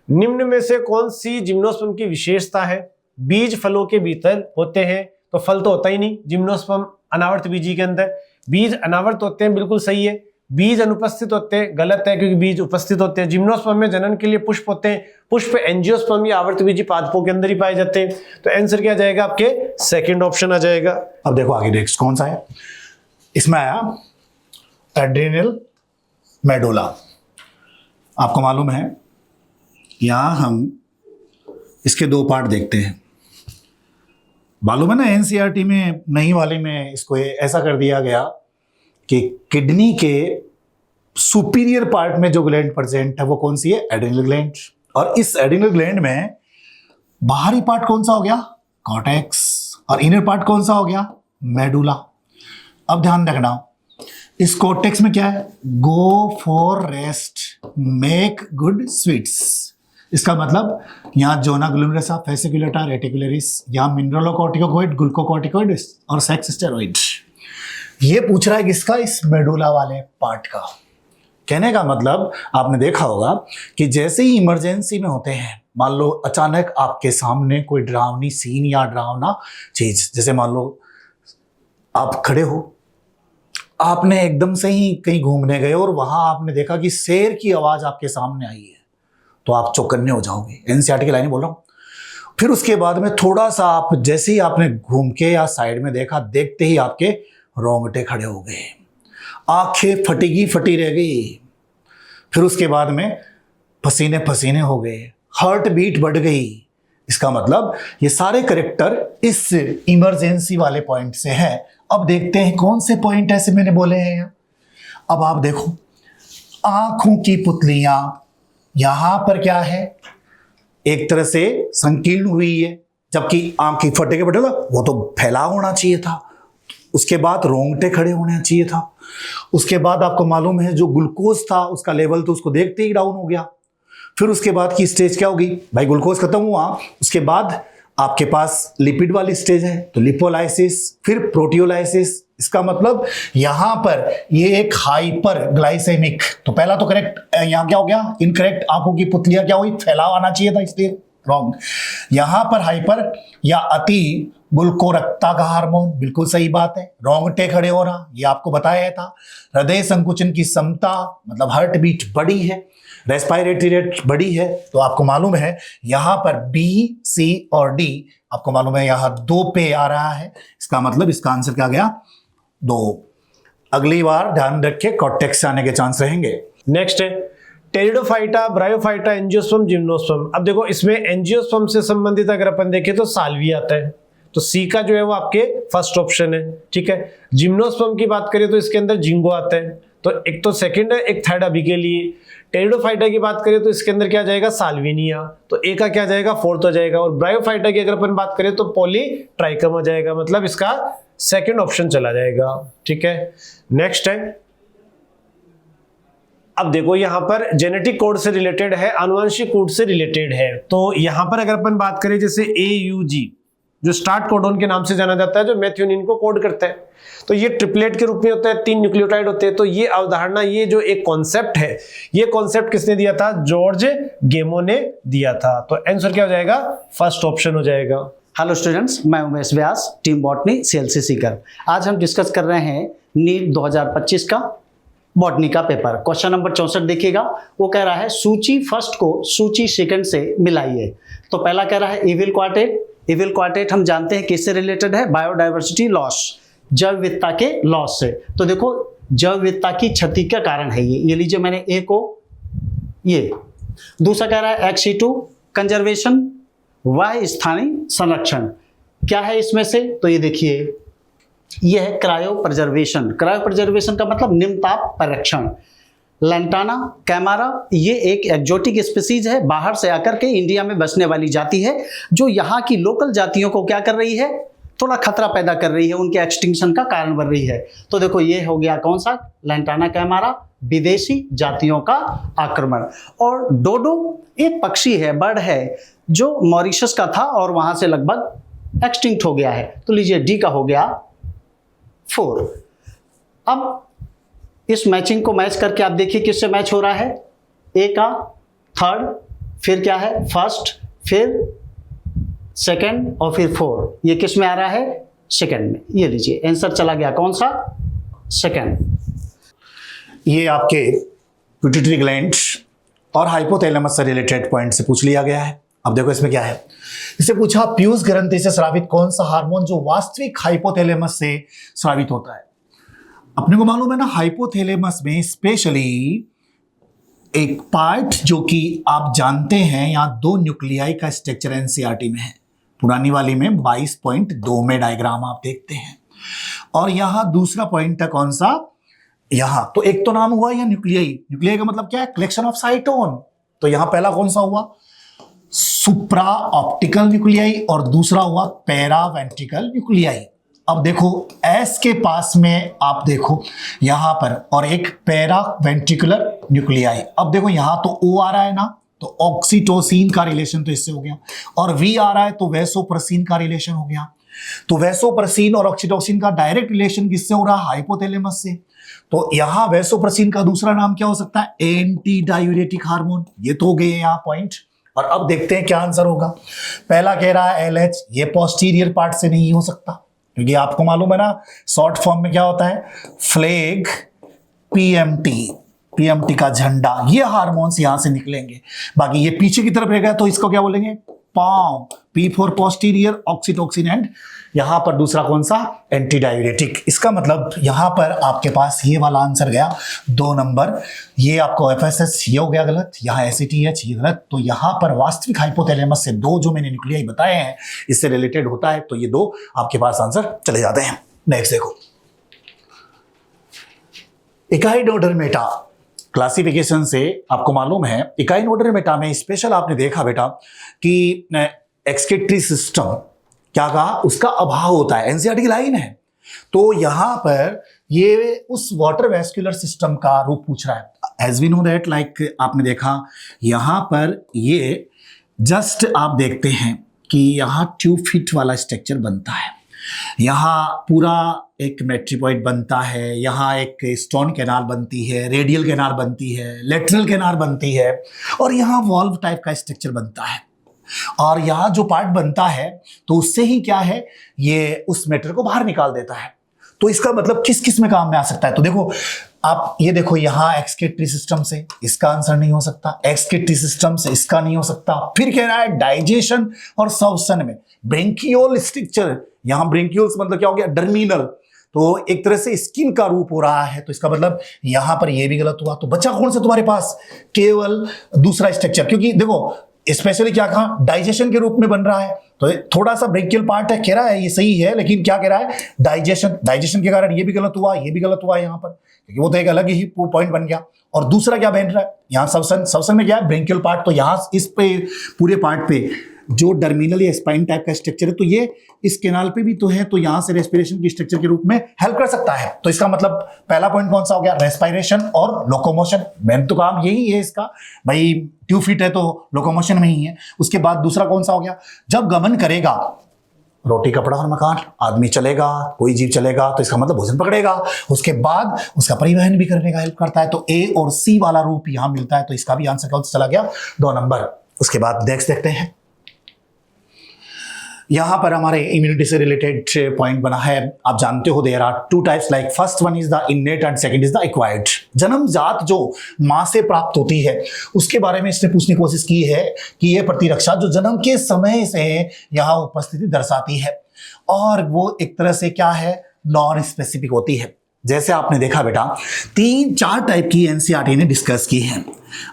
निम्न में से कौन सी जिम्नोस्पर्म की विशेषता है, बीज फलों के भीतर होते हैं, तो फल तो होता ही नहीं जिम्नोस्पर्म अनावर्त बीजी के अंदर, बीज अनावर्त होते हैं, बिल्कुल सही है। बीज अनुपस्थित होते हैं, गलत है क्योंकि बीज उपस्थित होते हैं। जिम्नोस्पर्म में जनन के लिए पुष्प होते हैं, पुष्प एंजियोस्पर्म या आवर्त बीजी पादपों के अंदर ही पाए जाते हैं। तो आंसर क्या जाएगा आपके, सेकंड ऑप्शन आ जाएगा। अब देखो आगे नेक्स्ट कौन सा है, इसमें आया एड्रेनल मेडुला। आपको मालूम है यहां हम इसके दो पार्ट देखते हैं, मालूम है ना, एनसीईआरटी में नई वाले में इसको ऐसा कर दिया गया कि किडनी के सुपीरियर पार्ट में जो ग्लैंड प्रेजेंट है वो कौन सी है, एड्रेनल ग्लैंड। और इस एड्रेनल ग्लैंड में बाहरी पार्ट कौन सा हो गया, कॉर्टेक्स, और इनर पार्ट कौन सा हो गया, मेडुला। अब ध्यान रखना, इस कॉर्टेक्स में क्या है, go for rest, make good sweets. इसका मतलब यहाँ जोना ग्लूमेरुसा, फेसिकुलेटा, रेटिकुलरिस, यहाँ मिनरलोकॉर्टिकोइड, ग्लूकोकॉर्टिकोइड और सेक्स स्टेरॉइड। ये पूछ रहा है किसका, इस मेडुला वाले पार्ट का। कहने का मतलब आपने देखा होगा कि जैसे ही इमरजेंसी में होते हैं, मान लो अचानक आपके सामने कोई डरावनी सीन या डरावना चीज, जैसे मान लो आप खड़े हो, आपने एकदम से ही कहीं घूमने गए और वहां आपने देखा कि शेर की आवाज आपके सामने आई है, तो आप चौकन्ने हो जाओगे, एनसीईआरटी की लाइन बोल रहा हूं। फिर उसके बाद में थोड़ा सा आप जैसे ही आपने घूम के या साइड में देखा, देखते ही आपके रोंगटे खड़े हो गए, आंखें फटी रह गई, फिर उसके बाद में पसीने पसीने हो गए, हार्ट बीट बढ़ गई। इसका मतलब ये सारे करेक्टर इस इमरजेंसी वाले पॉइंट से है। अब देखते हैं कौन से पॉइंट ऐसे मैंने बोले हैं यहाँ। अब आप देखो, आंखों की पुतलियां यहां पर क्या है, एक तरह से संकीर्ण हुई है, जबकि आंख की फटे के बटेला वो तो फैला होना चाहिए था। उसके बाद रोंगटे खड़े होने चाहिए था। उसके बाद आपको मालूम है जो ग्लूकोज था उसका लेवल तो उसको देखते ही डाउन हो गया। फिर उसके बाद की स्टेज क्या होगी भाई, ग्लूकोज खत्म हुआ, उसके बाद आपके पास लिपिड वाली स्टेज है, तो लिपोलाइसिस, फिर प्रोटियोलाइसिस। इसका मतलब यहां पर ये एक हाइपर ग्लाइसेमिक, तो पहला तो करेक्ट, यहां क्या हो गया, इनकरेक्ट, आंखों की पुतलियां क्या हुई, फैलाव आना चाहिए था, इसलिए रॉन्ग। यहां पर हाइपर या अति गुल्कोरक्ता का हार्मोन, बिल्कुल सही बात है। रोंगटे खड़े हो रहा, ये आपको बताया था। हृदय संकुचन की क्षमता, मतलब हार्ट बीट बड़ी है, रेस्पिरेटरी रेट बड़ी है, तो आपको मालूम है यहां पर बी, सी और डी, आपको मालूम है यहां 2 पे आ रहा है। इसका मतलब इसका आंसर क्या गया, 2। अगली बार ध्यान रखिए कॉर्टेक्स आने के चांस रहेंगे। नेक्स्ट है टेरिडोफाइटा, ब्रायोफाइटा, एंजियोस्पर्म, जिम्नोस्पर्म। अब देखो इसमें एंजियोस्पर्म से संबंधित अगर अपन देखें तो साल्वी आता है, तो सी का जो है वो आपके फर्स्ट ऑप्शन है, ठीक है। जिम्नोस्पर्म की बात करें तो इसके अंदर जिंगो आता है, तो एक तो सेकंड है, एक थर्ड अभी के लिए। टेरिडोफाइटा की बात करें तो इसके अंदर क्या जाएगा, साल्विनिया, तो ए का क्या जाएगा, फोर्थ हो जाएगा। और ब्रायोफाइटा की अगर अपन बात करें तो पॉलीट्राइकम हो जाएगा, मतलब इसका सेकंड ऑप्शन चला जाएगा, ठीक है। नेक्स्ट है, अब देखो यहां पर जेनेटिक कोड से रिलेटेड है, आनुवंशिक कोड से रिलेटेड है। तो यहां पर अगर अपन बात करें जैसे AUG जो स्टार्ट कोडोन के नाम से जाना जाता है, जो मेथियोनिन को कोड करता है, तो ये ट्रिपलेट के रूप में होता है, 3 न्यूक्लियोटाइड होते हैं। तो ये अवधारणा, ये जो एक कॉन्सेप्ट है, ये कॉन्सेप्ट किसने दिया था, जॉर्ज गेमो ने दिया था। तो आंसर क्या हो जाएगा, फर्स्ट ऑप्शन हो जाएगा। हेलो स्टूडेंट्स, मैं उमेश व्यास, टीम बॉटनी CLC सीकर। आज हम डिस्कस कर रहे हैं नीट 2025 का बॉटनी का पेपर। क्वेश्चन नंबर 64 देखिएगा, वो कह रहा है सूची फर्स्ट को सूची सेकंड से मिलाइए। तो पहला कह रहा है इविल क्वार्टेट। इविल क्वार्टेट हम जानते हैं किससे रिलेटेड है, बायोडाइवर्सिटी लॉस, जैव विविधता के लॉस से। तो देखो जैव विविधता की क्षति का कारण है ये लीजिए मैंने ए को ये। दूसरा कह रहा है XC2 कंजर्वेशन, वह स्थानीय संरक्षण। क्या है इसमें से, तो ये देखिए ये है क्रायो प्रिजर्वेशन। क्रायो प्रिजर्वेशन का मतलब निम्न ताप परिरक्षण। लैंटाना कैमारा ये एक एक्जोटिक स्पीसीज है, बाहर से आकर के इंडिया में बसने वाली जाति है, जो यहाँ की लोकल जातियों को क्या कर रही है, थोड़ा खतरा पैदा कर रही है, उनके एक्सटिंक्शन का कारण बन रही है। तो देखो ये हो गया कौन सा, लैंटाना कैमारा, विदेशी जातियों का आक्रमण। और डोडो एक पक्षी है, बर्ड है, जो मॉरिशस का था और वहां से लगभग एक्सटिंक्ट हो गया है। तो लीजिए डी का हो गया 4। अब इस मैचिंग को मैच करके आप देखिए किससे मैच हो रहा है, ए का थर्ड, फिर क्या है फर्स्ट, फिर सेकंड और फिर 4। ये किस में आ रहा है, सेकंड में। ये लीजिए आंसर चला गया कौन सा, सेकंड। ये आपके पिट्यूटरी ग्लैंड और हाइपोथैलेमस से रिलेटेड पॉइंट से पूछ लिया गया है। अब देखो इसमें क्या है, इसे पूछा पीयूष ग्रंथि से स्रावित कौन सा हार्मोन जो वास्तविक हाइपोथैलेमस से स्रावित होता है। अपने को मालूम है ना, हाइपोथैलेमस में स्पेशली एक पार्ट जो कि आप जानते हैं, यहाँ 2 न्यूक्लियाई का स्ट्रक्चर एनसीईआरटी में है, पुरानी वाली में 22.2 में डायग्राम आप देखते हैं। और यहाँ दूसरा पॉइंट है कौन सा, यहाँ तो एक तो नाम हुआ या न्यूक्लियाई, न्यूक्लियाई का मतलब क्या है, कलेक्शन ऑफ साइटोन। तो यहाँ पहला कौन सा हुआ, सुप्रा ऑप्टिकल न्यूक्लियाई, और दूसरा हुआ पैरा वेंट्रिकल न्यूक्लियाई। अब देखो एस के पास में आप देखो यहां पर, और एक पैरा वेंट्रिकुलर न्यूक्लियाई। अब देखो यहां तो ओ आ रहा है ना, तो ऑक्सीटोसिन का रिलेशन तो इससे हो गया, और वी आ रहा है तो वैसोप्रेसिन का रिलेशन हो गया। तो वैसोप्रेसिन और ऑक्सीटोसिन का डायरेक्ट रिलेशन किससे हो रहा है, हाइपोथैलेमस से। तो यहां वैसोप्रेसिन का दूसरा नाम क्या हो सकता है, एंटी डायूरेटिक हार्मोन। ये तो हो गए यहां पॉइंट। और अब देखते हैं क्या आंसर होगा। पहला कह रहा है LH, ये पोस्टीरियर पार्ट से नहीं हो सकता, क्योंकि आपको मालूम है ना शॉर्ट फॉर्म में क्या होता है, फ्लैग पीएमटी का झंडा, ये हार्मोन्स यहां से निकलेंगे। बाकी ये पीछे की तरफ रहेगा तो इसको क्या बोलेंगे, palm, P for posterior, oxytocin and यहां पर दूसरा कौन सा, एंटी डायूरेटिक। इसका मतलब यहां पर आपके पास ये वाला आंसर गया 2 नंबर। ये आपको FSS ये हो गया गलत, यहाँ ACTH ये गलत। तो यहां पर वास्तविक हाइपोथैलेमस से 2 जो मैंने न्यूक्लियाई बताए हैं इससे रिलेटेड होता है, तो ये 2 आपके पास आंसर चले जाते हैं। नेक्स्ट देखो, इकाइनोडर्मेटा क्लासिफिकेशन से आपको मालूम है, इकाइनोडर्मेटा में स्पेशल आपने देखा बेटा कि एक्सक्रीटरी सिस्टम क्या कहा, उसका अभाव होता है, एनसीईआरटी की लाइन है। तो यहां पर ये उस वाटर वेस्कुलर सिस्टम का रूप पूछ रहा है। As we know that, like आपने देखा यहां पर ये जस्ट आप देखते हैं कि यहां ट्यूब फिट वाला स्ट्रक्चर बनता है, यहाँ पूरा एक मेट्रीपॉइड बनता है, यहाँ एक स्टोन कैनाल बनती है, रेडियल कैनाल बनती है, लेटरल कैनाल बनती है, और यहाँ वॉल्व टाइप का स्ट्रक्चर बनता है। और यहाँ जो पार्ट बनता है तो उससे ही क्या है, ये उस मैटर को बाहर निकाल देता है। तो इसका मतलब किस किस में काम में आ सकता है, तो देखो आप ये देखो, यहाँ एक्सक्रीटरी सिस्टम से इसका आंसर नहीं हो सकता, एक्सक्रीटरी सिस्टम से इसका नहीं हो सकता। फिर कह रहा है डाइजेशन और सॉर्प्शन में ब्रेंकियोल स्ट्रक्चर, यहाँ ब्रेंकियोल्स मतलब क्या हो गया, टर्मिनल, तो एक तरह से स्किन का रूप हो रहा है। तो इसका मतलब यहां पर ये भी गलत हुआ। तो बचा कौन सा तुम्हारे पास, केवल दूसरा स्ट्रक्चर, क्योंकि देखो स्पेशली क्या कहा, डाइजेशन के रूप में बन रहा है। तो थोड़ा सा ब्रेंकियल पार्ट है, कह रहा है ये सही है, लेकिन क्या कह रहा है, डाइजेशन के कारण ये भी गलत हुआ, ये भी गलत हुआ यहाँ पर, क्योंकि वो तो एक अलग ही पॉइंट बन गया। और दूसरा क्या बन रहा है, यहाँ सबसन में क्या है, ब्रेंकियल पार्ट। तो यहाँ इस पे पूरे पार्ट पे जो टर्मिनल या स्पाइन टाइप का स्ट्रक्चर है, तो ये इस कैनाल पे भी तो है, तो यहां से रेस्पिरेशन की स्ट्रक्चर के रूप में हेल्प कर सकता है। तो इसका मतलब पहला पॉइंट कौन सा हो गया, रेस्पिरेशन और लोकोमोशन। मेन तो काम यही है इसका, भाई ट्यूब फिट है तो लोकोमोशन में ही है। उसके बाद दूसरा कौन सा हो गया, जब गमन करेगा, रोटी कपड़ा और मकान, आदमी चलेगा, कोई जीव चलेगा, तो इसका मतलब भोजन पकड़ेगा, उसके बाद उसका परिवहन भी करने का हेल्प करता है। तो ए और सी वाला रूप यहां मिलता है, तो इसका भी आंसर कौन सा चला गया, 2 नंबर। उसके बाद नेक्स्ट देखते हैं, यहाँ पर हमारे इम्यूनिटी से रिलेटेड पॉइंट बना है। आप जानते हो there are two types, like first one is the innate and second is the acquired. जन्मजात जो माँ से प्राप्त होती है उसके बारे में इसने पूछने की कोशिश की है कि यह प्रतिरक्षा जो जन्म के समय से यहाँ उपस्थिति दर्शाती है, और वो एक तरह से क्या है, नॉन स्पेसिफिक होती है। जैसे आपने देखा बेटा 3-4 टाइप की एनसीईआरटी ने डिस्कस की है।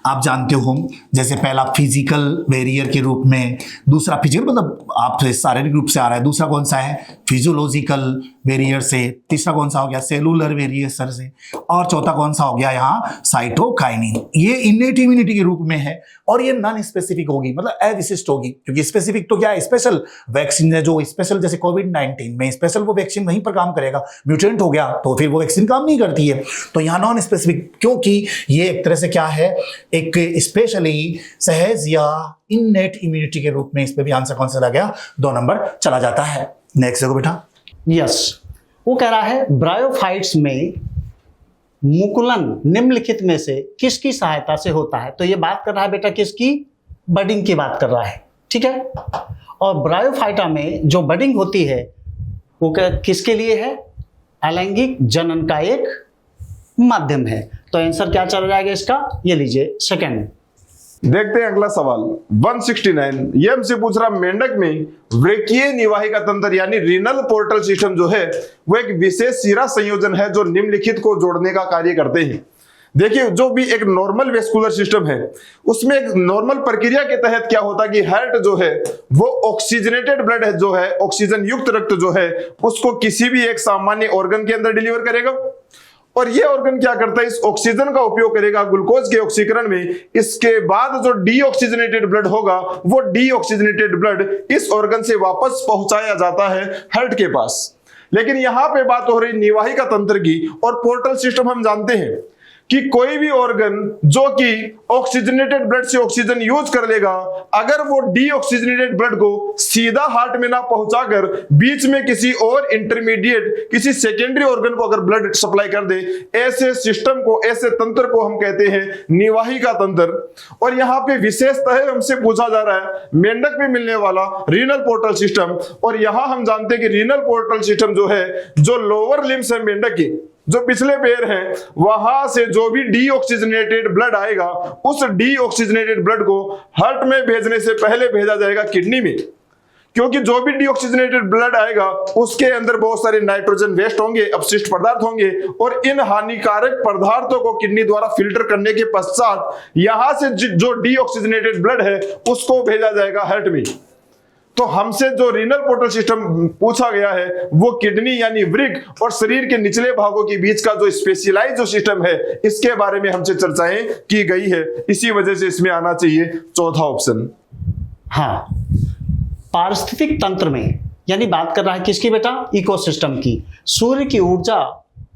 आप जानते हो जैसे पहला फिजिकल वेरियर के रूप में, दूसरा फिजिकल मतलब आप शारीरिक रूप से आ रहा है, दूसरा कौन सा है फिजियोलॉजिकल वेरियर से, तीसरा कौन सा हो गया सेलुलर वेरियर से, और चौथा कौन सा हो गया यहाँ साइटोकाइनिन। ये इन्नेट इम्यूनिटी के रूप में है और ये नॉन स्पेसिफिक होगी, मतलब अविशिष्ट होगी, क्योंकि स्पेसिफिक तो क्या है, स्पेशल वैक्सीन है जो स्पेशल, जैसे कोविड-19 में स्पेशल वो वैक्सीन वहीं पर काम करेगा, म्यूटेंट हो गया तो फिर वो वैक्सीन काम नहीं करती है। तो यहाँ नॉन स्पेसिफिक, क्योंकि ये एक तरह से क्या है, एक स्पेशली सहज या इननेट इम्यूनिटी के रूप में, इस पे भी आंसर कौन सा लग गया, 2 नंबर चला जाता है। नेक्स्ट देखो बेटा, यस, वो कह रहा है ब्रायोफाइट्स में मुकुलन निम्नलिखित में से किसकी सहायता से होता है। तो ये बात कर रहा है बेटा किसकी, बडिंग की बात कर रहा है, ठीक है। और ब्रायोफाइटा में जो बडिंग होती है वो किसके लिए है, अलैंगिक जनन का एक माध्यम है। तो आंसर क्या चला जाएगा इसका, ये लीजिए सेकंड। देखते हैं अगला सवाल 169। ये हमसे पूछ रहा, मेंढक में वृक्कीय निवाहिका तंत्र यानी रीनल पोर्टल सिस्टम जो है वो एक विशेष शिरा संयोजन है जो निम्नलिखित को जोड़ने का कार्य करते हैं। देखिए जो भी एक नॉर्मल वेस्कुलर सिस्टम है उसमें एक नॉर्मल प्रक्रिया के तहत क्या होता है कि हार्ट जो है वो ऑक्सीजनेटेड ब्लड है जो है, ऑक्सीजन युक्त रक्त जो है उसको किसी भी एक सामान्य ऑर्गन के अंदर डिलीवर करेगा, और ये ऑर्गन क्या करता है, इस ऑक्सीजन का उपयोग करेगा ग्लूकोज के ऑक्सीकरण में। इसके बाद जो डीऑक्सीजनेटेड ब्लड होगा वो डीऑक्सीजनेटेड ब्लड इस ऑर्गन से वापस पहुंचाया जाता है हार्ट के पास। लेकिन यहां पे बात हो रही निवाहिका तंत्र की, और पोर्टल सिस्टम हम जानते हैं कि कोई भी ऑर्गन जो कि ऑक्सीजनेटेड ब्लड से ऑक्सीजन यूज कर लेगा, अगर वो डीऑक्सीजनेटेड ब्लड को सीधा हार्ट में ना पहुंचाकर बीच में किसी और इंटरमीडिएट किसी सेकेंडरी ऑर्गन को अगर ब्लड सप्लाई कर दे, ऐसे सिस्टम को, ऐसे तंत्र को हम कहते हैं निवाहिका तंत्र। और यहाँ पे विशेषतः हमसे पूछा जा रहा है मेंढक में मिलने वाला रीनल पोर्टल सिस्टम, और यहाँ हम जानते हैं कि रीनल पोर्टल सिस्टम जो है, जो लोअर लिम्स है मेंढक की, जो पिछले पैर हैं, वहां से जो भी डीऑक्सीजनेटेड ब्लड आएगा उस डीऑक्सीजनेटेड ब्लड को हार्ट में भेजने से पहले भेजा जाएगा किडनी में, क्योंकि जो भी डीऑक्सीजनेटेड ब्लड आएगा उसके अंदर बहुत सारे नाइट्रोजन वेस्ट होंगे, अपशिष्ट पदार्थ होंगे, और इन हानिकारक पदार्थों को किडनी द्वारा फिल्टर करने के पश्चात यहां से जो डीऑक्सीजनेटेड ब्लड है उसको भेजा जाएगा हार्ट में। तो हमसे जो रीनल पोर्टल सिस्टम पूछा गया है वो किडनी यानी वृक्क और शरीर के निचले भागों के बीच का जो स्पेशलाइज जो सिस्टम है इसके बारे में हमसे चर्चाएं की गई है, इसी वजह से इसमें आना चाहिए चौथा ऑप्शन। हाँ, पारिस्थितिक तंत्र में, यानी बात कर रहा है किसकी बेटा, इकोसिस्टम की। सूर्य की ऊर्जा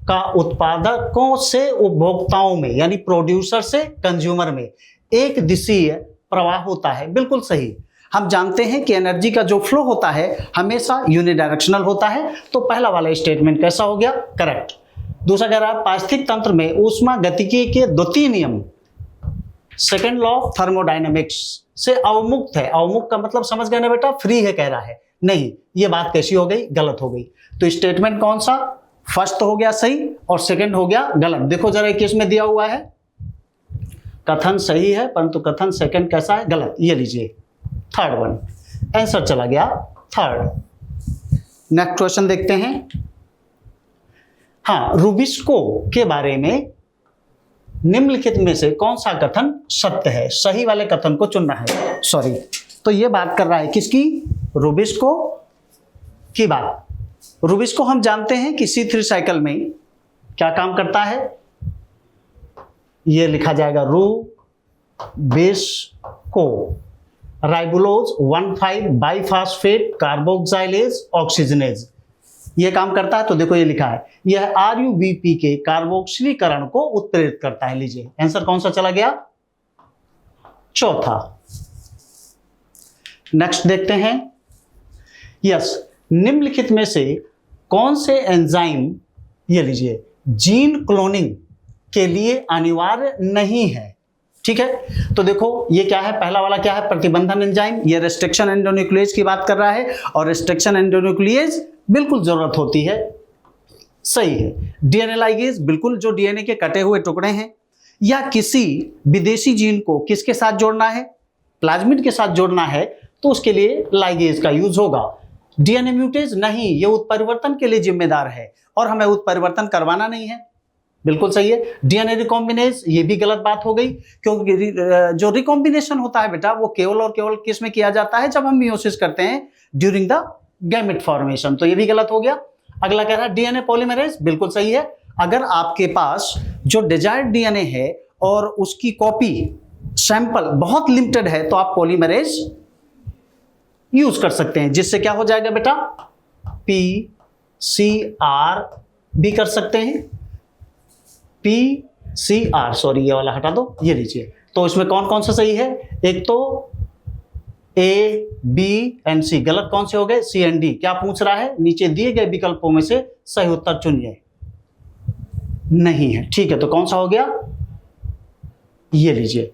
का उत्पादकों से उपभोक्ताओं में, यानी प्रोड्यूसर से कंज्यूमर में एक दिशीय प्रवाह होता है। बिल्कुल सही। हम जानते हैं कि एनर्जी का जो फ्लो होता है हमेशा यूनिडायरेक्शनल होता है। तो पहला वाला स्टेटमेंट कैसा हो गया, करेक्ट। दूसरा कह रहा है पारिस्थितिक तंत्र में ऊष्मा गतिकी के द्वितीय नियम, सेकेंड लॉ ऑफ थर्मोडायनेमिक्स से अवमुक्त है। अवमुक्त का मतलब समझ गए ना बेटा, फ्री है कह रहा है। नहीं, ये बात कैसी हो गई, गलत हो गई। तो स्टेटमेंट कौन सा, फर्स्ट हो गया सही और सेकंड हो गया गलत। देखो जरा किस में दिया हुआ है, कथन सही है परंतु कथन सेकंड कैसा है, गलत। ये लीजिए थर्ड वन, आंसर चला गया थर्ड। नेक्स्ट क्वेश्चन देखते हैं। हाँ, रूबिस्को के बारे में निम्नलिखित में से कौन सा कथन सत्य है, सही वाले कथन को चुनना है। सॉरी, तो ये बात कर रहा है किसकी, रूबिस्को की बात। रूबिस्को हम जानते हैं कि C3 साइकिल में क्या काम करता है, ये लिखा जाएगा रूबिस्को राइबोलोज 1,5 बाइफास्फेट कार्बोक्सिलेज ऑक्सीजनेज, ये काम करता है। तो देखो ये लिखा है, यह RUBP के कार्बोक्सिलीकरण को उत्प्रेरित करता है। लीजिए आंसर कौन सा चला गया, चौथा। नेक्स्ट देखते हैं। यस, निम्नलिखित में से कौन से एंजाइम, ये लीजिए, जीन क्लोनिंग के लिए अनिवार्य नहीं है। ठीक है, तो देखो ये क्या है, पहला वाला क्या है, प्रतिबंधन एंजाइम, ये रेस्ट्रिक्शन एंडोन्यूक्लियेज की बात कर रहा है, और रेस्ट्रिक्शन एंडोन्यूक्लियेज बिल्कुल जरूरत होती है, सही है। डीएनए लाइगेज, बिल्कुल जो डीएनए के कटे हुए टुकड़े हैं या किसी विदेशी जीन को किसके साथ जोड़ना है, प्लाज्मिड के साथ जोड़ना है, तो उसके लिए लाइगेज का यूज होगा। डीएनए म्यूटेज नहीं, ये उत्परिवर्तन के लिए जिम्मेदार है और हमें उत्परिवर्तन करवाना नहीं है, बिल्कुल सही है। डीएनए रिकॉम्बिनेज, ये भी गलत बात हो गई, क्योंकि जो रिकॉम्बिनेशन होता है बेटा वो केवल और केवल किस में किया जाता है, जब हम मियोसिस करते हैं ड्यूरिंग द गैमेट फॉर्मेशन, तो ये भी गलत हो गया। अगला कह रहा है डीएनए पॉलीमरेज, बिल्कुल सही है। अगर आपके पास जो डिजायर्ड डीएनए है और उसकी कॉपी सैंपल बहुत लिमिटेड है तो आप पॉलीमरेज यूज कर सकते हैं, जिससे क्या हो जाएगा बेटा, PCR भी कर सकते हैं, PCR, सॉरी ये वाला हटा दो, ये लीजिए। तो इसमें कौन कौन सा सही है, एक तो A, B and C, गलत कौन से हो गए, C and D। क्या पूछ रहा है, नीचे दिए गए विकल्पों में से सही उत्तर चुनिए, नहीं है, ठीक है, तो कौन सा हो गया, ये लीजिए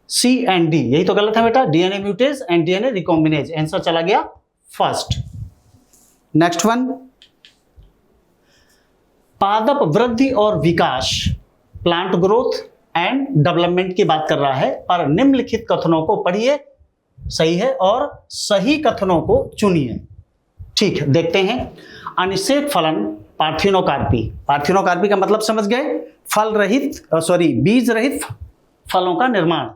C and D, यही तो गलत है बेटा, DNA म्यूटेज and DNA recombinase, answer चला गया फर्स्ट। नेक्स्ट वन, पादप वृद्धि और विकास, प्लांट ग्रोथ एंड डेवलपमेंट की बात कर रहा है, पर निम्नलिखित कथनों को पढ़िए, सही है, और सही कथनों को चुनिए। ठीक है, देखते हैं। अनिषेक फलन पार्थिनोकार्पी, पार्थिनोकार्पी का मतलब समझ गए, फल रहित बीज रहित फलों का निर्माण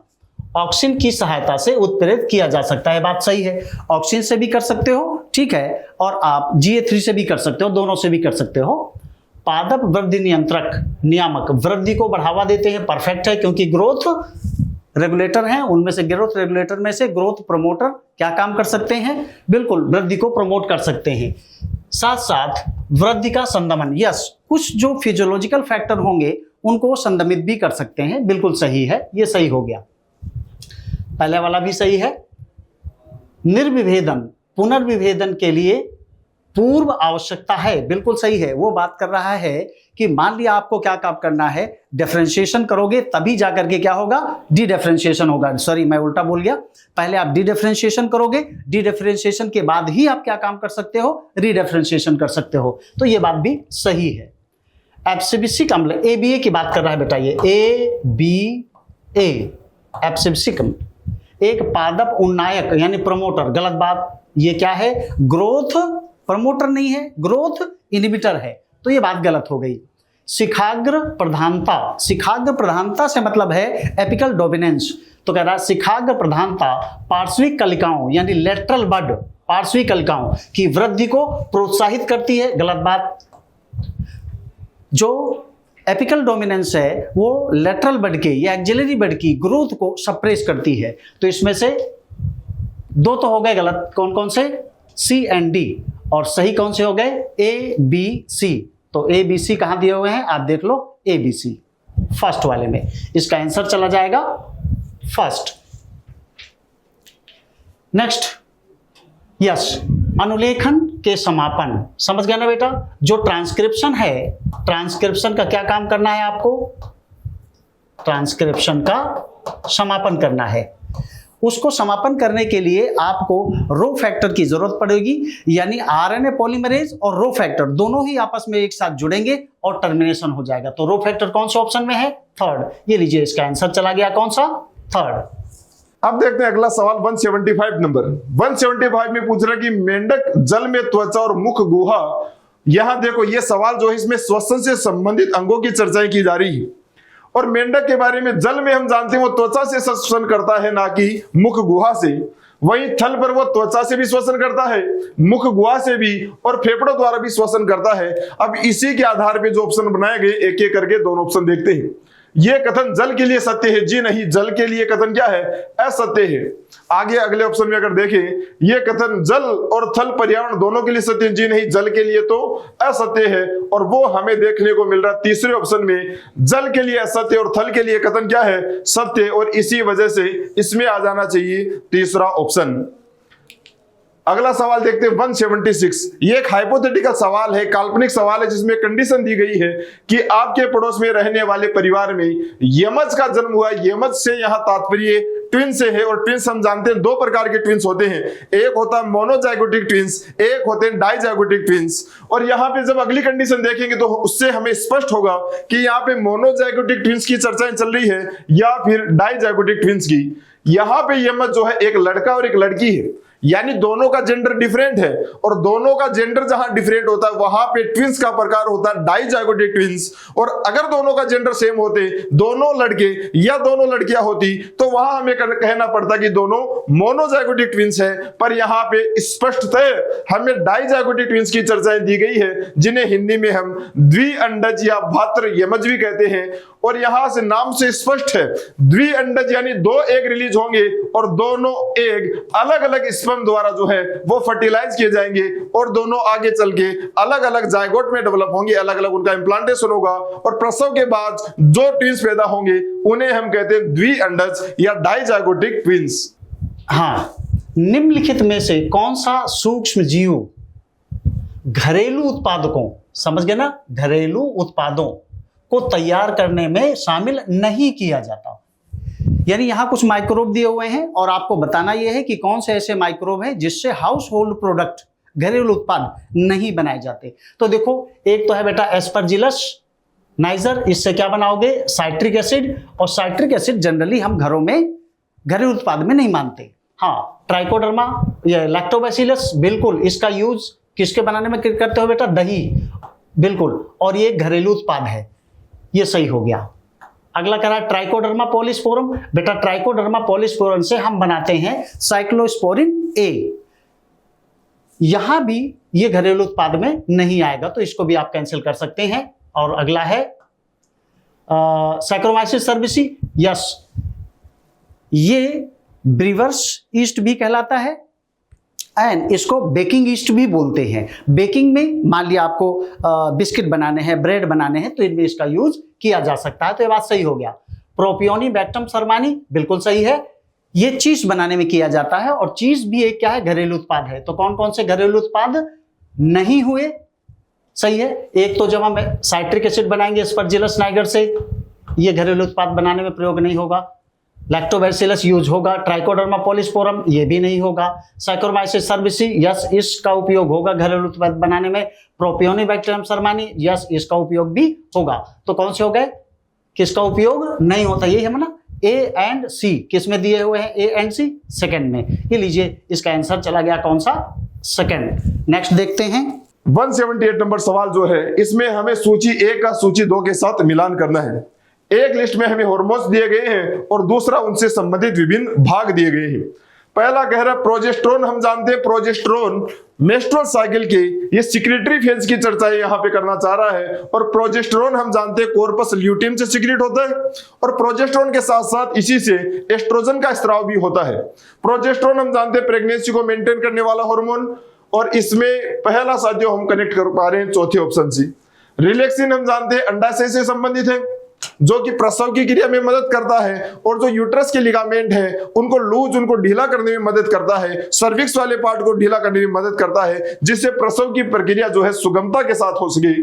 ऑक्सीन की सहायता से उत्प्रेरित किया जा सकता है, बात सही है। ऑक्सीन से भी कर सकते हो, ठीक है, और आप GA3 से भी कर सकते हो, दोनों से भी कर सकते हो। पादप वृद्धि नियामक वृद्धि को बढ़ावा देते हैं, परफेक्ट है, क्योंकि ग्रोथ रेगुलेटर हैं, उनमें से ग्रोथ रेगुलेटर में से ग्रोथ प्रमोटर क्या काम कर सकते हैं, बिल्कुल वृद्धि को प्रमोट कर सकते हैं। साथ साथ वृद्धि का संदमन, यस, कुछ जो फिजियोलॉजिकल फैक्टर होंगे उनको संदमित भी कर सकते हैं, बिल्कुल सही है, ये सही हो गया, पहले वाला भी सही है। निर्विभेदन, पुनर्विभेदन के लिए पूर्व आवश्यकता है, बिल्कुल सही है। वो बात कर रहा है कि मान लिया आपको क्या काम करना है, डिफरेंशिएशन करोगे तभी जाकर के क्या होगा, डी डिफरेंशिएशन होगा, सॉरी मैं उल्टा बोल गया, पहले आप डी डिफरेंशिएशन करोगे, डी डिफरेंशिएशन के बाद ही आप क्या काम कर सकते हो, रीडिफरेंशिएशन कर सकते हो, तो ये बात भी सही है। एब्सिसिक अम्ल, ABA की बात कर रहा है बेटा, ये ABA एब्सिसिक अम्ल एक पादप उन्नायक यानी प्रमोटर, गलत बात, ये क्या है, ग्रोथ प्रमोटर नहीं है, ग्रोथ इनहिबिटर है, तो ये बात गलत हो गई। शिखाग्र प्रधानता, शिखाग्र प्रधानता से मतलब है एपिकल डोमिनेंस, तो कह रहा है शिखाग्र प्रधानता पार्श्विक कलिकाओं यानी लेटरल बड, पार्श्विक कलिकाओं की वृद्धि को प्रोत्साहित करती है, गलत बात। जो एपिकल डोमिनेंस है वो लेटरल बड के या एक्सिलरी बड की ग्रोथ को सप्रेस करती है, तो इसमें से दो तो हो गए गलत, कौन कौन से, C and D, और सही कौन से हो गए, A, B, C। तो A, B, C कहां दिए हुए हैं, आप देख लो, A, B, C फर्स्ट वाले में, इसका आंसर चला जाएगा फर्स्ट। नेक्स्ट, यस, अनुलेखन के समापन, समझ गया ना बेटा, जो ट्रांसक्रिप्शन है, ट्रांसक्रिप्शन का क्या काम करना है आपको, ट्रांसक्रिप्शन का समापन करना है। उसको समापन करने के लिए आपको रो फैक्टर की जरूरत पड़ेगी, यानी RNA पॉलीमरेज और रो फैक्टर दोनों ही आपस में एक साथ जुड़ेंगे और टर्मिनेशन हो जाएगा। तो रो फैक्टर कौन सा ऑप्शन में है, थर्ड, ये लीजिए, इसका आंसर चला गया कौन सा, थर्ड। अब देखते हैं अगला सवाल 175 नंबर। 175 में पूछ रहा है कि मेंढक जल में त्वचा और मुख गुहा, यहां देखो ये सवाल जो है इसमें श्वसन से संबंधित अंगों की चर्चाएं की जा रही है, और मेंढक के बारे में जल में हम जानते हैं वो त्वचा से श्वसन करता है, ना कि मुख गुहा से। वहीं थल पर वो त्वचा से भी श्वसन करता है, मुख गुहा से भी, और फेफड़ों द्वारा भी श्वसन करता है। अब इसी के आधार पर जो ऑप्शन बनाए गए, एक एक करके दोनों ऑप्शन देखते हैं। ये कथन जल के लिए सत्य है, जी नहीं, जल के लिए कथन क्या है, असत्य है। आगे अगले ऑप्शन में अगर देखें, ये कथन जल और थल पर्यावरण दोनों के लिए सत्य है, जी नहीं, जल के लिए तो असत्य है। और वो हमें देखने को मिल रहा है तीसरे ऑप्शन में, जल के लिए असत्य और थल के लिए कथन क्या है, सत्य, और इसी वजह से इसमें आ जाना चाहिए तीसरा ऑप्शन। अगला सवाल देखते हैं 176। ये एक हाइपोथेटिकल सवाल है, काल्पनिक सवाल है, जिसमें कंडीशन दी गई है कि आपके पड़ोस में रहने वाले परिवार में यमज का जन्म हुआ। यमज से यहाँ तात्पर्य ट्विंस से है, और ट्विंस हम जानते हैं दो प्रकार के ट्विंस होते हैं, एक होता है मोनोजाइगोटिक ट्विंस, एक होते हैं डाइजाइगोटिक ट्विंस। और यहाँ पे जब अगली कंडीशन देखेंगे तो उससे हमें स्पष्ट होगा कि यहाँ पे मोनोजाइगोटिक ट्विंस की चर्चाएं चल रही है या फिर डाइजाइगोटिक ट्विंस की। यहाँ पे यमज जो है एक लड़का और एक लड़की है, यानी दोनों का जेंडर डिफरेंट है, और दोनों का जेंडर जहां डिफरेंट होता है वहां पे ट्विंस का प्रकार होता है डाइजाइगोटिक ट्विंस। और अगर दोनों का जेंडर सेम होते, दोनों लड़के या दोनों लड़कियां होती, तो वहां हमें कहना पड़ता कि दोनों मोनोजाइगोटिक ट्विंस है। पर यहां पे स्पष्टतः हमें डाइजाइगोटिक ट्विंस की चर्चाएं दी गई है, जिन्हें हिंदी में हम द्विअंडज या भात्र यमज भी कहते हैं। और यहां से नाम से स्पष्ट है, द्विअंडज यानी दो एग रिलीज होंगे और दोनों एग अलग अलग स्पर्म द्वारा जो है वो फर्टिलाइज किए जाएंगे, और दोनों आगे चल के अलग अलग जायगोट में डेवलप होंगे, अलग अलग उनका इम्प्लांटेशन होगा, और प्रसव के बाद जो ट्विंस पैदा होंगे उन्हें हम कहते हैं द्विअंडज या डाइजाइगोटिक ट्विंस। हाँ, निम्नलिखित में से कौन सा सूक्ष्म जीव घरेलू उत्पादकों, समझ गए ना, घरेलू उत्पादों को तैयार करने में शामिल नहीं किया जाता। यानी यहां कुछ माइक्रोब दिए हुए हैं और आपको बताना यह है कि कौन से ऐसे माइक्रोब हैं जिससे हाउस होल्ड प्रोडक्ट, घरेलू उत्पाद नहीं बनाए जाते। तो देखो, एक तो है बेटा एस्परजिलस नाइजर, इससे क्या बनाओगे, साइट्रिक एसिड, और साइट्रिक एसिड जनरली हम घरों में घरेलू उत्पाद में नहीं मानते। हाँ, ट्राइकोडर्मा, ये लैक्टोबैसिलस, बिल्कुल इसका यूज किसके बनाने में करते हो बेटा, दही, बिल्कुल, और ये घरेलू उत्पाद है, ये सही हो गया। अगला कह रहा है ट्राइकोडर्मा पॉलीस्पोरम, बेटा ट्राइकोडर्मा पॉलीस्पोरम से हम बनाते हैं साइक्लोस्पोरिन ए, यहां भी ये घरेलू उत्पाद में नहीं आएगा, तो इसको भी आप कैंसिल कर सकते हैं। और अगला है सैक्रोमाइसिस सर्विसी, यस, ये ब्रीवर्स ईस्ट भी कहलाता है, एंड इसको बेकिंग ईस्ट भी बोलते हैं। बेकिंग में मान लिया आपको बिस्किट बनाने हैं, ब्रेड बनाने हैं, तो इनमें इसका यूज किया जा सकता है, तो ये बात सही हो गया। प्रोपियोनी बैक्टम सरमानी बिल्कुल सही है, ये चीज बनाने में किया जाता है, और चीज भी एक क्या है, घरेलू उत्पाद है। तो कौन कौन से घरेलू उत्पाद नहीं हुए, सही है, एक तो जब हम साइट्रिक एसिड बनाएंगे एस्परजिलस नाइगर से, ये घरेलू उत्पाद बनाने में प्रयोग नहीं होगा। लैक्टोबैसिलस यूज होगा, ट्राइकोडर्मा पॉलीस्पोरम ये भी नहीं होगा, साइक्रोमाइसिस सर्विसी, यस, इसका उपयोग होगा घरेलू उत्पाद बनाने में। प्रोपियोनिबैक्टीरियम सरमानी, यस, इसका उपयोग भी होगा। तो कौन से हो गए, किसका उपयोग नहीं होता, यही है ना, ए एंड सी, किस में दिए हुए हैं, ए एंड सी, सेकंड में। ये लीजिए, इसका आंसर चला गया कौन सा, सेकंड। नेक्स्ट देखते हैं 178 नंबर सवाल जो है, इसमें हमें सूची 1 का सूची 2 के साथ मिलान करना है। एक लिस्ट में हमें हार्मोन्स दिए गए हैं और दूसरा उनसे संबंधित विभिन्न भाग दिए गए हैं। पहला कह रहा है प्रोजेस्टेरोन, हम जानते हैं प्रोजेस्टेरोन मेस्ट्रुअल साइकिल के ये सिक्रेटरी फेज की चर्चा यहां पे करना चाह रहा है। और प्रोजेस्टेरोन हम जानते हैं कॉर्पस ल्यूटियम से सिक्रेट होता है, और प्रोजेस्टेरोन के साथ साथ इसी से एस्ट्रोजन का स्राव भी होता है। प्रोजेस्टेरोन हम जानते हैं प्रेगनेंसी को मेंटेन करने वाला हार्मोन, और इसमें पहला साथियों हम कनेक्ट कर पा रहे हैं चौथे ऑप्शन से। रिलैक्सिन हम जानते हैं अंडाशय से संबंधित है, जो कि प्रसव की क्रिया में मदद करता है, और जो यूट्रस के लिगामेंट है उनको लूज, उनको ढीला करने में मदद करता है, सर्विक्स वाले पार्ट को ढीला करने में मदद करता है, जिससे प्रसव की प्रक्रिया जो है सुगमता के साथ हो सके।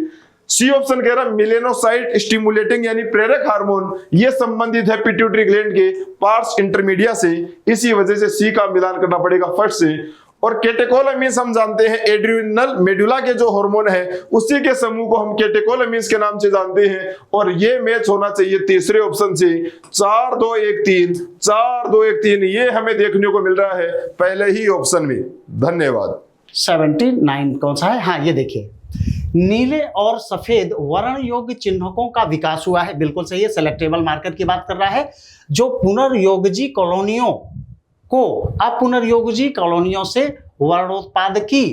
सी ऑप्शन कह रहा है मेलेनोसाइट स्टिमुलेटिंग यानी प्रेरक हार्मोन, ये संबंधित है पिट्यूटरी ग्लैंड के पार्स इंटरमीडिया से, इसी वजह से सी का मिलान करना पड़ेगा फर्स्ट से। और कैटेकोलामिन्स हम जानते हैं एड्रिनल मेडुला के जो हार्मोन है उसी के समूह को हम कैटेकोलामिन्स के नाम से जानते हैं, और ये मैच होना चाहिए तीसरे ऑप्शन से। 4 2 1 3, 4 2 1 3 ये हमें देखने को मिल रहा है पहले ही ऑप्शन में। धन्यवाद। 79 कौन सा है, हाँ ये देखिए, नीले और सफेद वर्ण योग्य चिन्हकों का विकास हुआ है, बिल्कुल सही है, सेलेक्टेबल मार्कर की बात कर रहा है, जो पुनर्योगजी कॉलोनियों को अपुनर्योगजी कॉलोनियों से वर्णोत्पादकी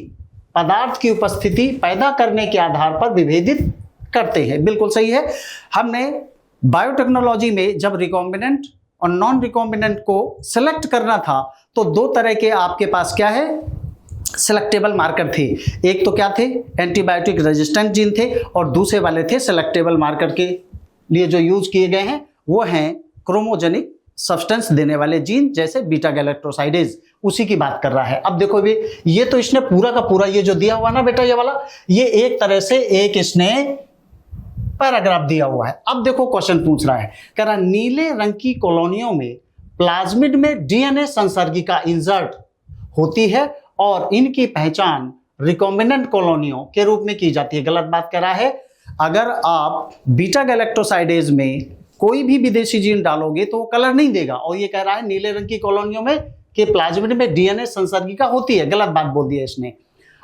पदार्थ की उपस्थिति पैदा करने के आधार पर विभेदित करते हैं, बिल्कुल सही है। हमने बायोटेक्नोलॉजी में जब रिकॉम्बिनेंट और नॉन रिकॉम्बिनेंट को सिलेक्ट करना था तो 2 तरह के आपके पास क्या है, सिलेक्टेबल मार्कर थे। एक तो क्या थे, एंटीबायोटिक रेजिस्टेंट जीन थे, और दूसरे वाले थे सिलेक्टेबल मार्कर के लिए जो यूज किए गए हैं वो हैं क्रोमोजेनिक सब्सटेंस देने वाले जीन, जैसे बीटा गैलेक्टोसाइडेज, उसी की बात कर रहा है। अब देखो भी ये तो इसने पूरा का पूरा ये जो दिया हुआ ना बेटा ये वाला, ये एक तरह से एक इसने पैराग्राफ दिया हुआ है। अब देखो क्वेश्चन पूछ रहा है, कह रहा नीले रंग की कॉलोनियों में प्लाज्मिड में डीएनए संसर्गिका इंसर्ट होती है और इनकी पहचान रिकॉम्बिनेंट कॉलोनियों के रूप में की जाती है। गलत बात कह रहा है। अगर आप बीटा गैलेक्टोसाइडेज में कोई भी विदेशी जीन डालोगे तो वो कलर नहीं देगा, और ये कह रहा है नीले रंग की कॉलोनियों में कि प्लाज्मिड में डीएनए संसर्गिका होती है। गलत बात बोल दिया इसने।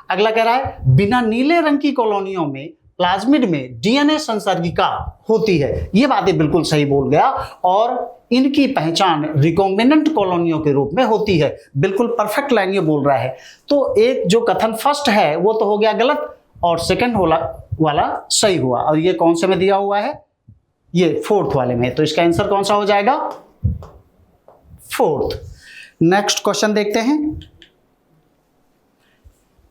अगला कह रहा है बिना नीले रंग की कॉलोनियों में प्लाज्मिड में डीएनए संसर्गिका होती है। ये बातें बिल्कुल सही बोल गया, और इनकी पहचान रिकॉम्बिनेंट कॉलोनियों के रूप में होती है। बिल्कुल परफेक्ट लाइन ये बोल रहा है। तो एक जो कथन फर्स्ट है वो तो हो गया गलत, और सेकंड वाला सही हुआ। और ये कौन से में दिया हुआ है? ये फोर्थ वाले में। तो इसका आंसर कौन सा हो जाएगा? फोर्थ। नेक्स्ट क्वेश्चन देखते हैं।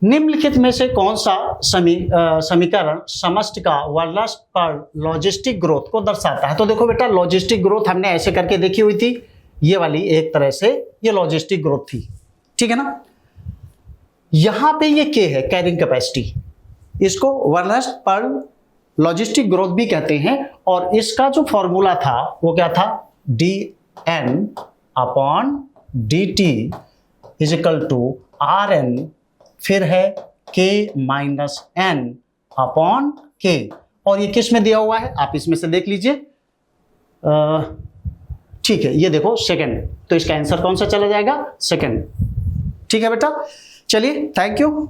निम्नलिखित में से कौन सा समीकरण समष्टि का वर्लस्ट पर लॉजिस्टिक ग्रोथ को दर्शाता है? तो देखो बेटा, लॉजिस्टिक ग्रोथ हमने ऐसे करके देखी हुई थी, ये वाली एक तरह से ये लॉजिस्टिक ग्रोथ थी, ठीक है ना। यहां पे ये के है, कैरिंग कैपेसिटी, इसको वर्लस्ट पर लॉजिस्टिक ग्रोथ भी कहते हैं। और इसका जो फॉर्मूला था वो क्या था? dN upon dt is equal to Rn, फिर है k minus n upon k। और ये किस में दिया हुआ है आप इसमें से देख लीजिए। ठीक है, ये देखो सेकंड। तो इसका आंसर कौन सा चला जाएगा? सेकंड। ठीक है बेटा, चलिए, थैंक यू।